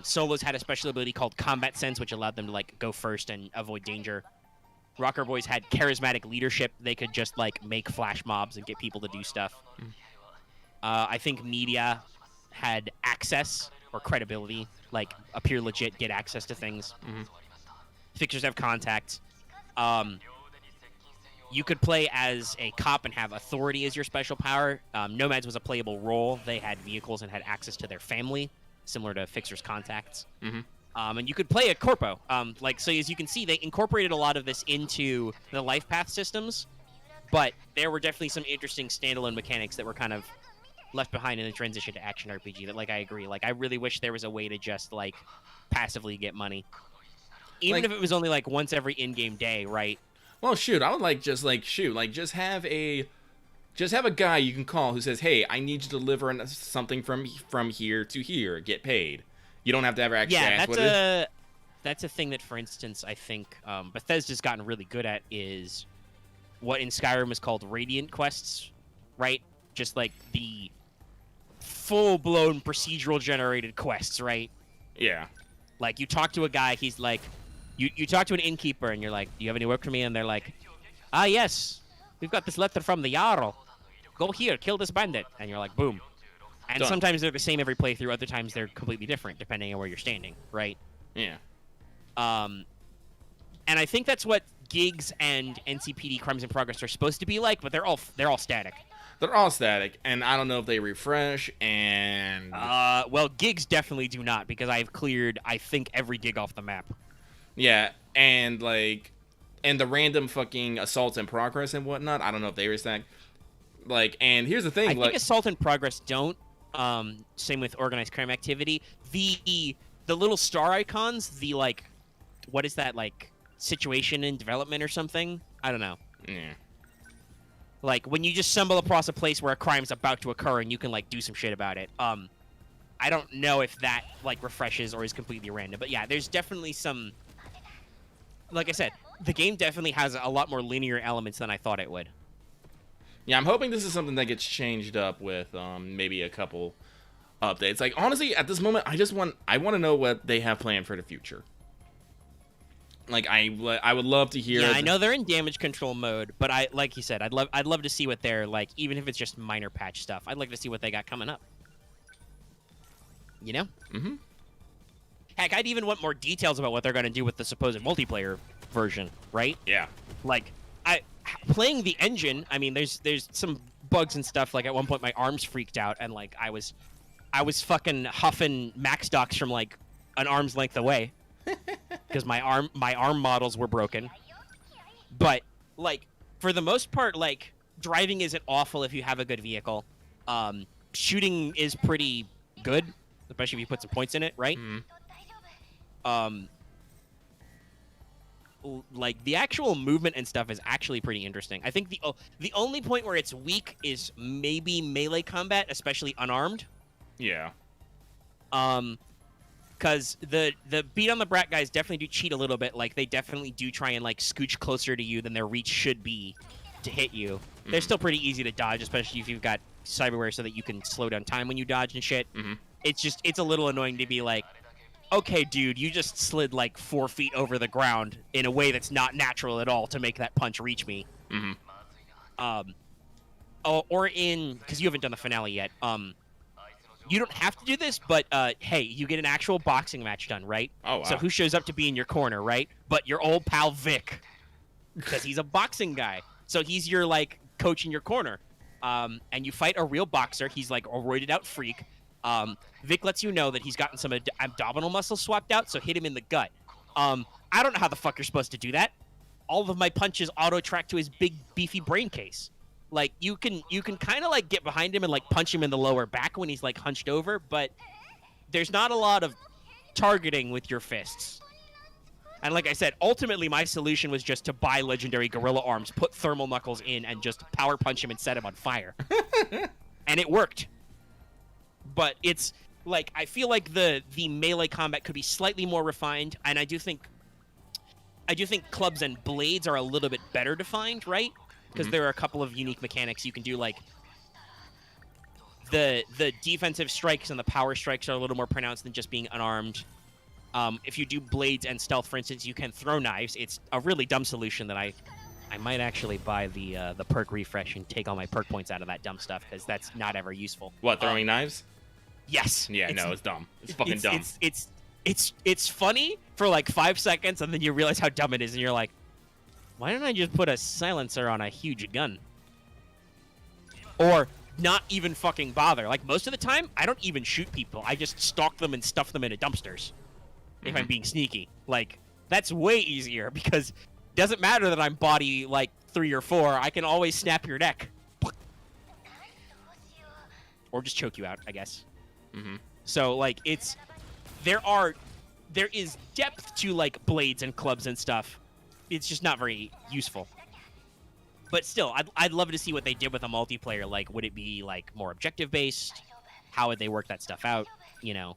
Solos had a special ability called Combat Sense, which allowed them to like go first and avoid danger. Rocker Boys had charismatic leadership. They could just like make flash mobs and get people to do stuff. I think Media had access or credibility, like appear legit, get access to things. Fixers have contacts. You could play as a cop and have authority as your special power. Nomads was a playable role. They had vehicles and had access to their family, similar to Fixer's contacts. And you could play a corpo. So as you can see, they incorporated a lot of this into the life path systems, but there were definitely some interesting standalone mechanics that were kind of left behind in the transition to action RPG that, like, I agree. Like, I really wish there was a way to just, like, passively get money. Even if it was only, like, once every in-game day, right? Well, shoot, I would just have a guy you can call who says, "Hey, I need you to deliver something from here to here. Get paid." You don't have to ever actually ask what it is. That's a thing that, for instance, I think Bethesda's gotten really good at is what in Skyrim is called Radiant quests, right? Just like the full-blown procedural generated quests, right? Yeah. Like, you talk to a guy, he's like, you talk to an innkeeper, and you're like, "Do you have any work for me?" And they're like, "Ah, yes, we've got this letter from the Jarl. Go here, kill this bandit." And you're like, boom. And Done. Sometimes they're the same every playthrough, other times they're completely different, depending on where you're standing, right? Yeah. And I think that's what gigs and NCPD Crimes in Progress are supposed to be like, but they're all static. They're all static, and I don't know if they refresh, and... Well, gigs definitely do not, because I've cleared, I think, every gig off the map. Yeah, and, like... And the random fucking assaults in progress and whatnot, I don't know if they restack. Like, and here's the thing, I think assault in progress don't. Same with organized crime activity. The little star icons, the, like... What is that, like, situation in development or something? I don't know. Yeah. Like, when you just stumble across a place where a crime's about to occur and you can, like, do some shit about it. I don't know if that, like, refreshes or is completely random. But, yeah, there's definitely some... Like I said, the game definitely has a lot more linear elements than I thought it would. Yeah, I'm hoping this is something that gets changed up with maybe a couple updates. Like, honestly, at this moment, I want to know what they have planned for the future. Like, I would love to hear... Yeah, I know they're in damage control mode, but like you said, I'd love to see what they're, like, even if it's just minor patch stuff. I'd like to see what they got coming up. You know? Mm-hmm. Heck, I'd even want more details about what they're going to do with the supposed multiplayer version, right? Yeah. Like, playing the engine, I mean, there's some bugs and stuff. Like, at one point, my arms freaked out, and, like, I was fucking huffing max docs from, like, an arm's length away. Because my arm models were broken. But, like, for the most part, like, driving isn't awful if you have a good vehicle. Shooting is pretty good, especially if you put some points in it, right? Like, the actual movement and stuff is actually pretty interesting. I think the only point where it's weak is maybe melee combat, especially unarmed. Yeah. Because the beat on the brat guys definitely do cheat a little bit. Like, they definitely do try and, like, scooch closer to you than their reach should be to hit you. They're still pretty easy to dodge, especially if you've got cyberware so that you can slow down time when you dodge and shit. It's a little annoying to be like, okay, dude, you just slid, like, 4 feet over the ground in a way that's not natural at all to make that punch reach me. Or in... Because you haven't done the finale yet. You don't have to do this, but hey, you get an actual boxing match done, right? Oh, wow. So who shows up to be in your corner, right? But your old pal Vic, because he's a boxing guy. So he's your like coach in your corner. And you fight a real boxer. He's like a roided out freak. Vic lets you know that he's gotten some abdominal muscle swapped out, so hit him in the gut. I don't know how the fuck you're supposed to do that. All of my punches auto-track to his big, beefy brain case. Like, you can kind of, like, get behind him and, like, punch him in the lower back when he's, like, hunched over, but there's not a lot of targeting with your fists. And like I said, ultimately my solution was just to buy legendary gorilla arms, put thermal knuckles in, and just power punch him and set him on fire. And it worked. But it's, like, I feel like the melee combat could be slightly more refined, and I do think clubs and blades are a little bit better defined, right? Because there are a couple of unique mechanics you can do, like the defensive strikes and the power strikes are a little more pronounced than just being unarmed. If you do blades and stealth, for instance, you can throw knives. It's a really dumb solution that I might actually buy the perk refresh and take all my perk points out of that dumb stuff, because that's not ever useful. What, throwing knives? Yes. Yeah, it's dumb. It's fucking dumb. It's funny for like 5 seconds, and then you realize how dumb it is, and you're like, why don't I just put a silencer on a huge gun? Or not even fucking bother. Like, most of the time, I don't even shoot people. I just stalk them and stuff them into dumpsters. If I'm being sneaky. Like, that's way easier, because it doesn't matter that I'm body, like, 3 or 4. I can always snap your neck. Or just choke you out, I guess. So, like, there is depth to, like, blades and clubs and stuff. It's just not very useful. But still, I'd love to see what they did with a multiplayer. Like, would it be, like, more objective-based? How would they work that stuff out? You know?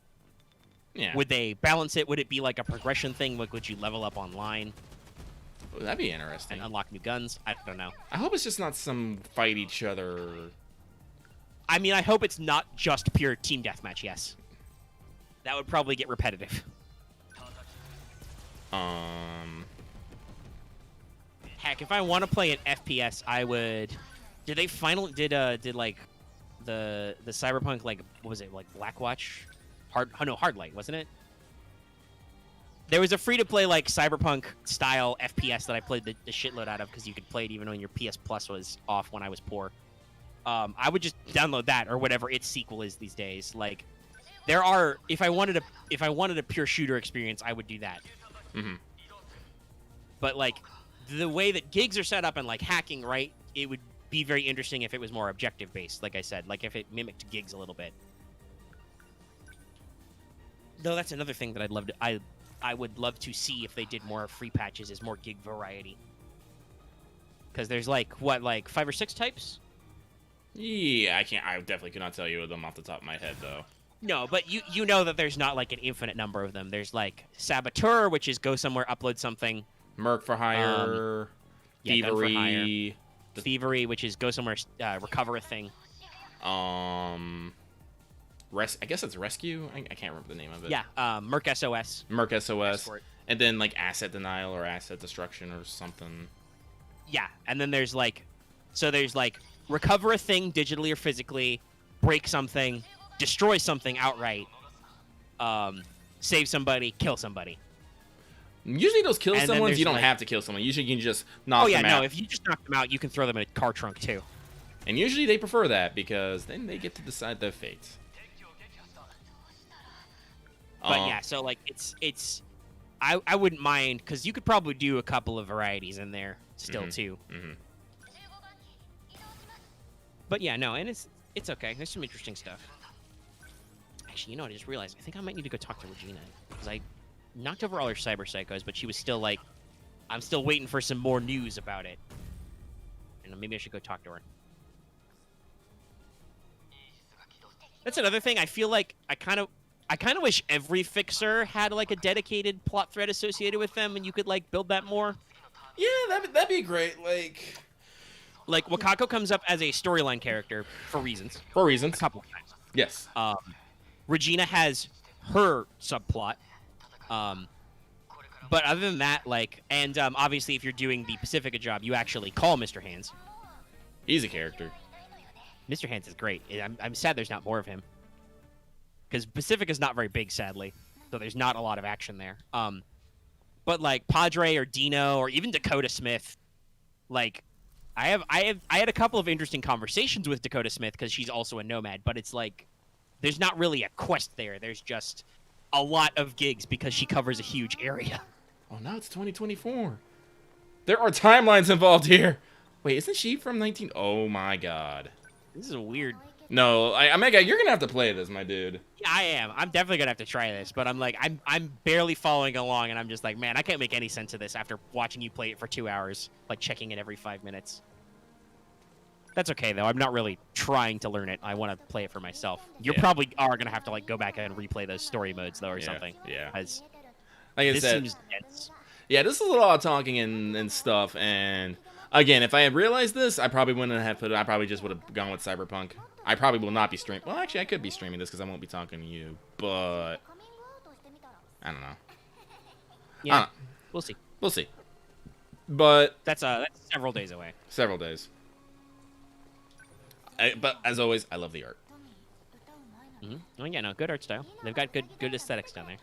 Yeah. Would they balance it? Would it be, like, a progression thing? Like, would you level up online? Oh, that'd be interesting. And unlock new guns? I don't know. I hope it's just not some fight each other. I mean, I hope it's not just pure team deathmatch, yes. That would probably get repetitive. Heck, if I want to play an FPS, I would. Did they finally did like the Cyberpunk, like, what was it, like Blackwatch? Hardlight, wasn't it? There was a free to play like Cyberpunk style FPS that I played the shitload out of, because you could play it even when your PS Plus was off when I was poor. I would just download that or whatever its sequel is these days. Like, there are, if I wanted a pure shooter experience, I would do that. But like, the way that gigs are set up and like hacking, right, it would be very interesting if it was more objective based, like I said, like if it mimicked gigs a little bit. Though that's another thing that I'd love to, I would love to see if they did more free patches, is more gig variety. Because there's like, what, like 5 or 6 types? Yeah, I definitely could not tell you them off the top of my head, though. No, but you know that there's not like an infinite number of them. There's like Saboteur, which is go somewhere, upload something. Merc for hire. Yeah, gun for hire. Thievery. Thievery, which is go somewhere, recover a thing. I guess it's Rescue? I can't remember the name of it. Yeah, Merc SOS. Merc SOS. Escort. And then like Asset Denial or Asset Destruction or something. Yeah, and then there's like, recover a thing digitally or physically, break something, destroy something outright, save somebody, kill somebody. Usually those kill And someones, you don't like, have to kill someone. Usually you can just knock them out. Oh yeah, no, if you just knock them out, you can throw them in a car trunk too. And usually they prefer that, because then they get to decide their fate. But yeah, so like I wouldn't mind, because you could probably do a couple of varieties in there still too. But yeah, no, and it's okay. There's some interesting stuff. Actually, you know what? I just realized, I think I might need to go talk to Regina, because I knocked over all her cyber psychos, but she was still like, I'm still waiting for some more news about it. And maybe I should go talk to her. That's another thing. I feel like I kind of wish every fixer had like a dedicated plot thread associated with them, and you could like build that more. Yeah, that'd be great. Like Wakako comes up as a storyline character for reasons. A couple of times. Yes. Regina has her subplot. But other than that, like, and obviously if you're doing the Pacifica job, you actually call Mr. Hands. He's a character. Mr. Hands is great. I'm sad there's not more of him. because Pacific is not very big, sadly, so there's not a lot of action there. But like Padre or Dino or even Dakota Smith, like I had a couple of interesting conversations with Dakota Smith because she's also a nomad, but it's like there's not really a quest there. There's just a lot of gigs because she covers a huge area. Oh, now it's 2024. There are timelines involved here. Wait, isn't she from 19? Oh my god. This is a weird. No, Omega, you're gonna have to play this, my dude. Yeah, I am. I'm definitely gonna have to try this, but I'm like, I'm barely following along, and I'm just like, man, I can't make any sense of this after watching you play it for 2 hours, like checking it every 5 minutes. That's okay though. I'm not really trying to learn it. I want to play it for myself. You probably are gonna have to like go back and replay those story modes though, or something. Yeah. As Like I this said, seems dense. yeah, this is a lot of talking and stuff. And again, if I had realized this, I probably wouldn't have put it. I probably just would have gone with Cyberpunk. I probably will not be streaming. Well, actually, I could be streaming this because I won't be talking to you. But I don't know. Yeah, we'll see. We'll see. But That's several days away. Several days. But as always, I love the art. Oh yeah, no, good art style. They've got good aesthetics down there.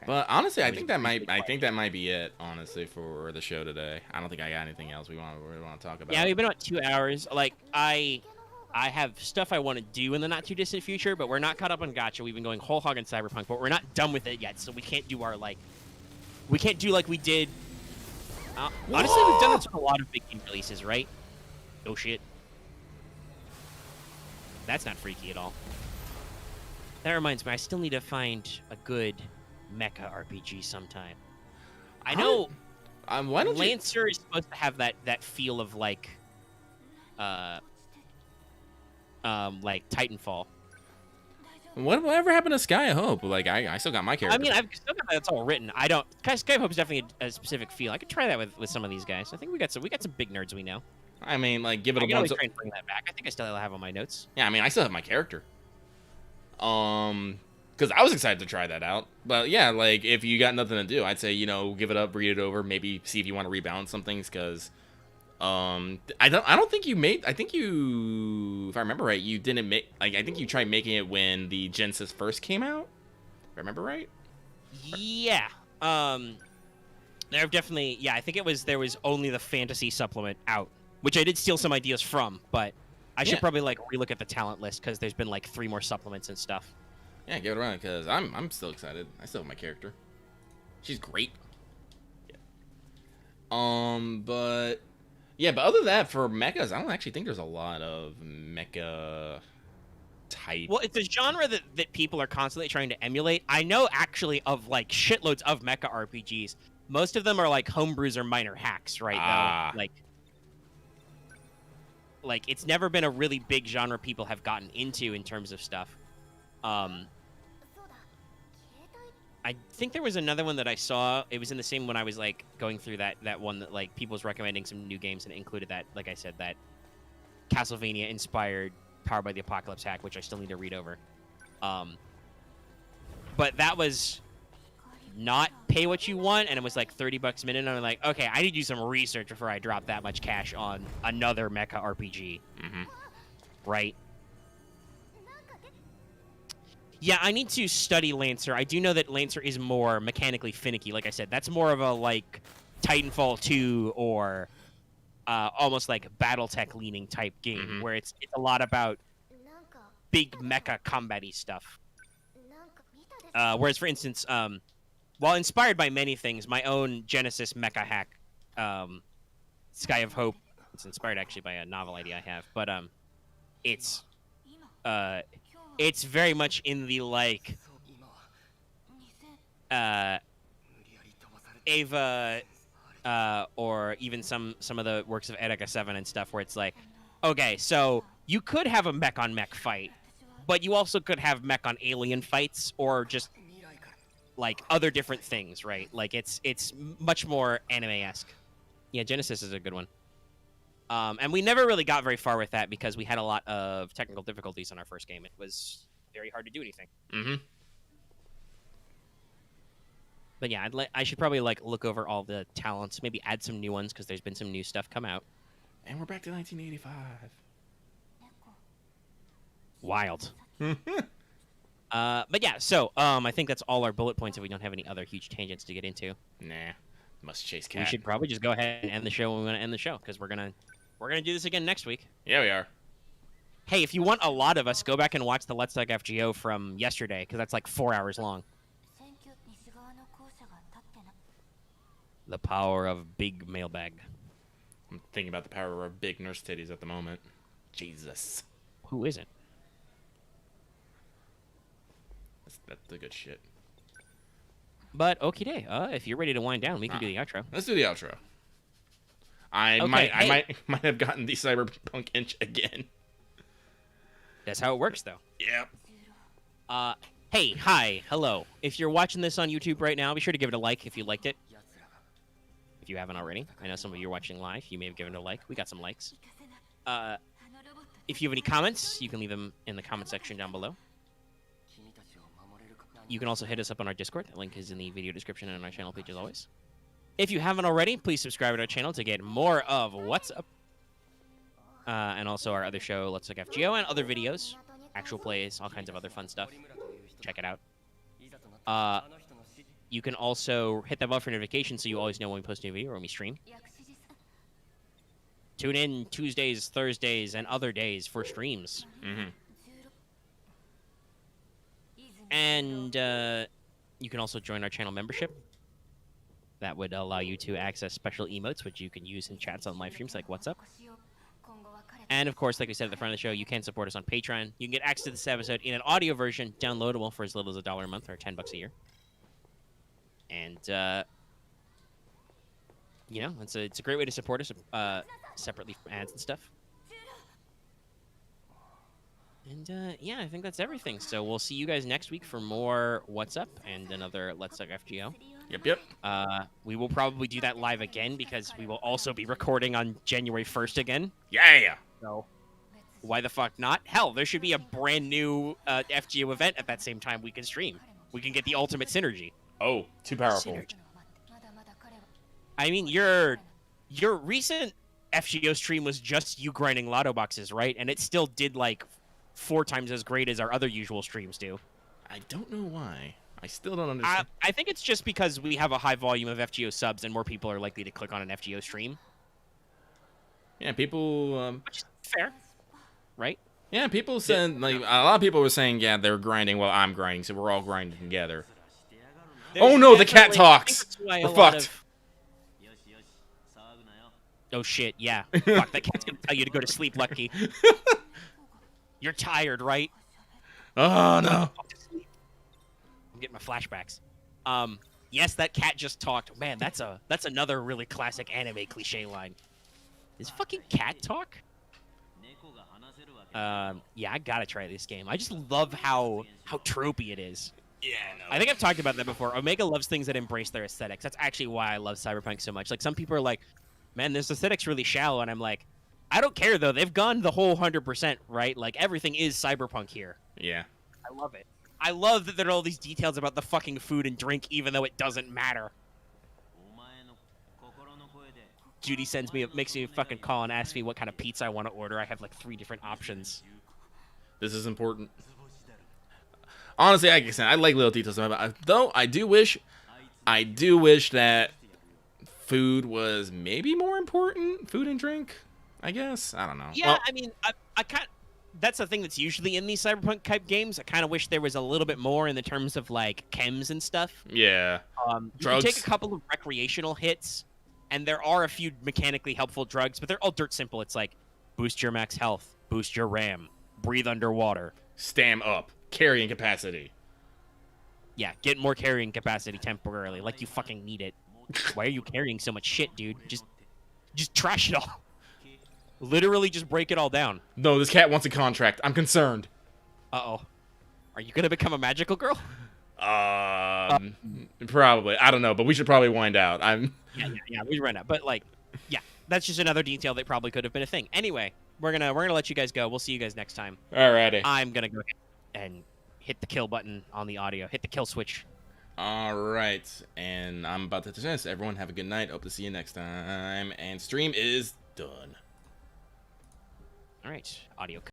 But honestly, I think that might be it. Honestly, for the show today, I don't think I got anything else we want to talk about. Yeah, we've been about 2 hours. Like I have stuff I want to do in the not too distant future, but we're not caught up on Gacha. We've been going whole hog on Cyberpunk, but we're not done with it yet, so we can't do we can't do like we did. Honestly, we've done this with a lot of big game releases, right? Oh shit, that's not freaky at all. That reminds me, I still need to find a good mecha RPG sometime. I know why don't Lancer is supposed to have that feel of like Titanfall. Whatever happened to Sky of Hope? Like I still got my character. I mean, I've still got that's all written. I don't. Sky of Hope is definitely a specific feel. I could try that with some of these guys. I think we got some big nerds we know. I mean, like give it I a can once. always try and bring that back. I think I still have on my notes. Yeah, I mean, I still have my character. Because I was excited to try that out. But yeah, like if you got nothing to do, I'd say give it up, read it over, maybe see if you want to rebalance some things. Because I don't think you made. I think you, if I remember right, you didn't make. Like I think you tried making it when the Genesis first came out. If I remember right. Yeah. There have definitely. Yeah, I think there was only the fantasy supplement out, which I did steal some ideas from, but I should probably like relook at the talent list because there's been like 3 more supplements and stuff. Yeah, give it a run because I'm still excited. I still have my character. She's great. But yeah, but other than that, for mechas, I don't actually think there's a lot of mecha type. Well, it's a genre that people are constantly trying to emulate. I know actually of like shitloads of mecha RPGs. Most of them are like homebrews or minor hacks, right? Though, like it's never been a really big genre people have gotten into in terms of stuff. I think there was another one that I saw. It was in the same when I was like going through that one that like people was recommending some new games and it included that, like I said, that Castlevania inspired Powered by the Apocalypse hack, which I still need to read over. But that was not pay what you want, and it was like $30 a minute. And I'm like, okay, I need to do some research before I drop that much cash on another mecha RPG. Right? Yeah, I need to study Lancer. I do know that Lancer is more mechanically finicky. Like I said, that's more of a like Titanfall 2 or almost like BattleTech leaning type game, where it's a lot about big mecha combat-y stuff. Whereas, for instance, while inspired by many things, my own Genesis mecha hack, Sky of Hope, it's inspired actually by a novel idea I have, but it's very much in the like Ava or even some of the works of Erika 7 and stuff, where it's like, okay, so you could have a mech on mech fight, but you also could have mech on alien fights or just like other different things, right? Like it's much more anime-esque. Yeah, Genesis is a good one. And we never really got very far with that because we had a lot of technical difficulties on our first game. It was very hard to do anything. But yeah, I should probably like look over all the talents, maybe add some new ones because there's been some new stuff come out. And we're back to 1985. Wild. But yeah, so I think that's all our bullet points if we don't have any other huge tangents to get into. Nah. Must chase We cat. should probably just go ahead and end the show when we want to end the show, because we're gonna do this again next week. Yeah, we are. Hey, if you want a lot of us, go back and watch the Let's Talk FGO from yesterday, because that's like 4 hours long. The power of big mailbag. I'm thinking about the power of big nurse titties at the moment. Jesus. Who isn't? That's the good shit. But okay, day. If you're ready to wind down, we can do the outro. Let's do the outro. I might have gotten the Cyberpunk inch again. That's how it works, though. Yep. Hey, hi, hello. If you're watching this on YouTube right now, be sure to give it a like if you liked it. If you haven't already. I know some of you are watching live. You may have given it a like. We got some likes. If you have any comments, you can leave them in the comment section down below. You can also hit us up on our Discord. The link is in the video description and on our channel page as always. If you haven't already, please subscribe to our channel to get more of What's Up. And also our other show, Let's Talk FGO, and other videos. Actual plays, all kinds of other fun stuff. Check it out. You can also hit that bell for notifications so you always know when we post a new video or when we stream. Tune in Tuesdays, Thursdays, and other days for streams. Mm-hmm. And you can also join our channel membership. That would allow you to access special emotes, which you can use in chats on live streams like What's Up. And, of course, like we said at the front of the show, you can support us on Patreon. You can get access to this episode in an audio version, downloadable for as little as $1 a month or $10 a year. And, you know, it's a great way to support us separately from ads and stuff. And, yeah, I think that's everything. So we'll see you guys next week for more What's Up and another Let's Talk FGO. Yep. We will probably do that live again because we will also be recording on January 1st again. Yeah. So why the fuck not? Hell, there should be a brand new FGO event at that same time we can stream. We can get the ultimate synergy. Oh, too powerful. Synergy. I mean, your recent FGO stream was just you grinding lotto boxes, right? And it still did like 4 times as great as our other usual streams do. I don't know why. I still don't understand. I think it's just because we have a high volume of FGO subs and more people are likely to click on an FGO stream. Yeah, people... Which is fair, right? Yeah, people said, like, a lot of people were saying, yeah, they're grinding while I'm grinding, so we're all grinding together. Oh no, the cat talks! We're fucked. Oh shit, yeah. Fuck, that cat's gonna tell you to go to sleep, Lucky. You're tired, right? Oh no. I'm getting my flashbacks. Yes, that cat just talked. Man, that's another really classic anime cliche line. Is fucking cat talk? Yeah, I gotta try this game. I just love how tropey it is. Yeah, no. I think I've talked about that before. Omega loves things that embrace their aesthetics. That's actually why I love Cyberpunk so much. Like, some people are like, man, this aesthetic's really shallow, and I'm like, I don't care, though. They've gone the whole 100%, right? Like, everything is Cyberpunk here. Yeah. I love it. I love that there are all these details about the fucking food and drink, even though it doesn't matter. Judy makes me a fucking call and asks me what kind of pizza I want to order. I have like 3 different options. This is important. Honestly, like I said, I like little details about it. Though I do wish that food was maybe more important. Food and drink, I guess. I don't know. Yeah, well, I mean, I kind. That's the thing that's usually in these Cyberpunk type games. I kind of wish there was a little bit more in the terms of like chems and stuff. Yeah. Drugs. You take a couple of recreational hits, and there are a few mechanically helpful drugs, but they're all dirt simple. It's like boost your max health, boost your RAM, breathe underwater, stam up, carrying capacity. Yeah, get more carrying capacity temporarily, like you fucking need it. Why are you carrying so much shit, dude? Just trash it all. Literally just break it all down. No, this cat wants a contract. I'm concerned. Uh-oh. Are you gonna become a magical girl? Probably. I don't know, but we should probably wind out. Yeah, we should wind out. But like, yeah, that's just another detail that probably could have been a thing. Anyway, we're gonna let you guys go. We'll see you guys next time. Alrighty. I'm gonna go and hit the kill button on the audio. Hit the kill switch. Alright, and I'm about to dismiss. Everyone have a good night. Hope to see you next time. And stream is done. right, audio.